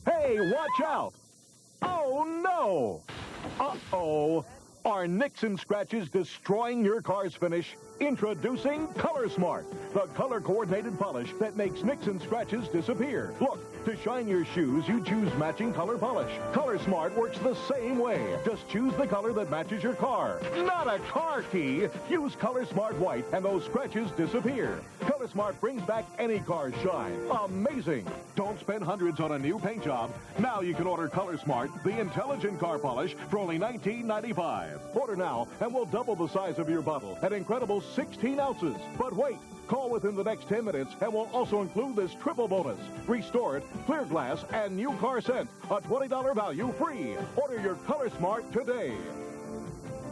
Hey, watch out! Oh, no! Uh-oh! Are nicks and scratches destroying your car's finish? Introducing Color Smart, the color-coordinated polish that makes nicks and scratches disappear. Look, to shine your shoes, you choose matching color polish. Color Smart works the same way. Just choose the color that matches your car. Not a car key! Use Color Smart White and those scratches disappear. Color Smart brings back any car's shine. Amazing! Don't spend hundreds on a new paint job. Now you can order Color Smart, the intelligent car polish, for only $19.95. Order now, and we'll double the size of your bottle at incredible 16 ounces. But wait, call within the next 10 minutes, and we'll also include this triple bonus. Restored, clear glass, and new car scent. A $20 value free. Order your Color Smart today.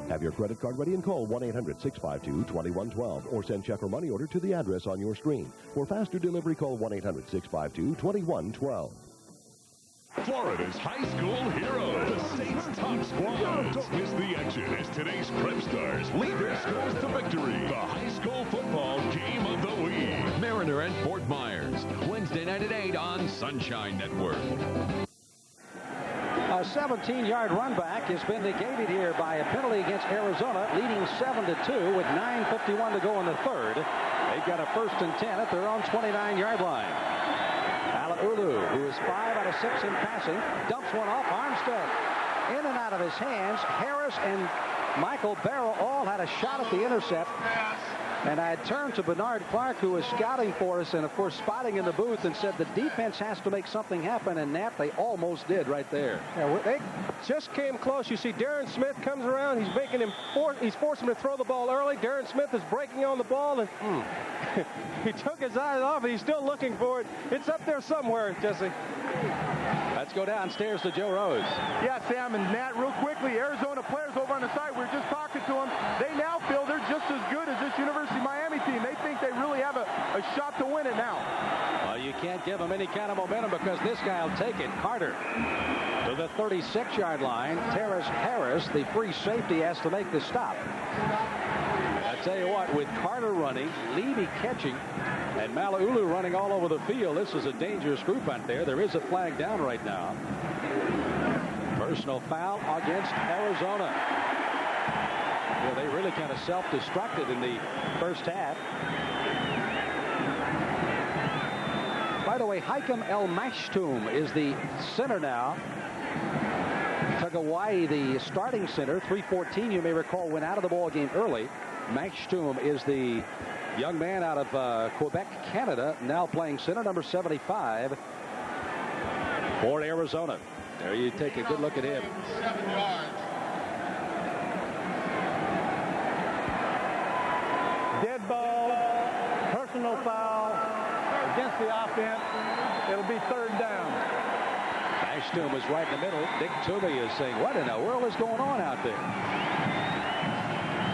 Have your credit card ready and call 1-800-652-2112 or send check or money order to the address on your screen. For faster delivery, call 1-800-652-2112. Florida's high school heroes, the state's top squad. Don't miss the action as today's prep stars lead their schools to victory. The high school football game of the week. Mariner and Fort Myers, Wednesday night at 8 on Sunshine Network. A 17-yard run back has been negated here by a penalty against Arizona, leading 7-2 with 9:51 to go in the third. They've got a 1st and 10 at their own 29-yard line. Ulu, who is 5 out of 6 in passing, dumps one off. Armstead in and out of his hands. Harris and Michael Barrow all had a shot at the intercept. And I had turned to Bernard Clark, who was scouting for us and, of course, spotting in the booth, and said the defense has to make something happen. And Knapp, they almost did right there. Yeah, they just came close. You see Darren Smith comes around. He's making him he's forcing him to throw the ball early. Darren Smith is breaking on the ball, and he took his eyes off it. He's still looking for it. It's up there somewhere, Jesse. Let's go downstairs to Joe Rose. Yeah, Sam and Nat, real quickly, Arizona players over on the side, we were just talking to them. They now feel they're just as good as this University of Miami team. They think they really have a shot to win it now. Well, you can't give them any kind of momentum because this guy will take it. Carter to the 36-yard line. Terrace Harris, the free safety, has to make the stop. I tell you what, with Carter running, Levy catching, and Malaulu running all over the field, this is a dangerous group out there. There is a flag down right now. Personal foul against Arizona. Well, they really kind of self-destructed in the first half. By the way, Haitham El Mashtoum is the center now. Tagawai, the starting center, 314, you may recall, went out of the ball game early. Mashtoum is the young man out of Quebec, Canada, now playing center, number 75 for Arizona. There you take a good look at him. 7 yards. Dead ball, personal foul against the offense. It'll be 3rd down. Mashtoum is right in the middle. Dick Toomey is saying, what in the world is going on out there?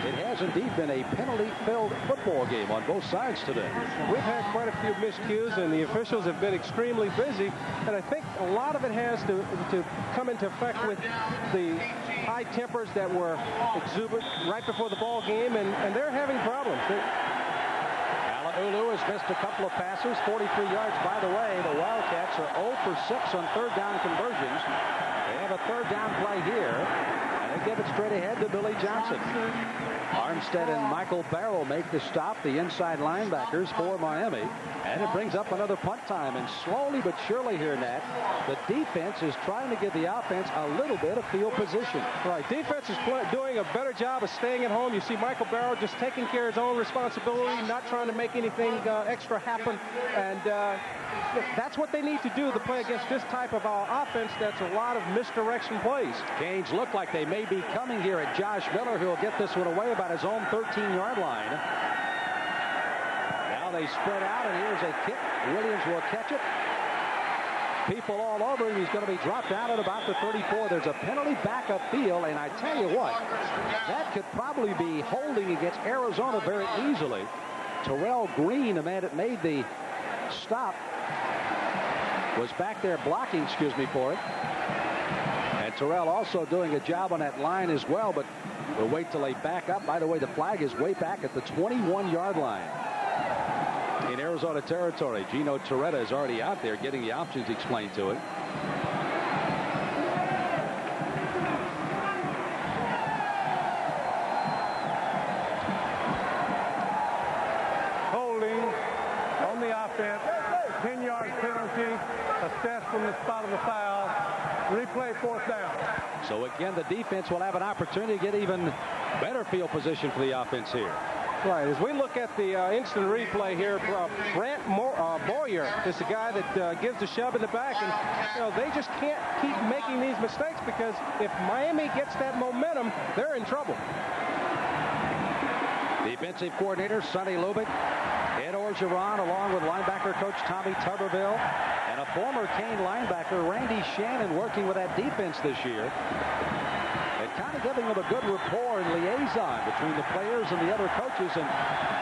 It has indeed been a penalty-filled football game on both sides today. We've had quite a few miscues, and the officials have been extremely busy. And I think a lot of it has to come into effect with the high tempers that were exuberant right before the ball game, and they're having problems. Ulu has missed a couple of passes, 43 yards. By the way, the Wildcats are 0 for 6 on third down conversions. They have a third down play here, and they give it straight ahead to Billy Johnson. Armstead and Michael Barrow make the stop, the inside linebackers for Miami. And it brings up another punt time. And slowly but surely here, Nat, the defense is trying to give the offense a little bit of field position. Right. Defense is doing a better job of staying at home. You see Michael Barrow just taking care of his own responsibility, not trying to make anything extra happen. And that's what they need to do to play against this type of offense that's a lot of misdirection plays. Canes look like they may be coming here at Josh Miller, who will get this one away about his own 13-yard line. Now they spread out, and here's a kick. Williams will catch it. People all over him. He's going to be dropped down at about the 34. There's a penalty back upfield, and I tell you what, that could probably be holding against Arizona very easily. Terrell Green, the man that made the stop, was back there blocking, for it. And Terrell also doing a job on that line as well, but we'll wait till they back up. By the way, the flag is way back at the 21-yard line in Arizona territory. Gino Torretta is already out there getting the options explained to him. Holding on the offense. 10-yard penalty. Assessed from the spot of the foul. Replay, fourth down. So again, the defense will have an opportunity to get even better field position for the offense here. Right. As we look at the instant replay here, Brant Boyer is the guy that gives the shove in the back, and they just can't keep making these mistakes, because if Miami gets that momentum, they're in trouble. Defensive coordinator Sonny Lubick, Ed Orgeron, along with linebacker coach Tommy Tuberville, and a former Cane linebacker Randy Shannon working with that defense this year. And kind of giving them a good rapport and liaison between the players and the other coaches, and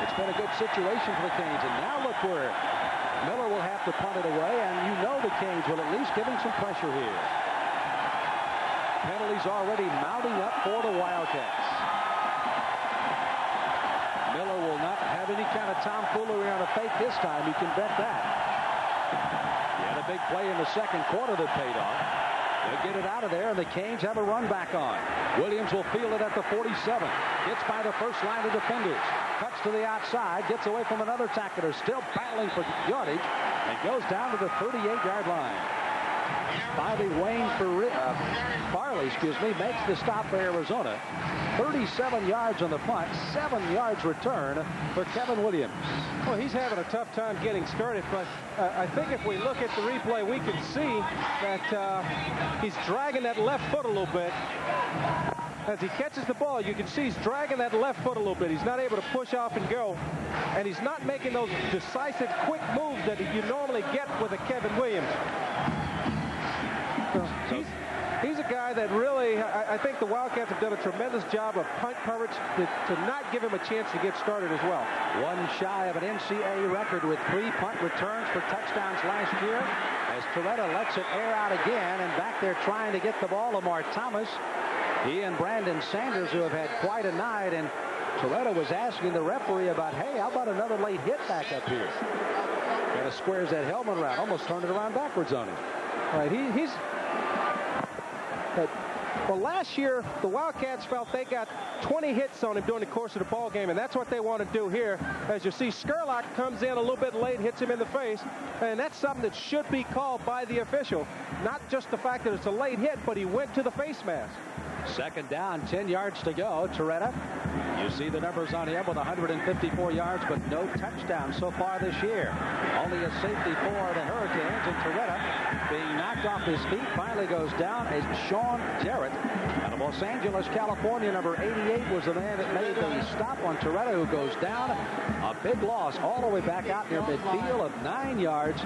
it's been a good situation for the Canes. And now look where Miller will have to punt it away, and the Canes will at least give him some pressure here. Penalties already mounting up for the Wildcats. Miller will not have any kind of tomfoolery on a fake this time. You can bet that. He had a big play in the second quarter that paid off. They'll get it out of there, and the Canes have a run back on. Williams will field it at the 47. Gets by the first line of defenders. Cuts to the outside. Gets away from another tackler. Still battling for yardage. And goes down to the 38-yard line. Finally, Wayne Farley, makes the stop for Arizona. 37 yards on the punt, 7 yards return for Kevin Williams. Well, he's having a tough time getting started, but I think if we look at the replay, we can see that he's dragging that left foot a little bit. As he catches the ball, you can see he's dragging that left foot a little bit. He's not able to push off and go, and he's not making those decisive, quick moves that you normally get with a Kevin Williams. So he's a guy that really, I think the Wildcats have done a tremendous job of punt coverage to not give him a chance to get started as well. One shy of an NCAA record with 3 punt returns for touchdowns last year, as Torretta lets it air out again, and back there trying to get the ball, Lamar Thomas. He and Brandon Sanders, who have had quite a night, and Torretta was asking the referee about, hey, how about another late hit back up here? Kind of squares that helmet around, almost turned it around backwards on him. Right, well, last year, the Wildcats felt they got 20 hits on him during the course of the ball game, and that's what they want to do here. As you see, Skurlock comes in a little bit late, hits him in the face, and that's something that should be called by the official. Not just the fact that it's a late hit, but he went to the face mask. Second down, 10 yards to go. Torretta, you see the numbers on him with 154 yards, but no touchdowns so far this year. Only a safety for the Hurricanes, and Torretta, being knocked off his feet, finally goes down as Sean Jarrett out of Los Angeles, California. Number 88 was the man that made the stop on Torretta, who goes down. A big loss all the way back out near midfield of 9 yards,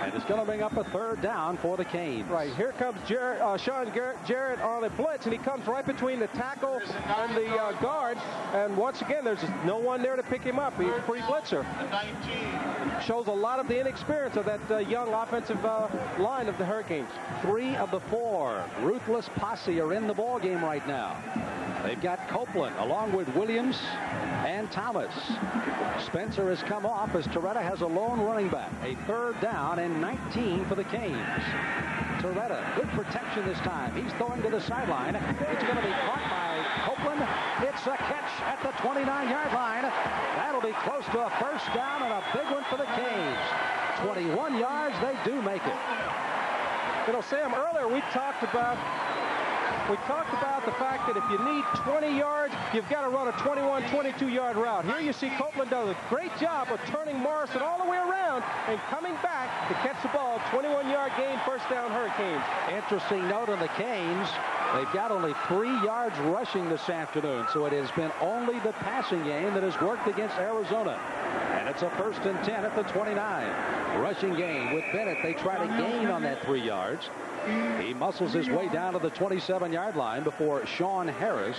and it's going to bring up a third down for the Canes. Right, here comes Sean Jarrett on a blitz, and he comes right between the tackle and the guard, and once again there's just no one there to pick him up. He's a free blitzer. Shows a lot of the inexperience of that young offensive line of the Hurricanes. 3 of the 4 ruthless posse are in the ball game right now. They've got Copeland along with Williams and Thomas. Spencer has come off as Torretta has a lone running back. A 3rd down and 19 for the Canes. Torretta, good protection this time. He's throwing to the sideline. It's going to be caught by Copeland. It's a catch at the 29-yard line. That'll be close to a 1st down and a big one for the Canes. 21 yards, they do make it. You know, Sam, earlier we talked about the fact that if you need 20 yards, you've got to run a 21, 22-yard route. Here you see Copeland does a great job of turning Morrison all the way around and coming back to catch the ball. 21-yard gain, 1st down Hurricanes. Interesting note on the Canes. They've got only 3 yards rushing this afternoon, so it has been only the passing game that has worked against Arizona. And it's a 1st and 10 at the 29. Rushing game with Bennett. They try to gain on that 3 yards. He muscles his way down to the 27-yard line before Sean Harris.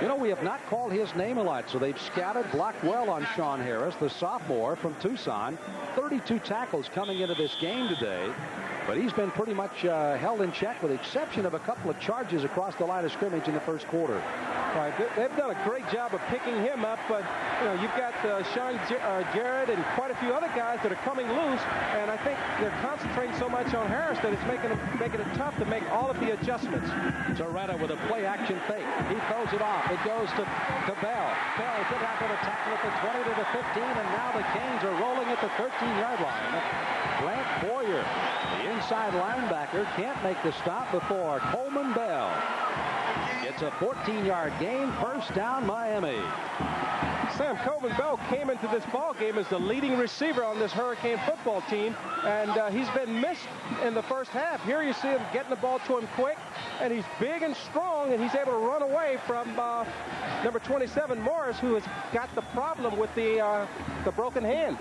You know, we have not called his name a lot, so they've scouted, blocked well on Sean Harris, the sophomore from Tucson. 32 tackles coming into this game today. But he's been pretty much held in check with the exception of a couple of charges across the line of scrimmage in the 1st quarter. Right, they've done a great job of picking him up, but you know, you've got Sean Jarrett and quite a few other guys that are coming loose, and I think they're concentrating so much on Harris that it's making it tough to make all of the adjustments. Torretta with a play-action fake. He throws it off. It goes to Bell. Bell put out to the tackle at the 20 to the 15, and now the Canes are rolling at the 13-yard line. Grant Boyer, the inside linebacker, can't make the stop before Coleman Bell. It's a 14-yard gain, 1st down Miami. Sam, Coleman Bell came into this ball game as the leading receiver on this Hurricane football team, and he's been missed in the 1st half. Here you see him getting the ball to him quick, and he's big and strong, and he's able to run away from number 27, Morris, who has got the problem with the broken hand.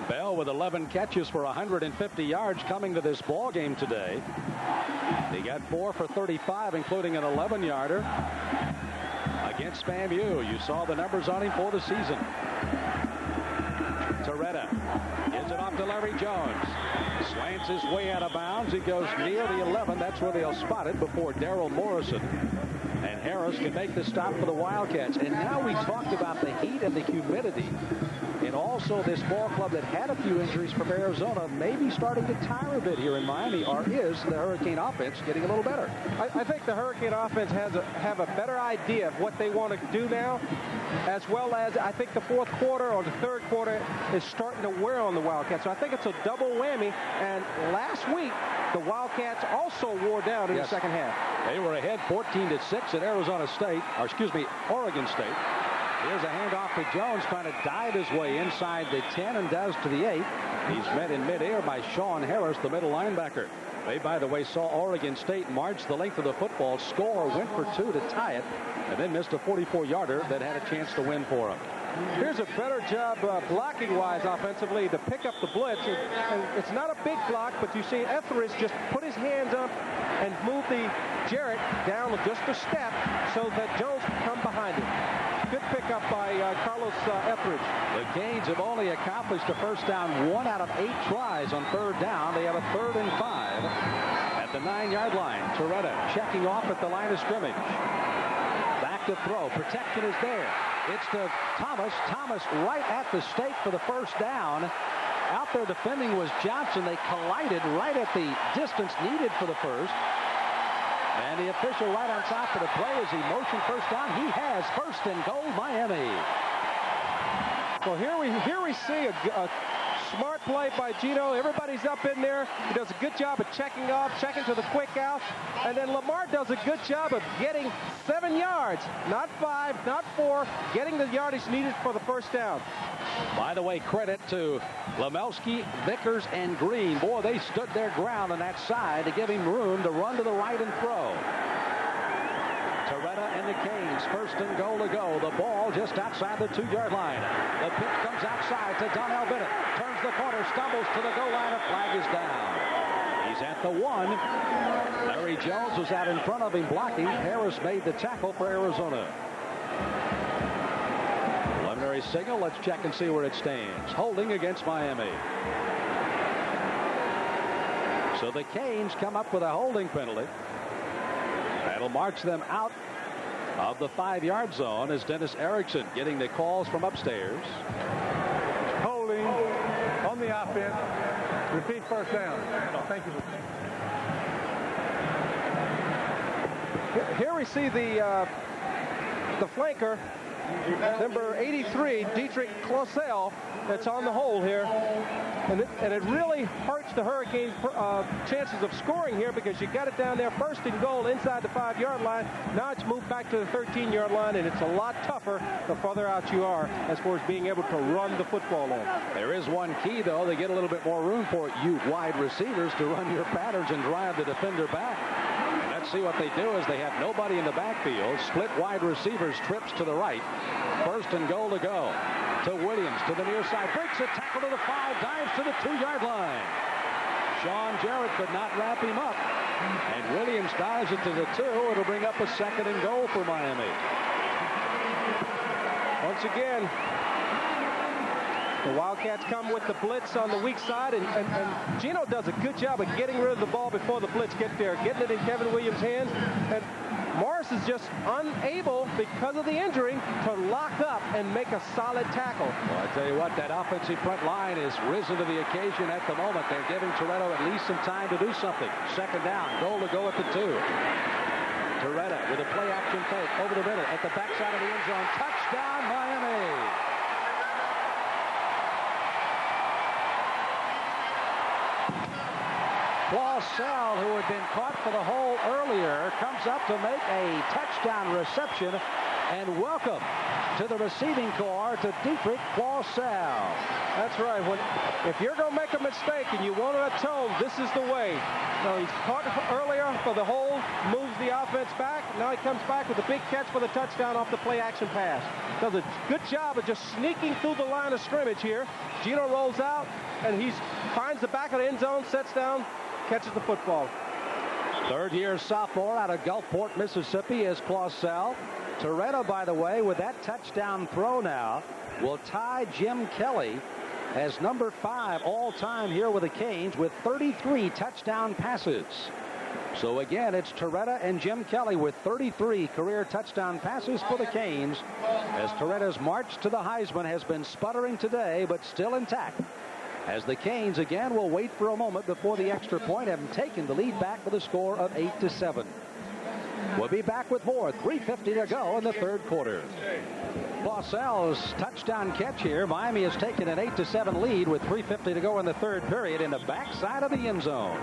Bell with 11 catches for 150 yards coming to this ball game today. He got 4 for 35, including an 11-yarder against FAMU. You saw the numbers on him for the season. Torretta gives it off to Larry Jones. Slants his way out of bounds. He goes near the 11. That's where they'll spot it before Darrell Morrison. And Harris can make the stop for the Wildcats. And now we talked about the heat and the humidity. And also this ball club that had a few injuries from Arizona may be starting to tire a bit here in Miami, or is the Hurricane offense getting a little better? I think the Hurricane offense have a better idea of what they want to do now, as well as I think the 4th quarter or the 3rd quarter is starting to wear on the Wildcats. So I think it's a double whammy. And last week, the Wildcats also wore down in the 2nd half. They were ahead 14-6 at Oregon State. Here's a handoff to Jones, trying to dive his way inside the 10 and does to the 8. He's met in midair by Sean Harris, the middle linebacker. They, by the way, saw Oregon State march the length of the football, score, went for 2 to tie it, and then missed a 44-yarder that had a chance to win for him. Here's a better job blocking-wise offensively to pick up the blitz. And it's not a big block, but you see Etheridge just put his hands up and move the Jarrett down just a step so that Jones can come behind him. Good pickup by Carlos Etheridge. The Canes have only accomplished a 1st down 1 out of 8 tries on 3rd down. They have a 3rd and 5 at the 9-yard line. Torretta checking off at the line of scrimmage. Back to throw. Protection is there. It's to Thomas. Thomas right at the stake for the 1st down. Out there defending was Johnson. They collided right at the distance needed for the 1st. And the official right on top of the play as he motioned 1st down. He has 1st and goal, Miami. Well, here we see a smart play by Gino. Everybody's up in there. He does a good job of checking off, checking to the quick out. And then Lamar does a good job of getting 7 yards. Not 5, not 4. Getting the yardage needed for the 1st down. By the way, credit to Lemelski, Vickers, and Green. Boy, they stood their ground on that side to give him room to run to the right and throw. Torretta and the Canes, 1st and goal to go. The ball just outside the 2-yard line. The pitch comes outside to Donnell Bennett. Turns the corner, stumbles to the goal line. A flag is down. He's at the 1. Larry Jones was out in front of him blocking. Harris made the tackle for Arizona. Preliminary signal. Let's check and see where it stands. Holding against Miami. So the Canes come up with a holding penalty. That'll march them out of the 5-yard zone is Dennis Erickson getting the calls from upstairs. Holding on the offense. Repeat first down. Thank you. Here we see the flanker, number 83, Dietrich Klosel, that's on the hold here. And it really hurts the Hurricanes' chances of scoring here because you got it down there first and goal inside the 5-yard line. Now it's moved back to the 13-yard line, and it's a lot tougher the further out you are as far as being able to run the football in. There is one key, though. They get a little bit more room for you wide receivers to run your patterns and drive the defender back. And let's see what they do as they have nobody in the backfield. Split wide receivers, trips to the right. First and goal to go. To Williams, to the near side, breaks a tackle to the 5, dives to the 2-yard line. Sean Jarrett could not wrap him up, and Williams dives it to the 2. It'll bring up a second and goal for Miami. Once again, the Wildcats come with the blitz on the weak side, and Gino does a good job of getting rid of the ball before the blitz gets there, getting it in Kevin Williams' hands, and Morris is just unable, because of the injury, to lock up and make a solid tackle. Well, I tell you what, that offensive front line has risen to the occasion at the moment. They're giving Toretto at least some time to do something. Second down, goal to go at the 2. Toretto with a play-action fake over the middle at the backside of the end zone. Touchdown, Miami! Clausell, who had been caught for the hole earlier, comes up to make a touchdown reception, and welcome to the receiving corps to Dietrich Clausell. That's right. If you're going to make a mistake and you want to atone, this is the way. So he's caught earlier for the hole, moves the offense back. Now he comes back with a big catch for the touchdown off the play-action pass. Does a good job of just sneaking through the line of scrimmage here. Gino rolls out, and he finds the back of the end zone, sets down, catches the football. Third-year sophomore out of Gulfport, Mississippi is Clausell. Toretto, by the way, with that touchdown throw now, will tie Jim Kelly as number 5 all-time here with the Canes with 33 touchdown passes. So again, it's Toretto and Jim Kelly with 33 career touchdown passes for the Canes, as Toretto's march to the Heisman has been sputtering today, but still intact. As the Canes again will wait for a moment before the extra point, having taken the lead back with a score of 8-7. We'll be back with more. 3:50 to go in the third quarter. Clausell's touchdown catch here. Miami has taken an 8-7 lead with 3:50 to go in the third period in the backside of the end zone.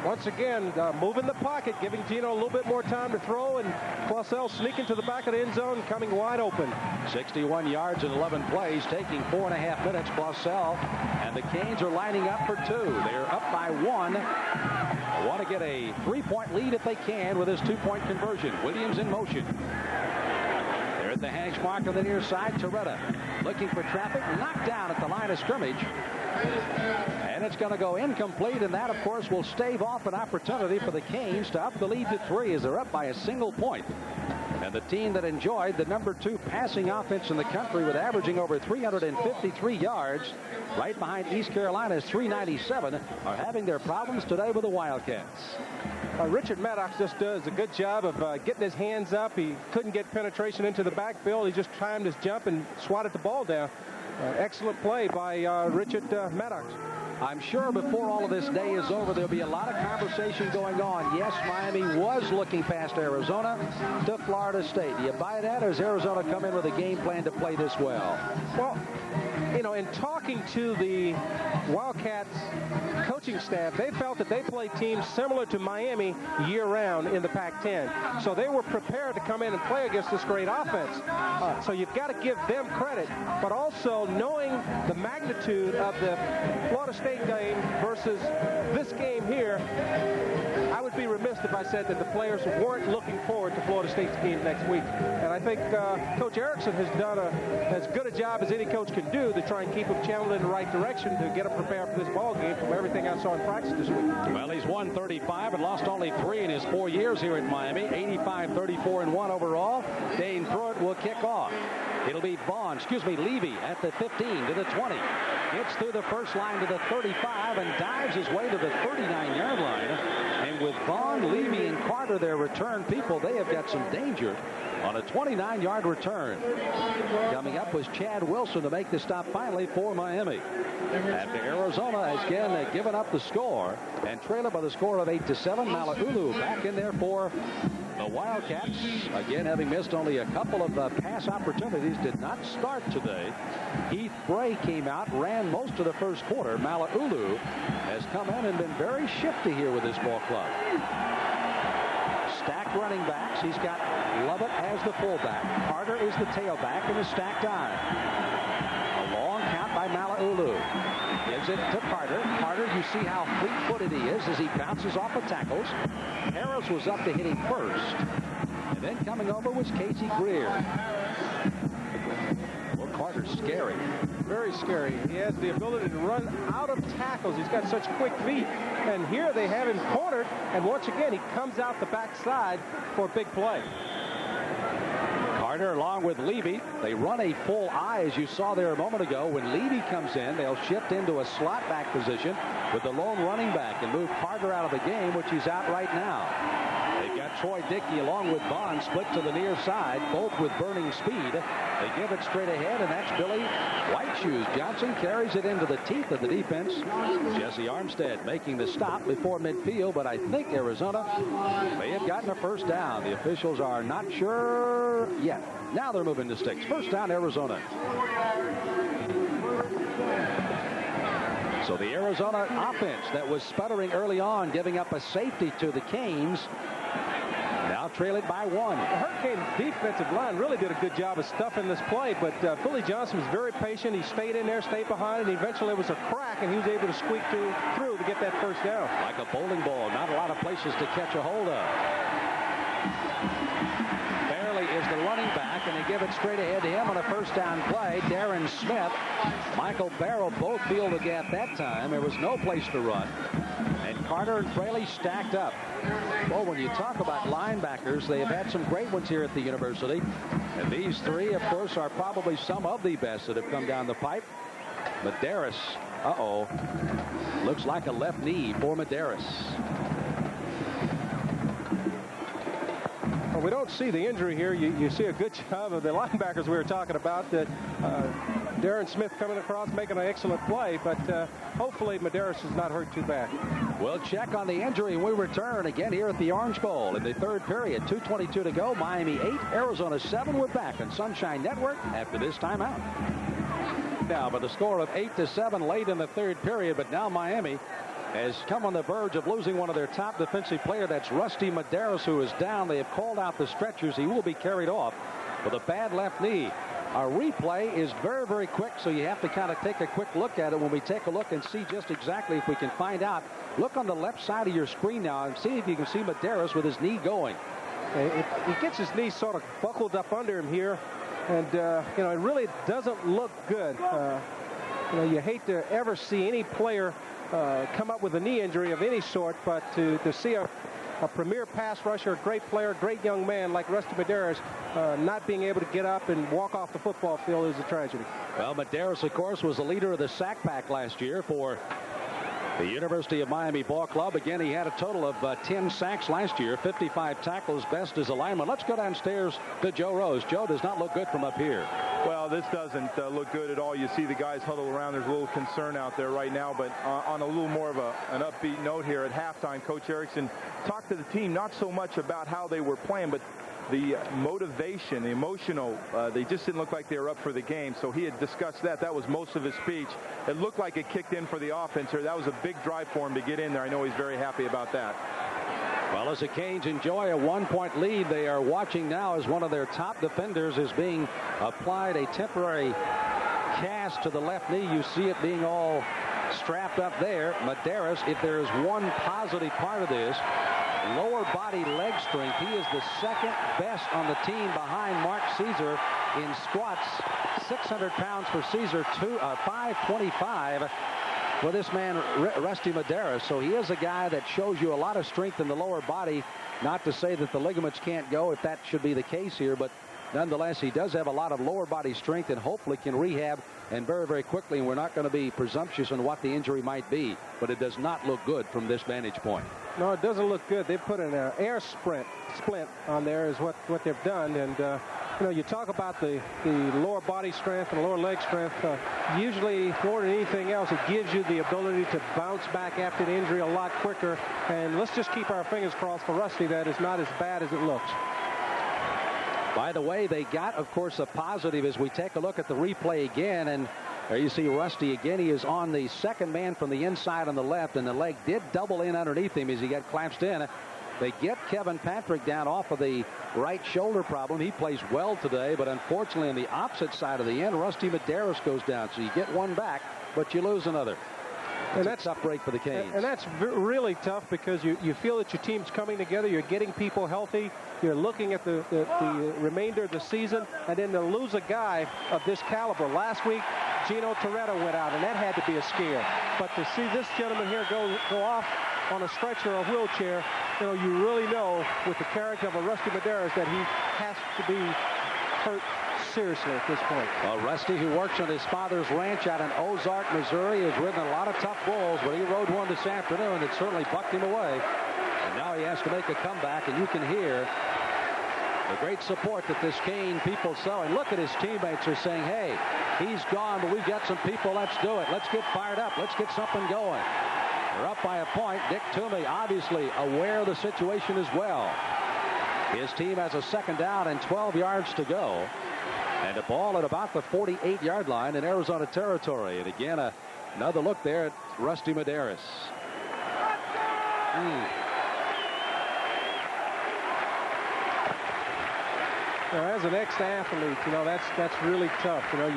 Once again, moving the pocket, giving Gino a little bit more time to throw, and Clausell sneaking to the back of the end zone, coming wide open. 61 yards in 11 plays, taking 4.5 minutes. Clausell and the Canes are lining up for 2. They're up by 1. Want to get a 3-point lead if they can with this 2-point conversion. Williams in motion. They're at the hash mark on the near side. Toretto looking for traffic, knocked down at the line of scrimmage. And it's going to go incomplete, and that, of course, will stave off an opportunity for the Canes to up the lead to 3 as they're up by a single point. And the team that enjoyed the number 2 passing offense in the country with averaging over 353 yards, right behind East Carolina's 397, are having their problems today with the Wildcats. Richard Maddox just does a good job of getting his hands up. He couldn't get penetration into the backfield. He just timed his jump and swatted the ball down. Excellent play by Richard Maddox. I'm sure before all of this day is over, there'll be a lot of conversation going on. Yes, Miami was looking past Arizona to Florida State. Do you buy that, or does Arizona come in with a game plan to play this well? Well, you know, in talking to the Wildcats coaching staff, they felt that they play teams similar to Miami year-round in the Pac-10. So they were prepared to come in and play against this great offense. So you've got to give them credit, but also knowing the magnitude of the Florida State game versus this game here, I would be remiss if I said that the players weren't looking forward to Florida State's game next week. And I think Coach Erickson has done as good a job as any coach can do to try and keep them channeled in the right direction to get them prepared for this ball game from everything I saw in practice this week. Well, he's won 35 and lost only 3 in his 4 years here at Miami. 85-34-1 overall. Dane Pruitt will kick off. It'll be Levy at the 15 to the 20. Gets through the first line to the 35 and dives his way to the 39-yard line and with Vaughn, Levy, and Carter, their return people, they have got some danger on a 29-yard return. Coming up was Chad Wilson to make the stop finally for Miami. After Arizona has again given up the score and trailed by the score of 8-7, Mala'ulu back in there for the Wildcats. Again, having missed only a couple of pass opportunities, did not start today. Heath Bray came out, ran most of the first quarter. Mala'ulu has come in and been very shifty here with this ball club. Stacked running backs. He's got Lovett as the fullback. Carter is the tailback in the stacked eye. A long count by Mala'ulu. Gives it to Carter. Carter, you see how fleet-footed he is as he bounces off of tackles. Harris was up to hit him first. And then coming over was Casey Greer. Well, Carter's scary. Very scary. He has the ability to run out of tackles. He's got such quick feet. And here they have him cornered. And once again, he comes out the backside for a big play. Carter along with Levy. They run a full eye, as you saw there a moment ago. When Levy comes in, they'll shift into a slot back position with the lone running back and move Carter out of the game, which he's out right now. They've got Troy Dickey along with Bond split to the near side, both with burning speed. They give it straight ahead, and that's Billy Whiteshoes. Johnson carries it into the teeth of the defense. Jesse Armstead making the stop before midfield, but I think Arizona may have gotten a first down. The officials are not sure yet. Now they're moving the sticks. First down, Arizona. So the Arizona offense that was sputtering early on, giving up a safety to the Canes, now trail it by 1. The Hurricanes defensive line really did a good job of stuffing this play, but Billy Johnson was very patient. He stayed in there, stayed behind, and eventually it was a crack, and he was able to squeak through to get that first down. Like a bowling ball, not a lot of places to catch a hold of. Barely is the running back, and they give it straight ahead to him on a first down play. Darren Smith, Michael Barrow both feel the gap that time. There was no place to run. And Carter and Fraley stacked up. Well, when you talk about linebackers, they have had some great ones here at the university. And these three, of course, are probably some of the best that have come down the pipe. Medeiros, looks like a left knee for Medeiros. Well, we don't see the injury here. You see a good job of the linebackers we were talking about. Darren Smith coming across, making an excellent play, but hopefully Medeiros is not hurt too bad. We'll check on the injury when we return again here at the Orange Bowl in the third period. 2:22 to go. Miami 8, Arizona 7. We're back on Sunshine Network after this timeout. Now, by the score of 8-7 late in the third period, but now Miami has come on the verge of losing one of their top defensive players. That's Rusty Medeiros, who is down. They have called out the stretchers. He will be carried off with a bad left knee. Our replay is very, very quick, so you have to kind of take a quick look at it when we take a look and see just exactly if we can find out. Look on the left side of your screen now and see if you can see Medeiros with his knee going. He gets his knee sort of buckled up under him here, and it really doesn't look good. You hate to ever see any player come up with a knee injury of any sort, but to see a premier pass rusher, a great player, great young man like Rusty Medeiros not being able to get up and walk off the football field is a tragedy. Well, Medeiros, of course, was the leader of the sack pack last year for the University of Miami Ball Club. Again, he had a total of 10 sacks last year, 55 tackles, best as a lineman. Let's go downstairs to Joe Rose. Joe, does not look good from up here. Well, this doesn't look good at all. You see the guys huddled around. There's a little concern out there right now, but on a little more of an upbeat note here at halftime, Coach Erickson talked to the team not so much about how they were playing, but the motivation, the emotional, they just didn't look like they were up for the game. So he had discussed that. That was most of his speech. It looked like it kicked in for the offense here. That was a big drive for him to get in there. I know he's very happy about that. Well, as the Canes enjoy a 1-point lead, they are watching now as one of their top defenders is being applied a temporary cast to the left knee. You see it being all strapped up there. Medeiros, if there is one positive part of this, lower body leg strength. He is the second best on the team behind Mark Caesar in squats. 600 pounds for Caesar, 525 for this man, Rusty Medeiros. So he is a guy that shows you a lot of strength in the lower body. Not to say that the ligaments can't go if that should be the case here, but nonetheless, he does have a lot of lower body strength and hopefully can rehab and very, very quickly. And we're not going to be presumptuous on what the injury might be, but it does not look good from this vantage point. No, it doesn't look good. They put an air splint on there is what they've done. And, you know, you talk about the lower body strength and lower leg strength. Usually, more than anything else, it gives you the ability to bounce back after the injury a lot quicker. And let's just keep our fingers crossed for Rusty that it's not as bad as it looks. By the way, they got, of course, a positive as we take a look at the replay again. And there you see Rusty again. He is on the second man from the inside on the left, and the leg did double in underneath him as he got collapsed in. They get Kevin Patrick down off of the right shoulder problem. He plays well today, but unfortunately on the opposite side of the end, Rusty Medeiros goes down. So you get one back, but you lose another. And that's a tough break for the Canes. And that's really tough because you feel that your team's coming together. You're getting people healthy. You're looking at the remainder of the season. And then to lose a guy of this caliber. Last week, Gino Toretta went out, and that had to be a scare. But to see this gentleman here go off on a stretcher or a wheelchair, you know, you really know with the character of a Rusty Medeiros that he has to be hurt seriously at this point. Well, Rusty, who works on his father's ranch out in Ozark, Missouri, has ridden a lot of tough bulls, but he rode one this afternoon that certainly bucked him away. And now he has to make a comeback, and you can hear the great support that this Cane people show. And look at his teammates are saying, hey, he's gone, but we've got some people. Let's do it. Let's get fired up. Let's get something going. They're up by a point. Dick Toomey obviously aware of the situation as well. His team has a second down and 12 yards to go. And a ball at about the 48-yard line in Arizona territory. And again, another look there at Rusty Medeiros. Now, as an ex-athlete, you know, that's really tough. You know,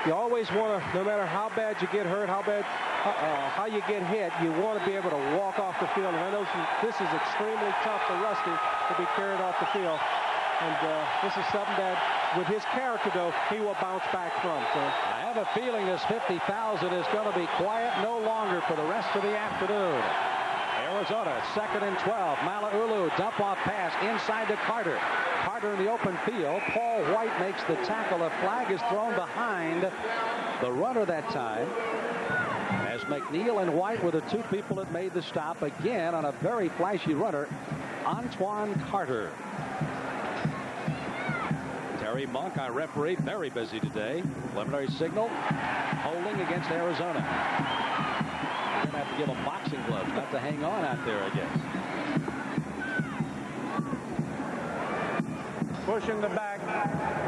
you always want to, no matter how bad you get hurt, how you get hit, you want to be able to walk off the field. And I know this is extremely tough for Rusty to be carried off the field. And this is something that, with his character, though, he will bounce back from. So I have a feeling this 50,000 is going to be quiet no longer for the rest of the afternoon. Arizona, 2nd and 12. Malaulu, dump-off pass inside to Carter. Carter in the open field. Paul White makes the tackle. A flag is thrown behind the runner that time, as McNeil and White were the two people that made the stop again on a very flashy runner, Antoine Carter. Terry Monk, our referee, very busy today. Preliminary signal, holding against Arizona. We're going to have to give them boxing gloves not to hang on out there, I guess. Pushing the back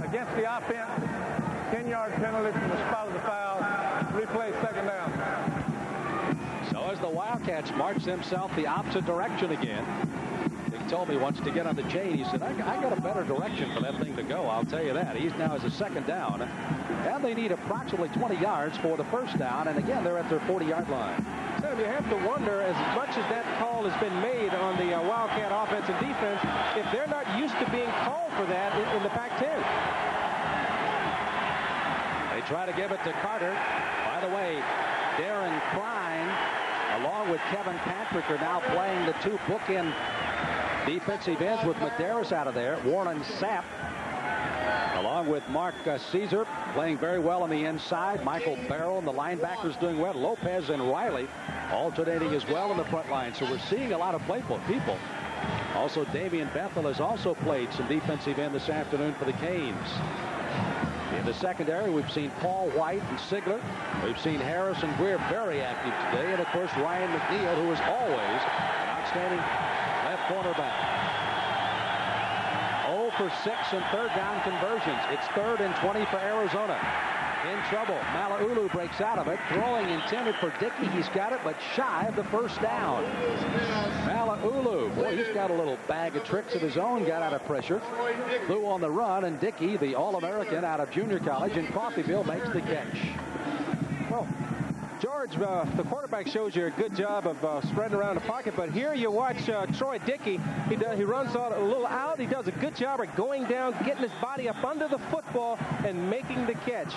against the offense. 10-yard penalty from the spot of the foul. Replay, second down. So as the Wildcats march themselves the opposite direction again. Told me wants to get on the chain. He said, I got a better direction for that thing to go. I'll tell you that. He's now as a second down. And they need approximately 20 yards for the first down. And again, they're at their 40-yard line. Sam, you have to wonder, as much as that call has been made on the Wildcat offense and defense, if they're not used to being called for that in the Pac-10. They try to give it to Carter. By the way, Darren Klein, along with Kevin Patrick, are now playing the two bookend defensive ends with Medeiros out of there. Warren Sept, along with Mark Caesar, playing very well on the inside. Michael Barrow and the linebackers doing well. Lopez and Riley alternating as well in the front line. So we're seeing a lot of playful people. Also, Damian Bethel has also played some defensive end this afternoon for the Canes. In the secondary, we've seen Paul White and Sigler. We've seen Harris and Greer very active today. And, of course, Ryan McNeil, who is always an outstanding left cornerback. 0 for 6 in third down conversions. It's 3rd and 20 for Arizona. In trouble. Malaulu breaks out of it. Throwing intended for Dickey. He's got it, but shy of the first down. Malaulu, boy, he's got a little bag of tricks of his own. Got out of pressure. Flew on the run, and Dickey, the All-American out of junior college in Coffeyville, makes the catch. Well, George, the quarterback shows you a good job of spreading around the pocket, but here you watch Troy Dickey. He runs a little out. He does a good job of going down, getting his body up under the football, and making the catch.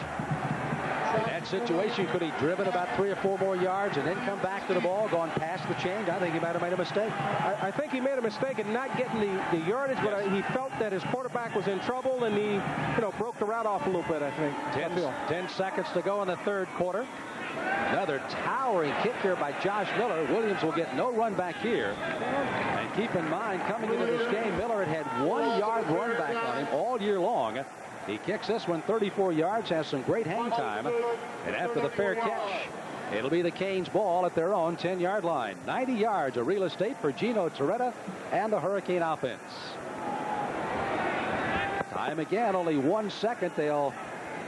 In that situation, could he driven about 3 or 4 more yards and then come back to the ball, gone past the chain? I think he might have made a mistake. I think he made a mistake in not getting the yardage, but he felt that his quarterback was in trouble, and he, broke the route off a little bit, I think. 10 seconds to go in the third quarter. Another towering kick here by Josh Miller. Williams will get no run back here. And keep in mind, coming into this game, Miller had 1 yard run back on him all year long. He kicks this one 34 yards, has some great hang time. And after the fair catch, it'll be the Canes' ball at their own 10-yard line. 90 yards of real estate for Gino Torretta and the Hurricane offense. Time again, only 1 second. They'll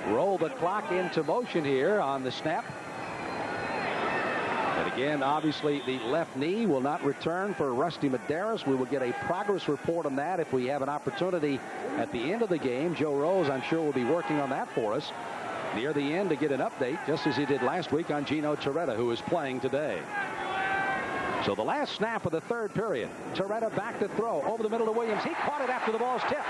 roll the clock into motion here on the snap. And again, obviously, the left knee will not return for Rusty Medeiros. We will get a progress report on that if we have an opportunity at the end of the game. Joe Rose, I'm sure, will be working on that for us near the end to get an update, just as he did last week on Gino Torretta, who is playing today. So the last snap of the third period. Torretta back to throw over the middle to Williams. He caught it after the ball's tipped.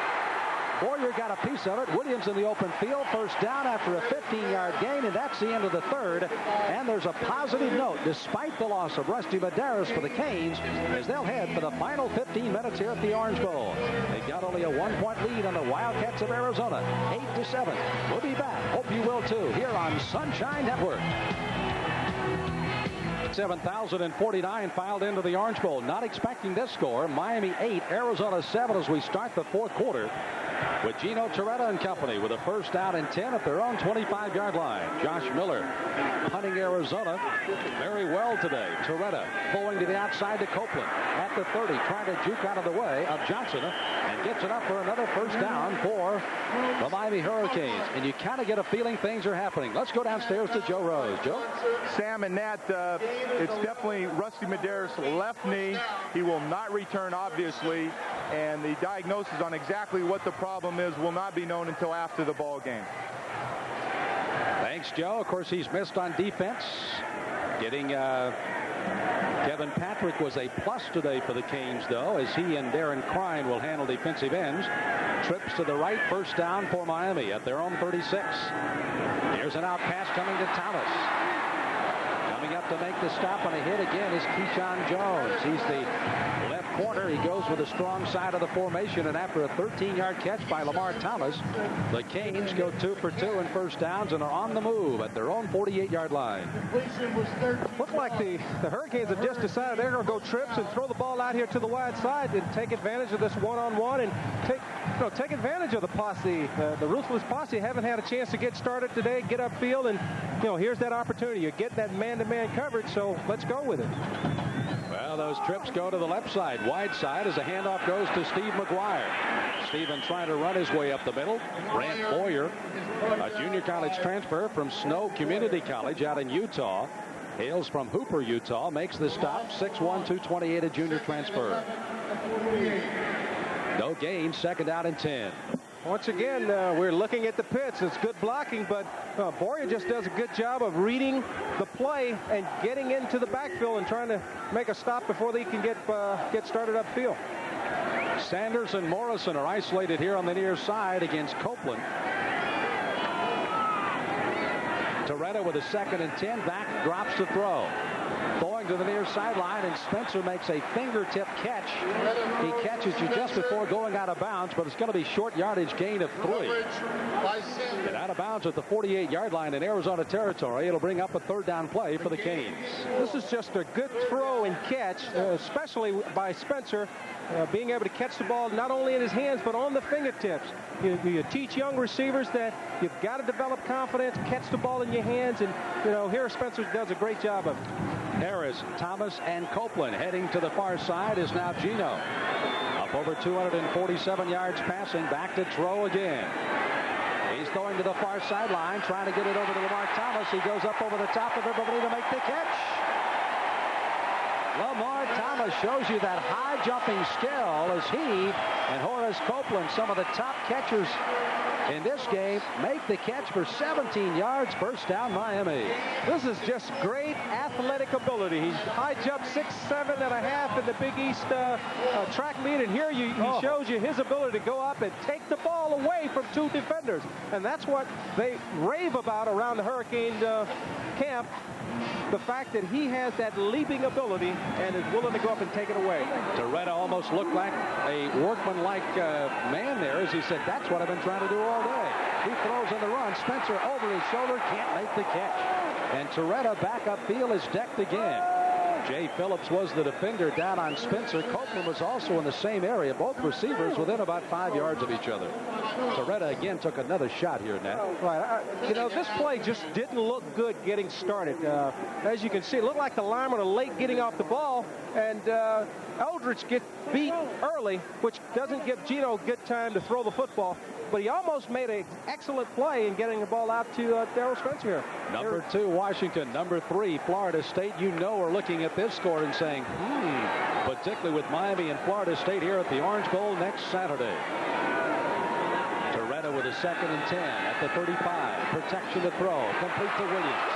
Boyer got a piece of it. Williams in the open field. First down after a 15-yard gain, and that's the end of the third. And there's a positive note, despite the loss of Rusty Medeiros for the Canes, as they'll head for the final 15 minutes here at the Orange Bowl. They've got only a 1-point lead on the Wildcats of Arizona, 8-7. We'll be back. Hope you will, too, here on Sunshine Network. 7,049 filed into the Orange Bowl. Not expecting this score. Miami 8, Arizona 7 as we start the fourth quarter with Gino Torretta and company with a first down and 10 at their own 25-yard line. Josh Miller hunting Arizona very well today. Torretta pulling to the outside to Copeland at the 30, trying to juke out of the way of Johnson, and gets it up for another first down for the Miami Hurricanes. And you kind of get a feeling things are happening. Let's go downstairs to Joe Rose. Joe? Sam and Nat, it's definitely Rusty Medeiros' left knee. He will not return, obviously, and the diagnosis on exactly what the problem is will not be known until after the ball game. Thanks, Joe. Of course, he's missed on defense. Getting Kevin Patrick was a plus today for the Canes, though, as he and Darren Crine will handle defensive ends. Trips to the right, first down for Miami at their own 36. Here's an out pass coming to Thomas. Coming up to make the stop on a hit again is Keyshawn Jones. He's the left corner. He goes with the strong side of the formation, and after a 13-yard catch by Lamar Thomas, the Canes go 2 for 2 in first downs and are on the move at their own 48-yard line. Looked like the Hurricanes have just decided they're going to go trips and throw the ball out here to the wide side and take advantage of this one-on-one and take advantage of the posse. The ruthless posse haven't had a chance to get started today, get upfield, and here's that opportunity. You get that man-to-man coverage, so let's go with it. Well, those trips go to the left side, wide side, as the handoff goes to Steve McGuire. Steven trying to run his way up the middle. Grant Boyer, a junior college transfer from Snow Community College out in Utah, hails from Hooper, Utah, makes the stop. 6'1", 228, a junior transfer. No gain, second out and 10. Once again, we're looking at the pitch. It's good blocking, but Boyer just does a good job of reading the play and getting into the backfield and trying to make a stop before they can get started upfield. Sanders and Morrison are isolated here on the near side against Copeland. Torretta with a second and 10. Back drops to throw. Going to the near sideline, and Spencer makes a fingertip catch. He catches you just before going out of bounds, but it's going to be short yardage gain of 3. And out of bounds at the 48-yard line in Arizona territory. It'll bring up a third down play for the Canes. This is just a good throw and catch, especially by Spencer, being able to catch the ball not only in his hands but on the fingertips. You teach young receivers that you've got to develop confidence, catch the ball in your hands, and here Spencer does a great job of it. Harris, Thomas, and Copeland heading to the far side is now Gino. Up over 247 yards passing, back to throw again. He's going to the far sideline, trying to get it over to Lamar Thomas. He goes up over the top of everybody to make the catch. Lamar Thomas shows you that high jumping skill as he and Horace Copeland, some of the top catchers in this game, make the catch for 17 yards, first down Miami. This is just great athletic ability. He's high jumped 6'7.5" in the Big East track meet, and here he shows you his ability to go up and take the ball away from two defenders. And that's what they rave about around the Hurricane camp. The fact that he has that leaping ability and is willing to go up and take it away. Toretta almost looked like a workman-like man there as he said, that's what I've been trying to do all day. He throws on the run. Spencer over his shoulder, can't make the catch. And Toretta back upfield is decked again. Jay Phillips was the defender down on Spencer. Copeland was also in the same area. Both receivers within about 5 yards of each other. Toretta again took another shot here, Nat. Right. This play just didn't look good getting started. As you can see, it looked like the linemen are late getting off the ball, and Eldridge gets beat early, which doesn't give Gino good time to throw the football. But he almost made an excellent play in getting the ball out to Darrell Spencer here. Number 2, Washington. Number 3, Florida State. You know are looking at this score and saying, particularly with Miami and Florida State here at the Orange Bowl next Saturday. Toretta with a 2nd and 10 at the 35. Protection to throw. Complete to Williams.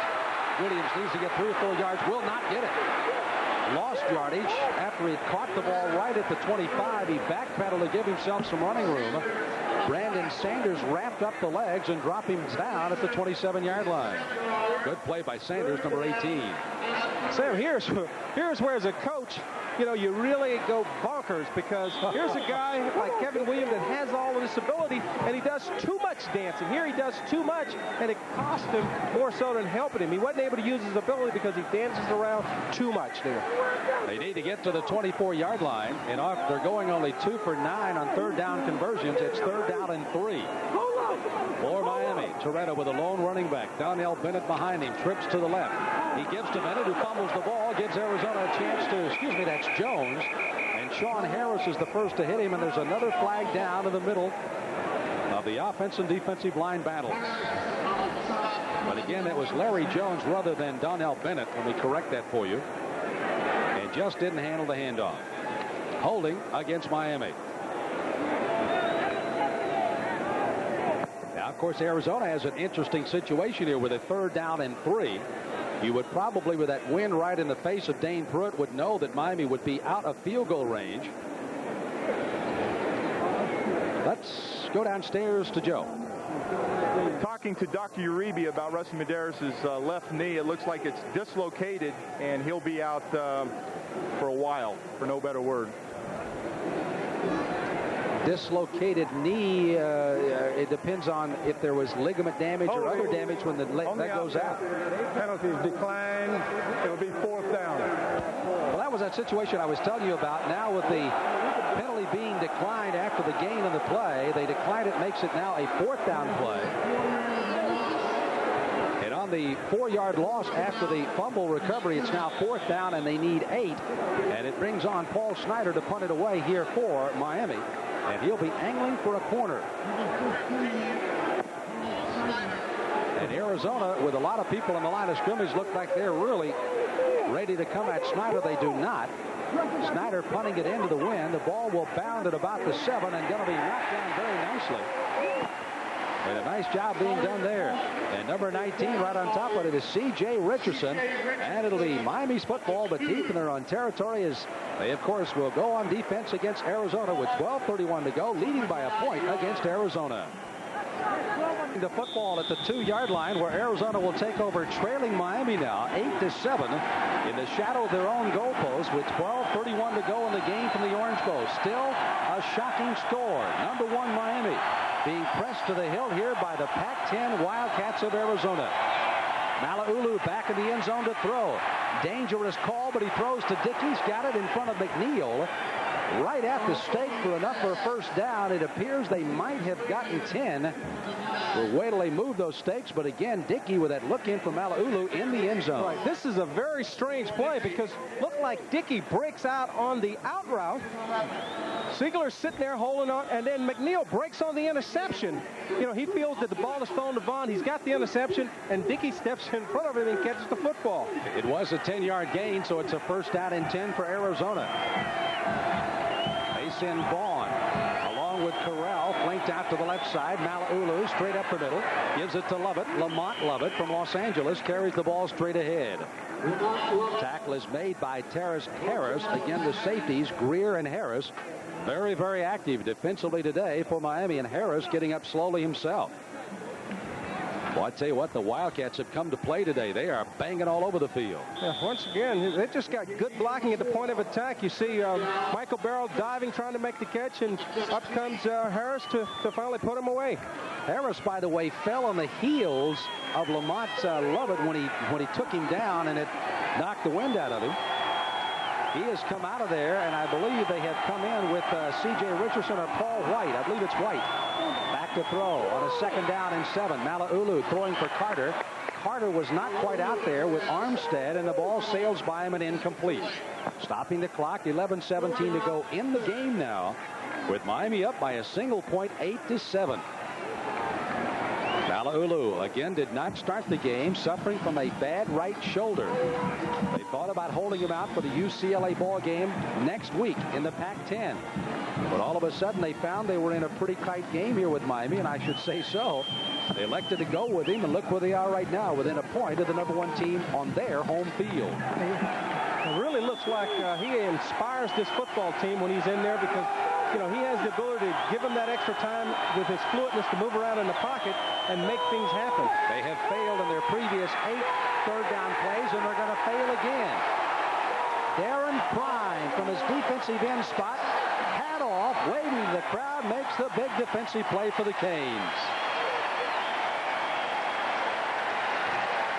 Williams needs to get 3 or 4 yards. Will not get it. Lost yardage after he caught the ball right at the 25. He backpedaled to give himself some running room. Brandon Sanders wrapped up the legs and dropped him down at the 27-yard line. Good play by Sanders, number 18. Sam, here's where as a coach, you really go bonkers, because here's a guy like Kevin Williams that has all of this ability, and he does too much dancing. Here he does too much, and it cost him more so than helping him. He wasn't able to use his ability because he dances around too much there. They need to get to the 24-yard line, and they're going only 2 for 9 on 3rd down conversions. It's 3rd down and 3. For Miami, Toretta with a lone running back. Donnell Bennett behind him, trips to the left. He gives to Bennett, who fumbles the ball, gives Arizona a chance to, that's Jones. And Sean Harris is the first to hit him, and there's another flag down in the middle of the offensive and defensive line battle. But again, it was Larry Jones rather than Donnell Bennett, when we correct that for you. And just didn't handle the handoff. Holding against Miami. Now, of course, Arizona has an interesting situation here with a 3rd down and 3. You would probably, with that wind right in the face of Dane Pruitt, would know that Miami would be out of field goal range. Let's go downstairs to Joe. Talking to Dr. Uribe about Rusty Medeiros' left knee, it looks like it's dislocated, and he'll be out for a while, for no better word. Dislocated knee, it depends on if there was ligament damage or other damage when that goes out. Penalties decline. It'll be 4th down. Well, that was that situation I was telling you about. Now with the penalty being declined after the gain on the play, they declined it, makes it now a 4th down play. And on the 4-yard loss after the fumble recovery, it's now 4th down, and they need 8. And it brings on Paul Snyder to punt it away here for Miami. And he'll be angling for a corner. And Arizona, with a lot of people in the line of scrimmage, look like they're really ready to come at Snyder. They do not. Snyder punting it into the wind. The ball will bound at about the 7 and going to be knocked down very nicely. And a nice job being done there. And number 19 right on top of it is C.J. Richardson. And it'll be Miami's football, but deep in their own territory as they, of course, will go on defense against Arizona with 12:31 to go, leading by a point against Arizona. The football at the 2-yard line, where Arizona will take over, trailing Miami now 8-7 in the shadow of their own goalpost with 12:31 to go in the game from the Orange Bowl. Still a shocking score. Number 1 Miami being pressed to the hill here by the Pac-10 Wildcats of Arizona. Malaulu back in the end zone to throw. Dangerous call, but he throws to Dickey's. Got it in front of McNeil. Right at the stake for enough for a first down. It appears they might have gotten 10. We'll wait till they move those stakes, but again, Dickey with that look in from Malaulu in the end zone. Right. This is a very strange play because looked like Dickey breaks out on the out route. Ziegler's sitting there holding on, and then McNeil breaks on the interception. He feels that the ball is thrown to Vaughn. He's got the interception, and Dickey steps in front of him and catches the football. It was a 10-yard gain, so it's a first down and 10 for Arizona. They send Vaughn along along with Corral. Flanked out to the left side. Malaulu straight up the middle. Gives it to Lovett. Lamont Lovett from Los Angeles carries the ball straight ahead. Tackle is made by Terrace Harris. Again, the safeties, Greer and Harris, very, very active defensively today for Miami, and Harris getting up slowly himself. Well, I tell you what, the Wildcats have come to play today. They are banging all over the field. Yeah, once again, they just got good blocking at the point of attack. You see Michael Barrow diving, trying to make the catch, and up comes Harris to finally put him away. Harris, by the way, fell on the heels of Lamont Lovett when he took him down, and it knocked the wind out of him. He has come out of there, and I believe they have come in with C.J. Richardson or Paul White. I believe it's White. Back to throw on a 2nd down and 7. Malaulu throwing for Carter. Carter was not quite out there with Armstead, and the ball sails by him and incomplete. Stopping the clock, 11:17 to go in the game now, with Miami up by a single point, 8-7. Malaulu again did not start the game, suffering from a bad right shoulder. They thought about holding him out for the UCLA ball game next week in the Pac-10. But all of a sudden they found they were in a pretty tight game here with Miami, and I should say so. They elected to go with him, and look where they are right now, within a point of the #1 team on their home field. It really looks like he inspires this football team when he's in there, because he has the ability to give him that extra time with his fluidness to move around in the pocket and make things happen. They have failed in their previous 8 third-down plays, and they're going to fail again. Darren Prime from his defensive end spot, hat off, waving to the crowd, makes the big defensive play for the Canes.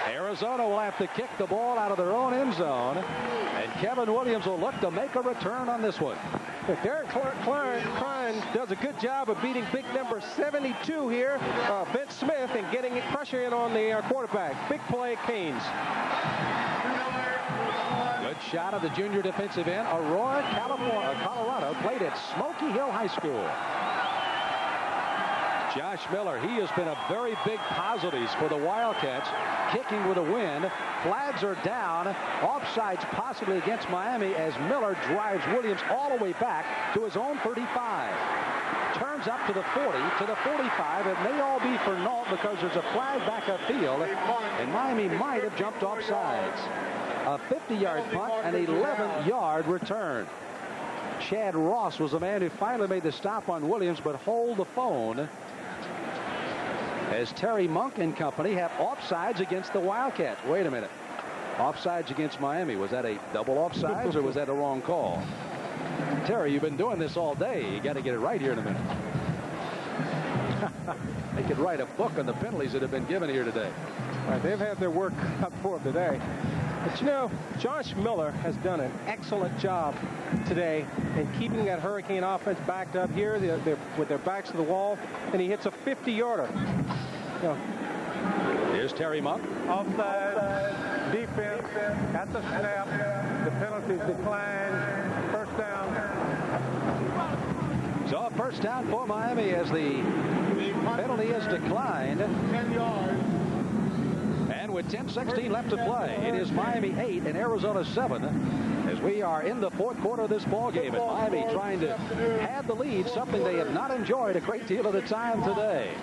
Arizona will have to kick the ball out of their own end zone, and Kevin Williams will look to make a return on this one. Derek Klein does a good job of beating big number 72 here, Vince Smith, and getting pressure in on the quarterback. Big play, Canes. Good shot of the junior defensive end. Aurora, Colorado, played at Smoky Hill High School. Josh Miller, he has been a very big positive for the Wildcats, kicking with a win. Flags are down. Offsides possibly against Miami as Miller drives Williams all the way back to his own 35. Turns up to the 40, to the 45. It may all be for naught because there's a flag back upfield, and Miami might have jumped offsides. A 50-yard punt, an 11-yard return. Chad Ross was the man who finally made the stop on Williams, but hold the phone as Terry Monk and company have offsides against the Wildcats. Wait a minute. Offsides against Miami. Was that a double offsides, or was that a wrong call? Terry, you've been doing this all day. You got to get it right here in a minute. They could write a book on the penalties that have been given here today. Right, they've had their work cut for them today. But Josh Miller has done an excellent job today in keeping that Hurricane offense backed up here with their backs to the wall, and he hits a 50-yarder. Here's Terry Monk. Offside, defense, at the snap, the penalties declined, first down. So a first down for Miami as the penalty is declined. 10 yards. And with 10:16 left to play, it is Miami 8 and Arizona 7 as we are in the 4th quarter of this ball game. And Miami trying to have the lead, something they have not enjoyed a great deal of the time today.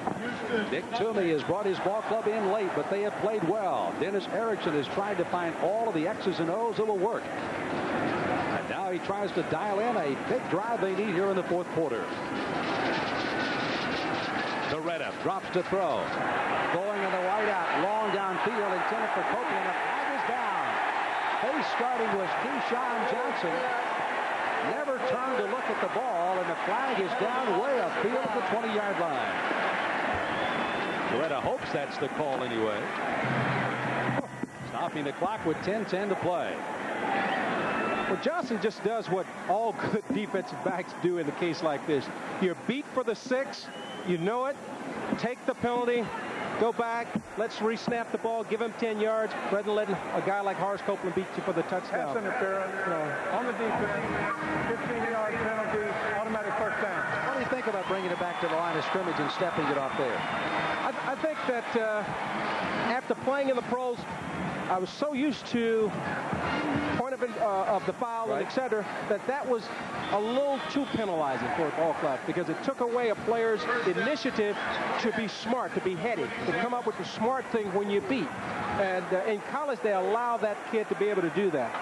Dick Toomey has brought his ball club in late, but they have played well. Dennis Erickson has tried to find all of the X's and O's that will work. And now he tries to dial in a big drive they need here in the 4th quarter. Doretta drops to throw. Going in the wide out, long downfield, intended for Copeland. The flag is down. Face starting was Keyshawn Johnson. Never turned to look at the ball, and the flag is down way upfield at the 20-yard line. Doretta hopes that's the call anyway. Stopping the clock with 10:10 to play. Well, Johnson just does what all good defensive backs do in a case like this. You're beat for the 6. You know it. Take the penalty. Go back. Let's re-snap the ball. Give him 10 yards rather than letting a guy like Horace Copeland beat you for the touchdown. Pass interference on the defense. 15-yard penalty. Automatic first down. What do you think about bringing it back to the line of scrimmage and stepping it off there? I think that after playing in the pros I was so used to point of the foul and et cetera, that was a little too penalizing for a ball club because it took away a player's initiative to be smart, to be heady, to come up with the smart thing when you beat. And in college, they allow that kid to be able to do that.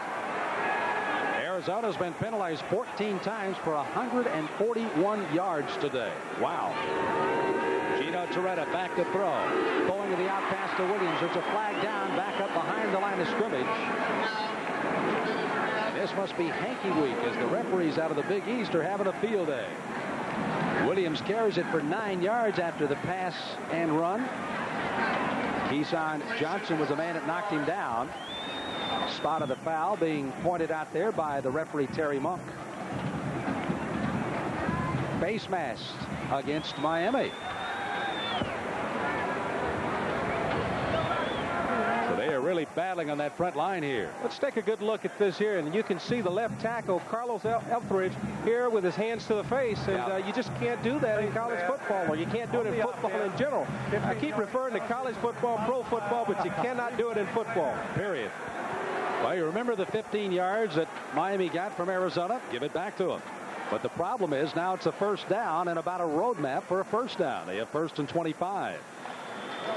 Arizona's been penalized 14 times for 141 yards today. Wow. Gino Torretta back to throw. Going to the out pass to Williams. There's a flag down, back up behind the line of scrimmage. This must be hanky week as the referees out of the Big East are having a field day. Williams carries it for 9 yards after the pass and run. Keyshawn Johnson was the man that knocked him down. Spot of the foul being pointed out there by the referee Terry Monk. Face mask against Miami. So they are really battling on that front line here. Let's take a good look at this here, and you can see the left tackle, Carlos Etheridge, here with his hands to the face, and you just can't do that in college football, or you can't do it in football in general. I keep referring to college football, pro football, but you cannot do it in football. Period. Well, you remember the 15 yards that Miami got from Arizona? Give it back to them. But the problem is now it's a first down and about a roadmap for a first down. They have 1st and 25.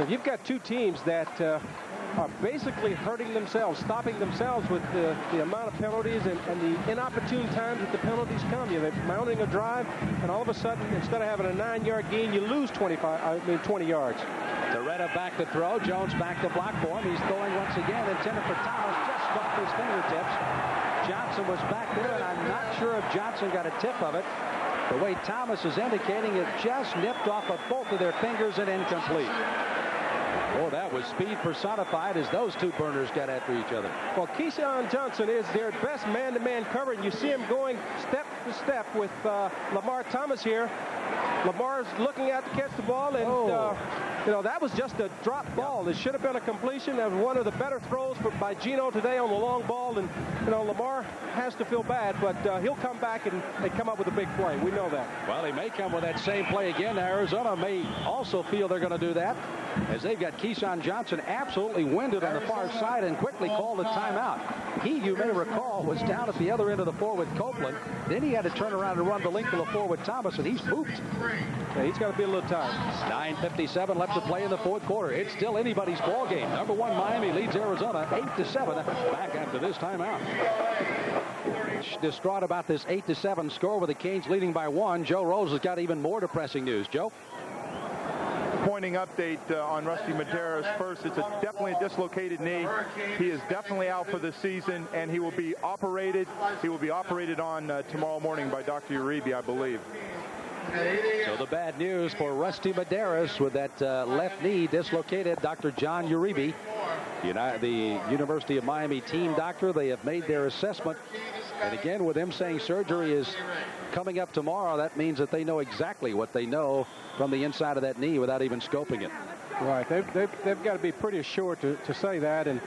If you've got two teams that are basically hurting themselves, stopping themselves with the amount of penalties and the inopportune times that the penalties come. They're mounting a drive, and all of a sudden, instead of having a 9-yard gain, you lose 20 yards. Torretta back to throw. Jones back to block for him. He's throwing once again, intended for Thomas, just off his fingertips. Johnson was back there, and I'm not sure if Johnson got a tip of it. The way Thomas is indicating, it just nipped off of both of their fingers and incomplete. Oh, that was speed personified as those two burners got after each other. Well, Keyshawn Johnson is their best man-to-man cover, and you see him going step to step with Lamar Thomas here. Lamar's looking out to catch the ball, and that was just a drop ball. It should have been a completion. That was one of the better throws by Gino today on the long ball, and Lamar has to feel bad, but he'll come back and come up with a big play. We know that. Well, he may come with that same play again. Arizona may also feel they're going to do that, as they've got Keyshawn Johnson absolutely winded on the far side and quickly called a timeout. He, you may recall, was down at the other end of the floor with Copeland. Then he had to turn around and run the length of the floor with Thomas, and he's pooped. Yeah, he's got to be a little tired. 9:57 left to play in the fourth quarter. It's still anybody's ball game. Number 1 Miami leads Arizona 8-7. Back after this timeout. Distraught about this 8-7 score with the Canes leading by 1. Joe Rose has got even more depressing news. Joe? Disappointing update on Rusty Medeiros. First, it's definitely a dislocated knee. He is definitely out for the season, and he will be operated. He will be operated on tomorrow morning by Dr. Uribe, I believe. So the bad news for Rusty Medeiros with that left knee dislocated. Dr. John Uribe, the University of Miami team doctor, they have made their assessment. And again, with them saying surgery is coming up tomorrow, that means that they know exactly what they know from the inside of that knee without even scoping it. Right. They've got to be pretty assured to say that. And,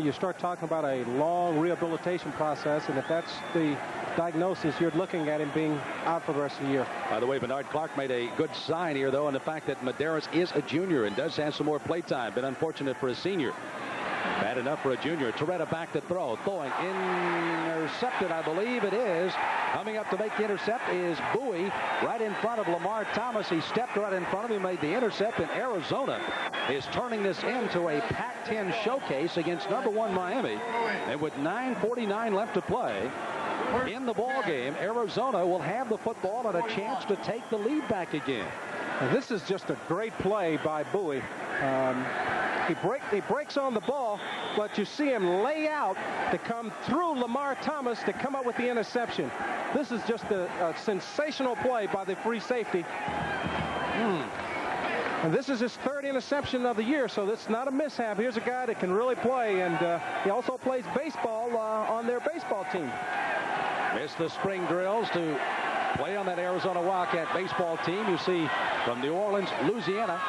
you start talking about a long rehabilitation process, and if that's the diagnosis, you're looking at him being out for the rest of the year. By the way, Bernard Clark made a good sign here, though, on the fact that Medeiros is a junior and does have some more play time. Been unfortunate for a senior. Bad enough for a junior. Torretta back to throw. Throwing intercepted, I believe it is. Coming up to make the intercept is Bowie right in front of Lamar Thomas. He stepped right in front of him, made the intercept, and Arizona is turning this into a Pac-10 showcase against number 1 Miami. And with 9:49 left to play in the ball game, Arizona will have the football and a chance to take the lead back again. And this is just a great play by Bowie. He breaks on the ball, but you see him lay out to come through Lamar Thomas to come up with the interception. This is just a sensational play by the free safety. And this is his 3rd interception of the year, so that's not a mishap. Here's a guy that can really play, and he also plays baseball on their baseball team. Missed the spring drills to play on that Arizona Wildcat baseball team. You see from New Orleans, Louisiana,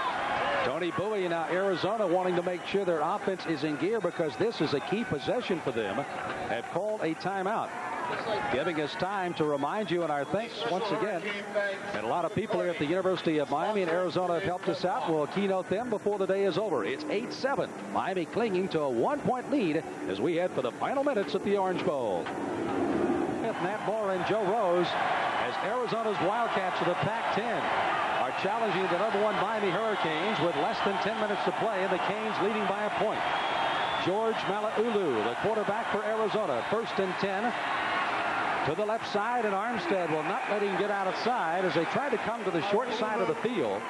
Tony Bowie. Now Arizona wanting to make sure their offense is in gear because this is a key possession for them. Have called a timeout. giving us time to remind you, and our thanks once again. And a lot of people here at the University of Miami and Arizona have helped us out. We'll keynote them before the day is over. It's 8-7. Miami clinging to a 1-point lead as we head for the final minutes at the Orange Bowl. With Nat Moore and Joe Rose, as Arizona's Wildcats of the Pac-10 are challenging the #1 Miami Hurricanes with less than 10 minutes to play, and the Canes leading by a point. George Malaulu, the quarterback for Arizona, 1st and 10. To the left side, and Armstead will not let him get out of side as they try to come to the short side of the field.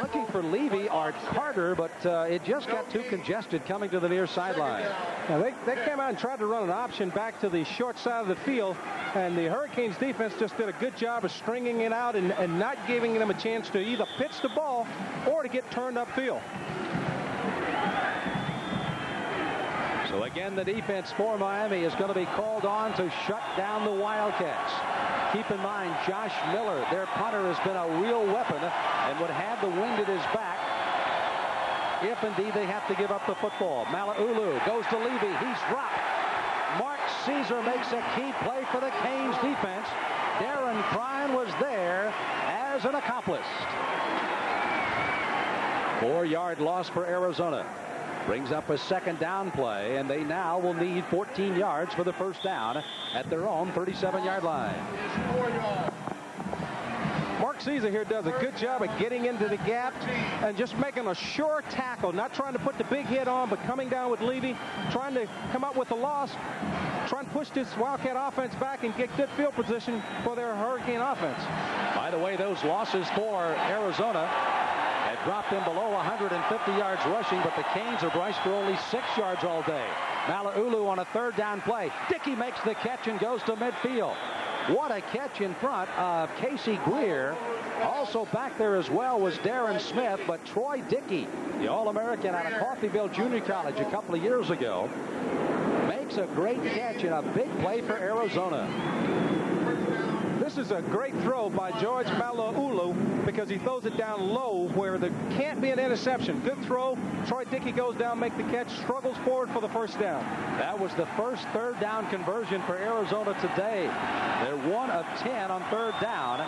Looking for Levy or Carter, but it just got too congested coming to the near sideline. Yeah, they came out and tried to run an option back to the short side of the field, and the Hurricanes defense just did a good job of stringing it out and not giving them a chance to either pitch the ball or to get turned upfield. So again, the defense for Miami is going to be called on to shut down the Wildcats. Keep in mind, Josh Miller, their punter, has been a real weapon and would have the wind at his back if indeed they have to give up the football. Malaulu goes to Levy. He's dropped. Mark Caesar makes a key play for the Canes defense. Darren Crine was there as an accomplice. 4-yard loss for Arizona. Brings up a 2nd down play, and they now will need 14 yards for the 1st down at their own 37-yard line. Mark Caesar here does a good job of getting into the gap and just making a sure tackle, not trying to put the big hit on, but coming down with Levy, trying to come up with a loss, trying to push this Wildcat offense back and get good field position for their Hurricane offense. By the way, those losses for Arizona had dropped them below 150 yards rushing, but the Canes are braced for only 6 yards all day. Malaulu on a 3rd down play. Dickey makes the catch and goes to midfield. What a catch in front of Casey Greer. Also back there as well was Darren Smith, but Troy Dickey, the All-American out of Coffeyville Junior College a couple of years ago, makes a great catch and a big play for Arizona. This is a great throw by George Malaulu because he throws it down low where there can't be an interception. Good throw. Troy Dickey goes down, make the catch, struggles forward for the 1st down. That was the first 3rd down conversion for Arizona today. They're 1 of 10 on 3rd down.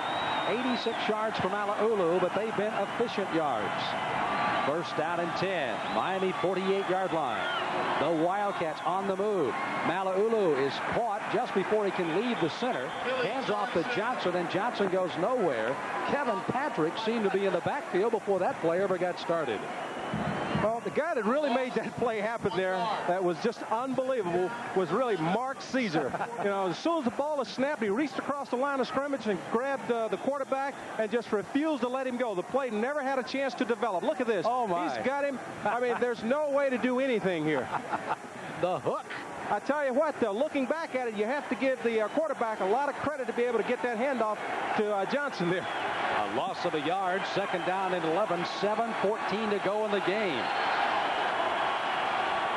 86 yards for Malaulu, but they've been efficient yards. 1st down and 10. Miami 48-yard line. The Wildcats on the move. Malaulu is caught just before he can leave the center. Hands off to Johnson, and Johnson goes nowhere. Kevin Patrick seemed to be in the backfield before that play ever got started. Well, the guy that really made that play happen there, that was just unbelievable, was really Mark Caesar. You know, as soon as the ball is snapped, he reached across the line of scrimmage and grabbed the quarterback and just refused to let him go. The play never had a chance to develop. Look at this. Oh, my. He's got him. I mean, there's no way to do anything here. The hook. I tell you what, though, looking back at it, you have to give the quarterback a lot of credit to be able to get that handoff to Johnson there. A loss of a yard, 2nd down and 11, 7:14 to go in the game.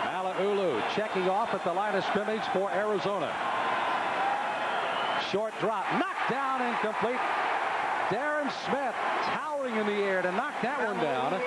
Malaulu checking off at the line of scrimmage for Arizona. Short drop, knocked down, incomplete. Darren Smith towering in the air to knock that one down.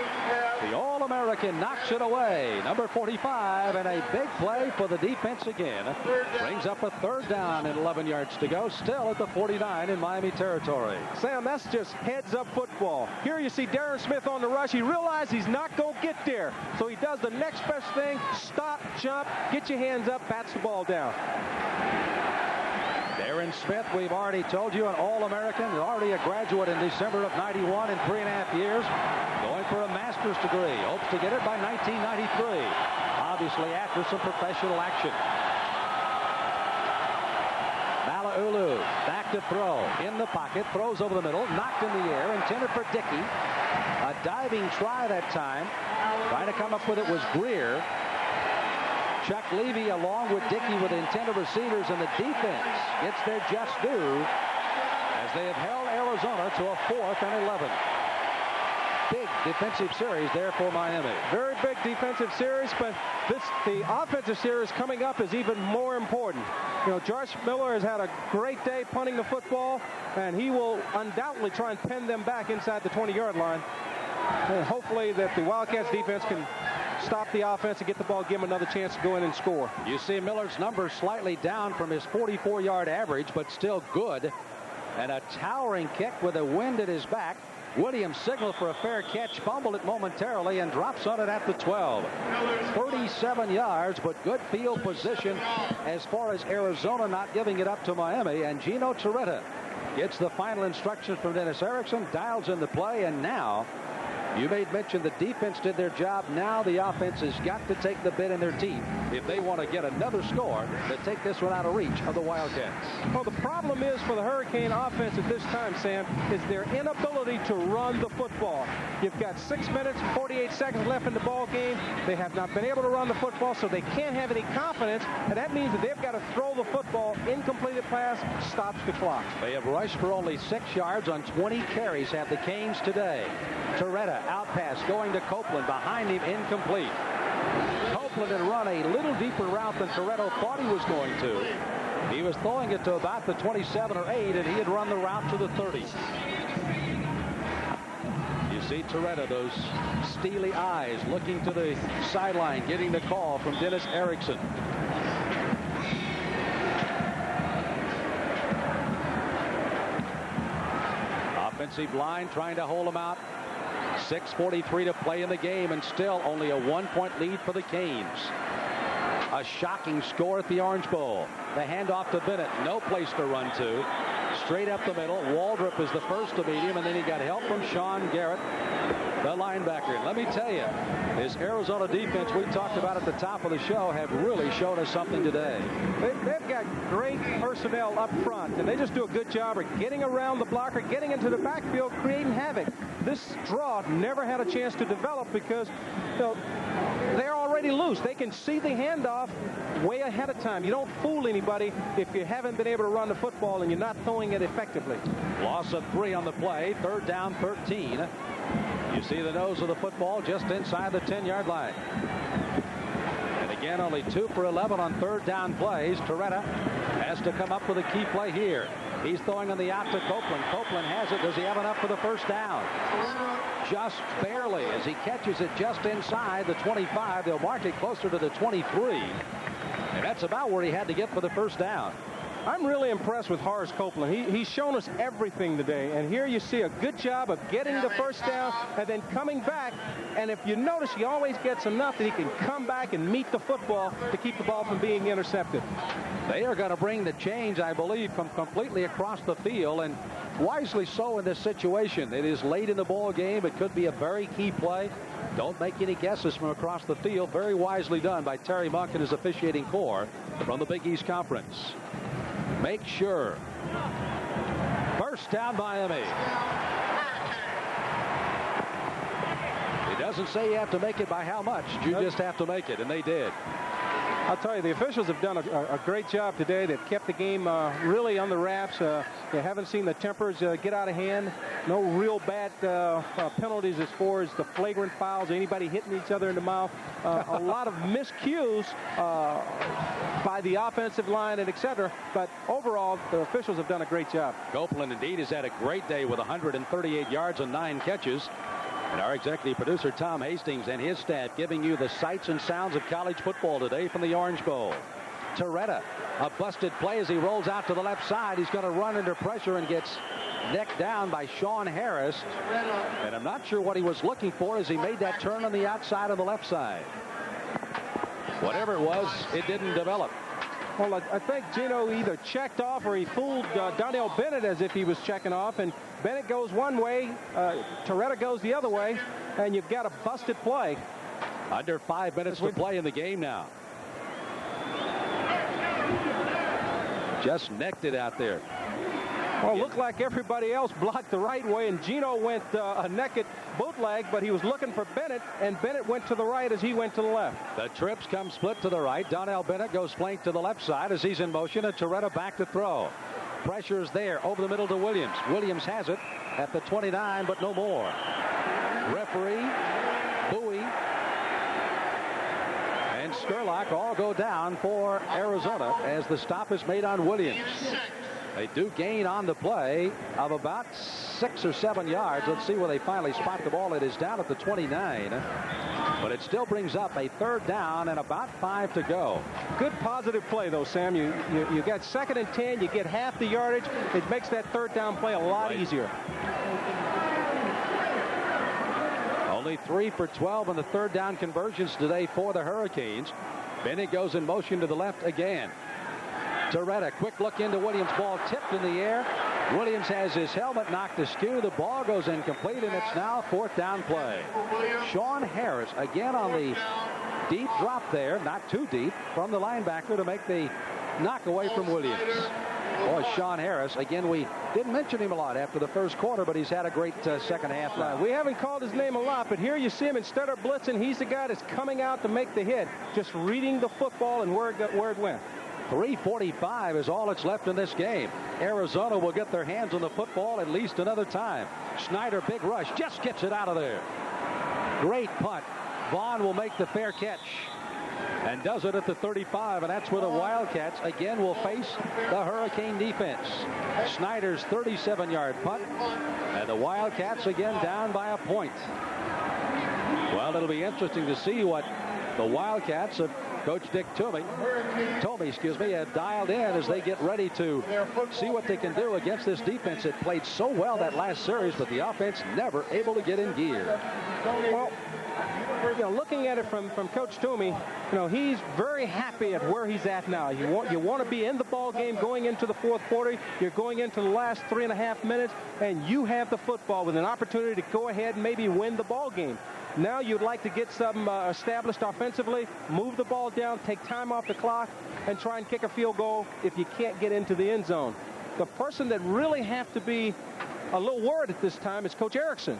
The All-American knocks it away. Number 45, and a big play for the defense again. Brings up a 3rd down and 11 yards to go. Still at the 49 in Miami territory. Sam, that's just heads-up football. Here you see Darren Smith on the rush. He realizes he's not going to get there. So he does the next best thing. Stop, jump, get your hands up, bats the ball down. Darren Smith, we've already told you, an All-American, already a graduate in December of '91 in 3.5 years, going for a master's degree. Hopes to get it by 1993. Obviously after some professional action. Malaulu back to throw. In the pocket, throws over the middle, knocked in the air, intended for Dickey. A diving try that time. Trying to come up with it was Greer. Chuck Levy along with Dickey with intended receivers, and the defense gets their just due as they have held Arizona to a 4th and 11. Big defensive series there for Miami. Very big defensive series, but the offensive series coming up is even more important. You know, Josh Miller has had a great day punting the football, and he will undoubtedly try and pin them back inside the 20-yard line. And hopefully that the Wildcats defense can stop the offense and get the ball, give them another chance to go in and score. You see Miller's numbers slightly down from his 44-yard average, but still good. And a towering kick with the wind at his back. Williams signaled for a fair catch, fumbled it momentarily, and drops on it at the 12. 37 yards, but good field position as far as Arizona not giving it up to Miami. And Gino Torretta gets the final instructions from Dennis Erickson, dials in the play, and now you made mention the defense did their job. Now the offense has got to take the bit in their teeth if they want to get another score to take this one out of reach of the Wildcats. Well, the problem is for the Hurricane offense at this time, Sam, is their inability to run the football. You've got 6 minutes, 48 seconds left in the ball game. They have not been able to run the football, so they can't have any confidence, and that means that they've got to throw the football. Incompleted pass stops the clock. They have rushed for only 6 yards on 20 carries, have the Canes today. Torretta out pass going to Copeland, behind him, incomplete. Copeland had run a little deeper route than Torretta thought he was going to. He was throwing it to about the 27 or 8, and he had run the route to the 30. You see Torretta, those steely eyes looking to the sideline, getting the call from Dennis Erickson. Offensive line trying to hold him out. 6:43 to play in the game, and still only a 1-point lead for the Canes. A shocking score at the Orange Bowl. The handoff to Bennett, no place to run to. Straight up the middle. Waldrop is the first to meet him, and then he got help from Sean Garrett, the linebacker. And let me tell you, this Arizona defense we talked about at the top of the show have really shown us something today. They've got great personnel up front, and they just do a good job of getting around the blocker, getting into the backfield, creating havoc. This draw never had a chance to develop because they're already loose. They can see the handoff way ahead of time. You don't fool anybody if you haven't been able to run the football and you're not throwing it effectively. Loss of 3 on the play. 3rd down, 13. You see the nose of the football just inside the 10-yard line. And again, only 2 for 11 on 3rd down plays. Torretta has to come up with a key play here. He's throwing on the out to Copeland. Copeland has it. Does he have enough for the first down? Just barely, as he catches it just inside the 25. They'll mark it closer to the 23. And that's about where he had to get for the first down. I'm really impressed with Horace Copeland. He's shown us everything today. And here you see a good job of getting the first down and then coming back. And if you notice, he always gets enough that he can come back and meet the football to keep the ball from being intercepted. They are going to bring the change, I believe, from completely across the field, and wisely so in this situation. It is late in the ball game. It could be a very key play. Don't make any guesses from across the field. Very wisely done by Terry Monk and his officiating corps from the Big East Conference. Make sure. First down, Miami. It doesn't say you have to make it by how much. You just have to make it, and they did. I'll tell you, the officials have done a great job today. They've kept the game really on the wraps. You haven't seen the tempers get out of hand. No real bad penalties as far as the flagrant fouls, anybody hitting each other in the mouth. A lot of miscues by the offensive line and etc. But overall, the officials have done a great job. Copeland indeed has had a great day with 138 yards and 9 catches. And our executive producer, Tom Hastings, and his staff giving you the sights and sounds of college football today from the Orange Bowl. Torretta, a busted play as he rolls out to the left side. He's going to run under pressure and gets necked down by Sean Harris. And I'm not sure what he was looking for as he made that turn on the outside of the left side. Whatever it was, it didn't develop. Well, I think Gino either checked off or he fooled Donnell Bennett as if he was checking off. And Bennett goes one way, Torretta goes the other way, and you've got a busted play. Under 5 minutes to play in the game now. Just necked it out there. Well, looked like everybody else blocked the right way, and Gino went a naked bootleg, but he was looking for Bennett, and Bennett went to the right as he went to the left. The trips come split to the right. Donnell Bennett goes flank to the left side as he's in motion, and Torretta back to throw. Pressure's there over the middle to Williams. Williams has it at the 29, but no more. Referee, Bowie, and Skurlock all go down for Arizona as the stop is made on Williams. They do gain on the play of about 6 or 7 yards. Let's see where they finally spot the ball. It is down at the 29. But it still brings up a 3rd down and about 5 to go. Good positive play, though, Sam. You got 2nd and 10. You get half the yardage. It makes that 3rd down play a lot easier. Only 3 for 12 on the 3rd down conversions today for the Hurricanes. Bennett goes in motion to the left again. Torretta, quick look into Williams. Ball tipped in the air. Williams has his helmet knocked askew. The ball goes incomplete, and it's now 4th down play. Sean Harris again on the deep drop there, not too deep, from the linebacker to make the knock away from Williams. Boy, Sean Harris, again, we didn't mention him a lot after the first quarter, but he's had a great second half now. We haven't called his name a lot, but here you see him, instead of blitzing, he's the guy that's coming out to make the hit, just reading the football and where it went. 3:45 is all that's left in this game. Arizona will get their hands on the football at least another time. Snyder, big rush, just gets it out of there. Great punt. Vaughn will make the fair catch and does it at the 35, and that's where the Wildcats again will face the Hurricane defense. Snyder's 37-yard punt, and the Wildcats again down by a point. Well, it'll be interesting to see what the Wildcats of Coach Dick Tomey, had dialed in as they get ready to see what they can do against this defense that played so well that last series, but the offense never able to get in gear. Well, looking at it from Coach Tomey, he's very happy at where he's at now. You want to be in the ball game going into the 4th quarter. You're going into the last 3.5 minutes, and you have the football with an opportunity to go ahead and maybe win the ball game. Now you'd like to get something established offensively, move the ball down, take time off the clock, and try and kick a field goal if you can't get into the end zone. The person that really have to be a little worried at this time is Coach Erickson.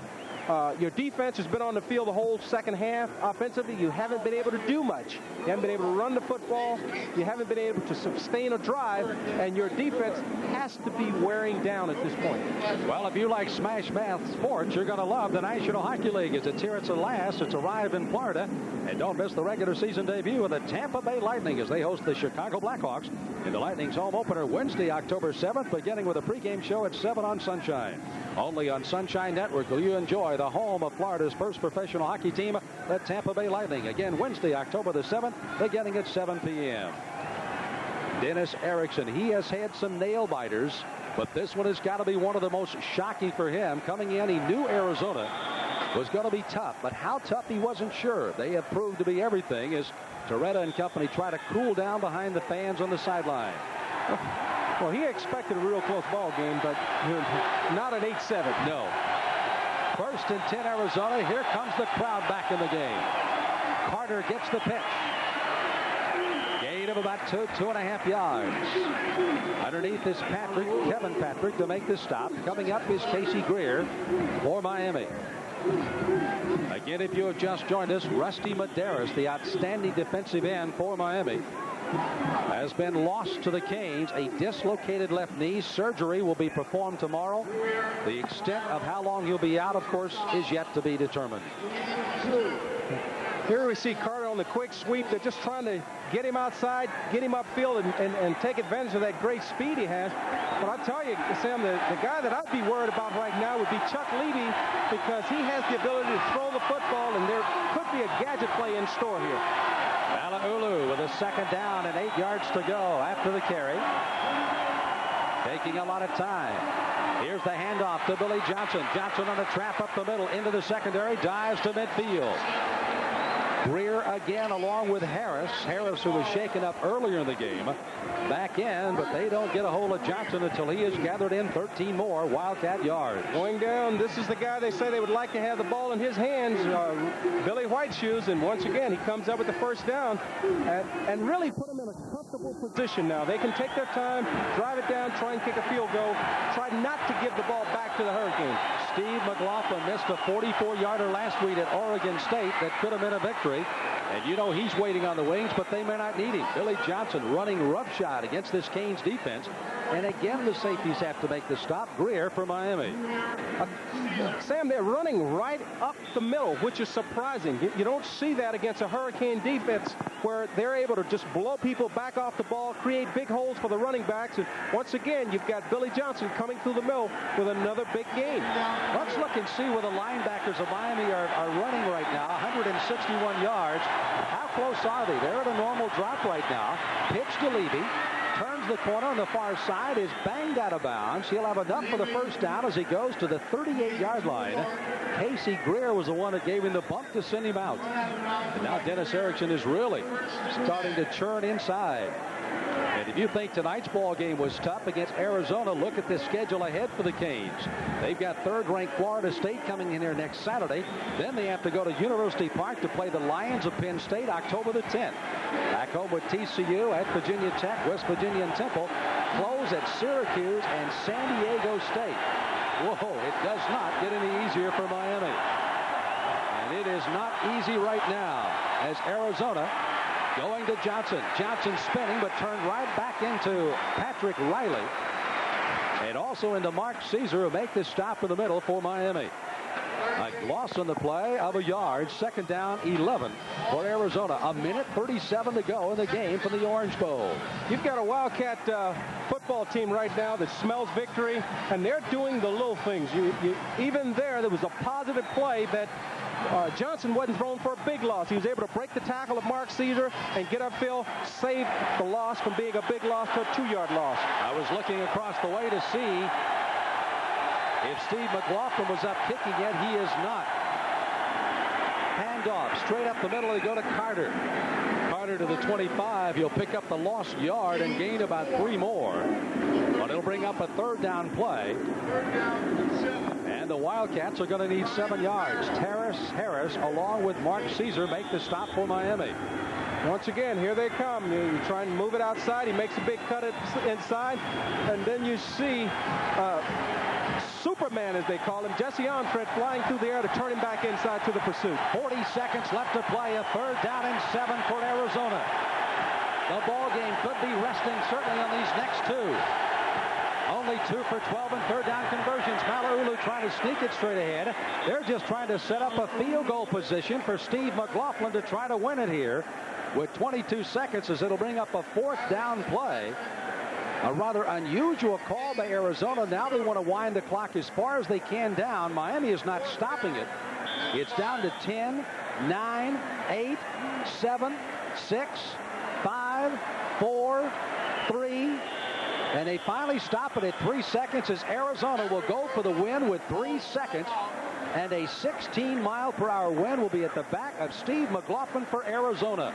Your defense has been on the field the whole second half. Offensively, you haven't been able to do much. You haven't been able to run the football. You haven't been able to sustain a drive, and your defense has to be wearing down at this point. Well, if you like Smash Mouth sports, you're going to love the National Hockey League. It's here at its last. It's arrived in Florida. And don't miss the regular season debut of the Tampa Bay Lightning as they host the Chicago Blackhawks in the Lightning's home opener Wednesday, October 7th, beginning with a pregame show at 7 on Sunshine. Only on Sunshine Network will you enjoy the home of Florida's first professional hockey team, the Tampa Bay Lightning. Again, Wednesday, October the 7th, beginning at 7 p.m. Dennis Erickson, he has had some nail biters, but this one has got to be one of the most shocking for him. Coming in, he knew Arizona was going to be tough, but how tough he wasn't sure. They have proved to be everything as Torretta and company try to cool down behind the fans on the sideline. Well, he expected a real close ball game, but not an 8-7. No. 1st and 10 Arizona. Here comes the crowd back in the game. Carter gets the pitch. Gain of about 2.5 yards. Underneath is Kevin Patrick to make the stop. Coming up is Casey Greer for Miami. Again, if you have just joined us, Rusty Medeiros, the outstanding defensive end for Miami, has been lost to the Canes. A dislocated left knee. Surgery will be performed tomorrow. The extent of how long he'll be out, of course, is yet to be determined. Here we see Carter on the quick sweep. They're just trying to get him outside, get him upfield, and take advantage of that great speed he has. But I'll tell you, Sam, the guy that I'd be worried about right now would be Chuck Levy, because he has the ability to throw the football, and there could be a gadget play in store here. Alaulu with a 2nd down and 8 yards to go after the carry. Taking a lot of time. Here's the handoff to Billy Johnson. Johnson on a trap up the middle into the secondary. Dives to midfield. Greer again along with Harris. Harris, who was shaken up earlier in the game, back in, but they don't get a hold of Johnson until he has gathered in 13 more Wildcat yards. Going down, this is the guy they say they would like to have the ball in his hands, Billy Whiteshoes, and once again he comes up with the 1st down and really put him in a comfortable position now. They can take their time, drive it down, try and kick a field goal, try not to give the ball back to the Hurricanes. Steve McLaughlin missed a 44-yarder last week at Oregon State that could have been a victory. And you know he's waiting on the wings, but they may not need him. Billy Johnson running roughshod against this Canes defense. And again, the safeties have to make the stop. Greer for Miami. Sam, they're running right up the middle, which is surprising. You don't see that against a Hurricane defense where they're able to just blow people back off the ball, create big holes for the running backs. And once again, you've got Billy Johnson coming through the middle with another big gain. Let's look and see where the linebackers of Miami are running right now. 161 yards. How close are they? They're at a normal drop right now. Pitch to Levy. Turns the corner on the far side, is banged out of bounds. He'll have enough for the first down as he goes to the 38-yard line. Casey Greer was the one that gave him the bump to send him out. And now Dennis Erickson is really starting to churn inside. And if you think tonight's ball game was tough against Arizona, look at the schedule ahead for the Canes. They've got third-ranked Florida State coming in here next Saturday. Then they have to go to University Park to play the Lions of Penn State October the 10th. Back home with TCU at Virginia Tech, West Virginia and Temple. Close at Syracuse and San Diego State. Whoa, it does not get any easier for Miami. And it is not easy right now as Arizona going to Johnson. Johnson spinning, but turned right back into Patrick Riley. And also into Mark Caesar, who make this stop in the middle for Miami. A loss on the play of a yard. Second down, 11 for Arizona. A minute 37 to go in the game from the Orange Bowl. You've got a Wildcat football team right now that smells victory, and they're doing the little things. Even there was a positive play that Johnson wasn't thrown for a big loss. He was able to break the tackle of Mark Caesar and get upfield, save the loss from being a big loss to a 2-yard loss. I was looking across the way to see if Steve McLaughlin was up kicking yet. He is not. Handoff straight up the middle. They go to Carter. Carter to the 25. He'll pick up the lost yard and gain about 3 more. But it'll bring up a third down play. And the Wildcats are going to need 7 yards. Terrace Harris along with Mark Caesar make the stop for Miami. Once again, here they come. You try and move it outside. He makes a big cut inside. And then you see Superman, as they call him, Jesse Entret flying through the air to turn him back inside to the pursuit. 40 seconds left to play. A third down and 7 for Arizona. The ball game could be resting certainly on these next 2. Only 2 for 12 and third down conversions. Malauulu trying to sneak it straight ahead. They're just trying to set up a field goal position for Steve McLaughlin to try to win it here with 22 seconds as it'll bring up a 4th down play. A rather unusual call by Arizona. Now they want to wind the clock as far as they can down. Miami is not stopping it. It's down to 10, 9, 8, 7, 6, 5, 4, 3. And they finally stop it at 3 seconds as Arizona will go for the win with 3 seconds. And a 16-mile-per-hour wind will be at the back of Steve McLaughlin for Arizona.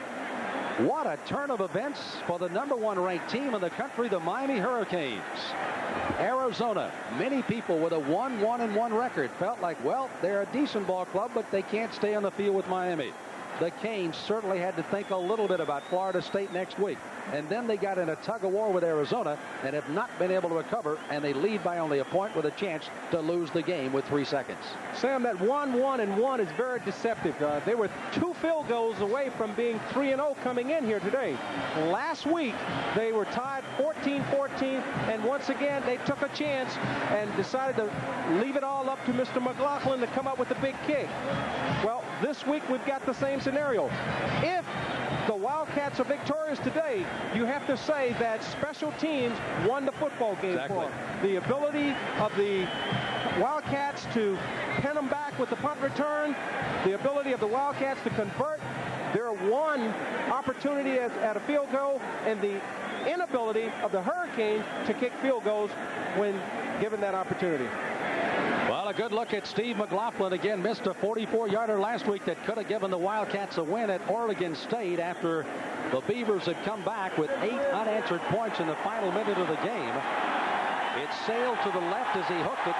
What a turn of events for the #1 ranked team in the country, the Miami Hurricanes. Arizona, many people with a 1-1-1 record felt like, well, they're a decent ball club, but they can't stay on the field with Miami. The Canes certainly had to think a little bit about Florida State next week. And then they got in a tug-of-war with Arizona and have not been able to recover, and they lead by only a point with a chance to lose the game with 3 seconds. Sam, that 1-1-1 is very deceptive. They were 2 field goals away from being 3-0 coming in here today. Last week, they were tied 14-14, and once again, they took a chance and decided to leave it all up to Mr. McLaughlin to come up with a big kick. Well, this week, we've got the same scenario. If the Wildcats are victorious today, you have to say that special teams won the football game for them. The ability of the Wildcats to pin them back with the punt return, the ability of the Wildcats to convert their one opportunity at a field goal, and the inability of the Hurricanes to kick field goals when given that opportunity. Well, a good look at Steve McLaughlin. Again, missed a 44-yarder last week that could have given the Wildcats a win at Oregon State after the Beavers had come back with 8 unanswered points in the final minute of the game. It sailed to the left as he hooked it.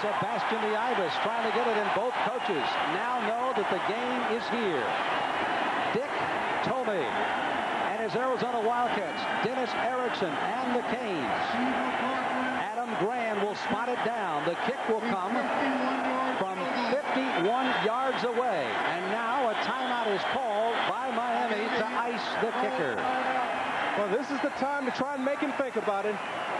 Sebastian the Ibis trying to get it in. Both coaches now know that the game is here. Dick Tomey and his Arizona Wildcats, Dennis Erickson and the Canes. Graham will spot it down. The kick will come from 51 yards away. And now a timeout is called by Miami to ice the kicker. Well, this is the time to try and make him think about it.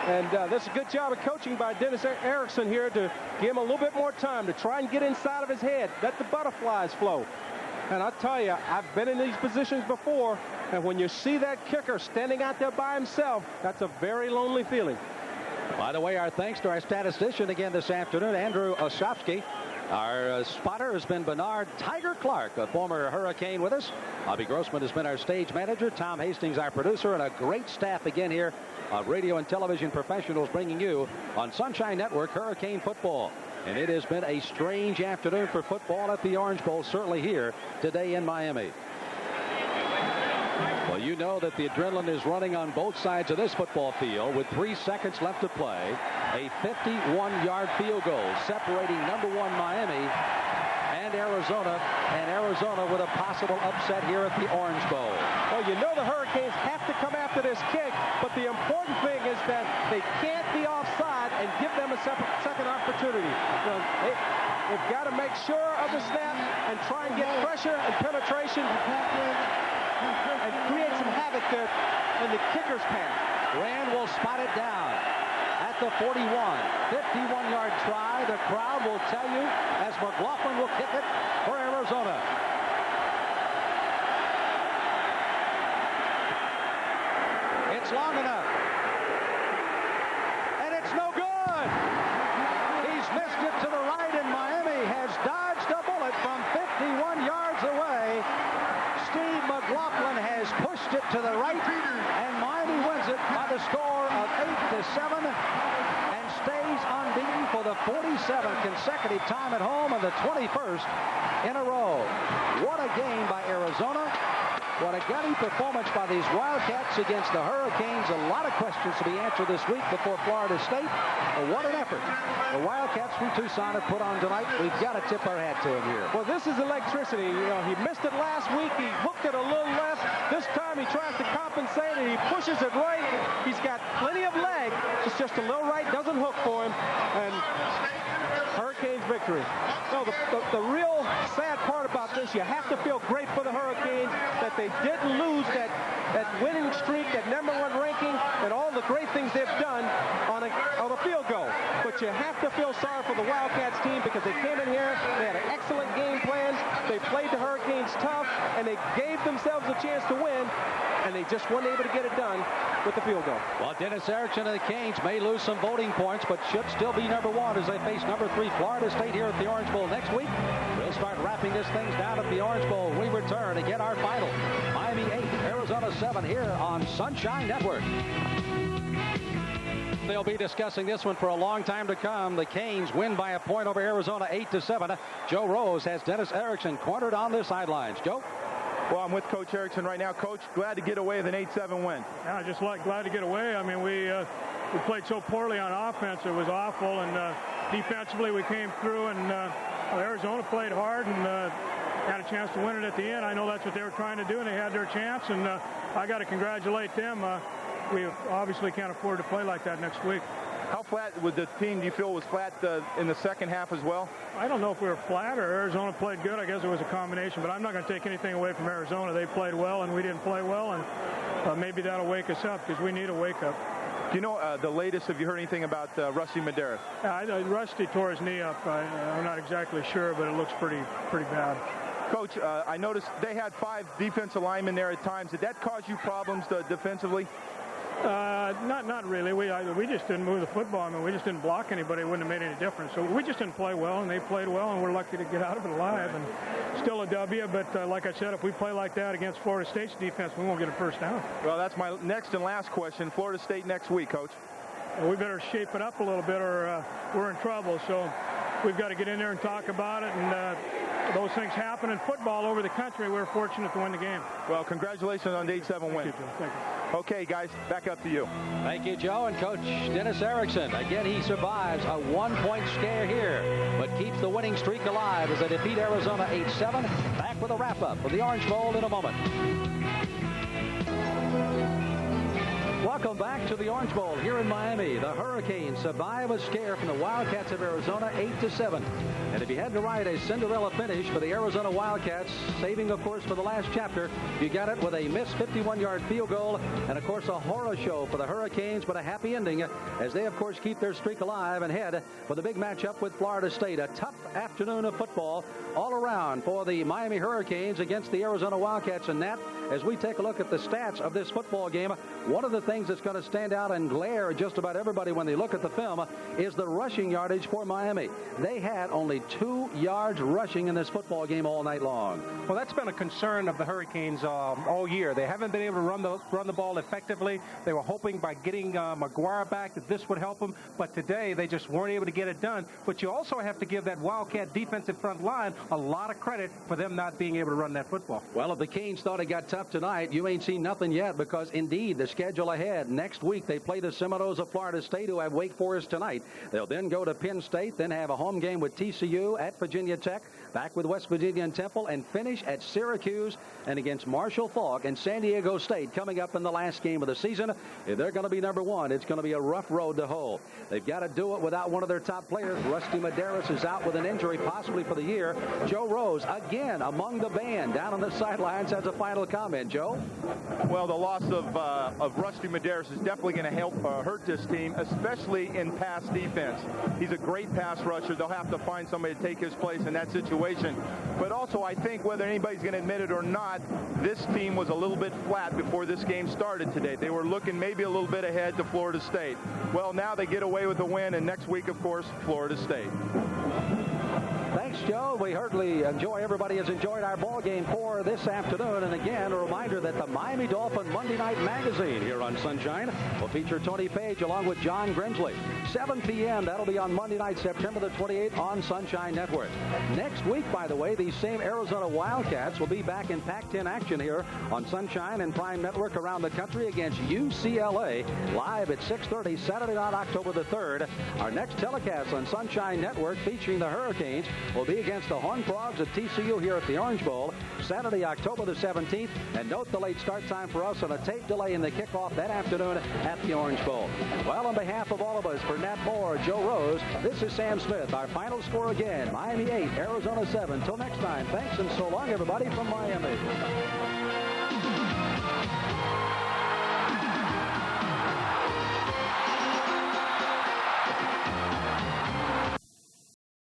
And that's a good job of coaching by Dennis Erickson here to give him a little bit more time to try and get inside of his head. Let the butterflies flow. And I'll tell you, I've been in these positions before, and when you see that kicker standing out there by himself, that's a very lonely feeling. By the way, our thanks to our statistician again this afternoon, Andrew Oshofsky. Our spotter has been Bernard Tiger Clark, a former Hurricane with us. Bobby Grossman has been our stage manager. Tom Hastings, our producer, and a great staff again here of radio and television professionals bringing you on Sunshine Network Hurricane Football. And it has been a strange afternoon for football at the Orange Bowl, certainly here today in Miami. Well, you know that the adrenaline is running on both sides of this football field with 3 seconds left to play. A 51-yard field goal separating number 1 Miami and Arizona with a possible upset here at the Orange Bowl. Well, you know the Hurricanes have to come after this kick, but the important thing is that they can't be offside and give them a second opportunity. They've got to make sure of the snap and try and get pressure and penetration and create some havoc there in the kicker's path. Rand will spot it down at the 41. 51-yard try. The crowd will tell you as McLaughlin will kick it for Arizona. It's long enough. And it's no good. He's missed it to the right, and Miami has dodged a bullet from 51 yards away. Steve McLaughlin has pushed it to the right, and Miami wins it by the score of 8-7 and stays unbeaten for the 47th consecutive time at home and the 21st in a row. What a game by Arizona. What a gutty performance by these Wildcats against the Hurricanes. A lot of questions to be answered this week before Florida State. But what an effort the Wildcats from Tucson have put on tonight. We've got to tip our hat to him here. Well, this is electricity. You know, he missed it last week. He hooked it a little left. This time he tries to compensate and he pushes it right. He's got plenty of leg. It's just a little right. Doesn't hook for him. And Hurricanes victory. No, the real sad part about this, you have to feel great for the Hurricanes that they didn't lose that winning streak, that #1 ranking, and all the great things they've done on a field goal. But you have to feel sorry for the Wildcats team because they came in here, they had an excellent game plan, they played the Hurricanes tough, and they gave themselves a chance to win, and they just weren't able to get it done with the field goal. Well, Dennis Erickson and the Canes may lose some voting points, but should still be #1 as they face #3 Florida State here at the Orange Bowl next week. We'll start wrapping this things down at the Orange Bowl. We return to get our final. Miami 8, Arizona 7 here on Sunshine Network. They'll be discussing this one for a long time to come. The Canes win by a point over Arizona 8-7. Joe Rose has Dennis Erickson cornered on the sidelines. Joe? Well, I'm with Coach Erickson right now. Coach, glad to get away with an 8-7 win. Yeah, glad to get away. I mean, we played so poorly on offense. It was awful. And defensively, we came through. And Arizona played hard and had a chance to win it at the end. I know that's what they were trying to do, and they had their chance. And I got to congratulate them. We obviously can't afford to play like that next week. How flat would the team, do you feel, was flat in the second half as well? I don't know if we were flat or Arizona played good. I guess it was a combination, but I'm not going to take anything away from Arizona. They played well, and we didn't play well, and maybe that'll wake us up because we need a wake-up. Do you know the latest? Have you heard anything about Rusty Medeiros? Rusty tore his knee up. I'm not exactly sure, but it looks pretty bad. Coach, I noticed they had 5 defensive linemen there at times. Did that cause you problems defensively? Not really. We just didn't move the football. I mean, we just didn't block anybody. It wouldn't have made any difference. So we just didn't play well, and they played well, and we're lucky to get out of it alive. And still a W, but like I said, if we play like that against Florida State's defense, we won't get a first down. Well, that's my next and last question. Florida State next week, Coach. Well, we better shape it up a little bit or we're in trouble. So we've got to get in there and talk about it. And those things happen in football over the country. We're fortunate to win the game. Well, congratulations on the 8-7 win. Thank you, Joe. Thank you. Okay, guys, back up to you. Thank you, Joe. And Coach Dennis Erickson. Again, he survives a 1-point scare here, but keeps the winning streak alive as they defeat Arizona 8-7. Back with a wrap-up of the Orange Bowl in a moment. Welcome back to the Orange Bowl here in Miami. The Hurricanes survive a scare from the Wildcats of Arizona, 8-7. And if you had to write a Cinderella finish for the Arizona Wildcats, saving, of course, for the last chapter, you got it with a missed 51-yard field goal and, of course, a horror show for the Hurricanes, but a happy ending as they, of course, keep their streak alive and head for the big matchup with Florida State. A tough afternoon of football all around for the Miami Hurricanes against the Arizona Wildcats. And that, as we take a look at the stats of this football game, one of the things that's going to stand out and glare at just about everybody when they look at the film is the rushing yardage for Miami. They had only 2 yards rushing in this football game all night long. Well, that's been a concern of the Hurricanes all year. They haven't been able to run the ball effectively. They were hoping by getting McGuire back that this would help them, but today they just weren't able to get it done. But you also have to give that Wildcat defensive front line a lot of credit for them not being able to run that football. Well, if the Canes thought it got tough tonight, you ain't seen nothing yet, because indeed the schedule ahead. Next week they play the Seminoles of Florida State, who have Wake Forest tonight. They'll then go to Penn State, then have a home game with TCU, at Virginia Tech, back with West Virginia and Temple, and finish at Syracuse and against Marshall Faulk and San Diego State coming up in the last game of the season. If they're going to be number one, it's going to be a rough road to hoe. They've got to do it without one of their top players. Rusty Medeiros is out with an injury, possibly for the year. Joe Rose, again, among the band, down on the sidelines, has a final comment. Joe? Well, the loss of Rusty Medeiros is definitely going to hurt this team, especially in pass defense. He's a great pass rusher. They'll have to find somebody to take his place in that situation. But also, I think, whether anybody's going to admit it or not, this team was a little bit flat before this game started today. They were looking maybe a little bit ahead to Florida State. Well, now they get away with the win, and next week, of course, Florida State. Thanks, Joe. We heartily enjoy, everybody has enjoyed our ball game for this afternoon. And again, a reminder that the Miami Dolphin Monday Night Magazine here on Sunshine will feature Tony Page along with John Grinsley. 7 p.m. That'll be on Monday night, September the 28th on Sunshine Network. Next week, by the way, these same Arizona Wildcats will be back in Pac-10 action here on Sunshine and Prime Network around the country against UCLA, live at 6:30 Saturday night, October the 3rd. Our next telecast on Sunshine Network featuring the Hurricanes will be against the Horned Frogs at TCU here at the Orange Bowl, Saturday, October the 17th. And note the late start time for us and a tape delay in the kickoff that afternoon at the Orange Bowl. Well, on behalf of all of us, for Nat Moore, Joe Rose, this is Sam Smith. Our final score again, Miami 8, Arizona 7. Till next time, thanks and so long, everybody, from Miami.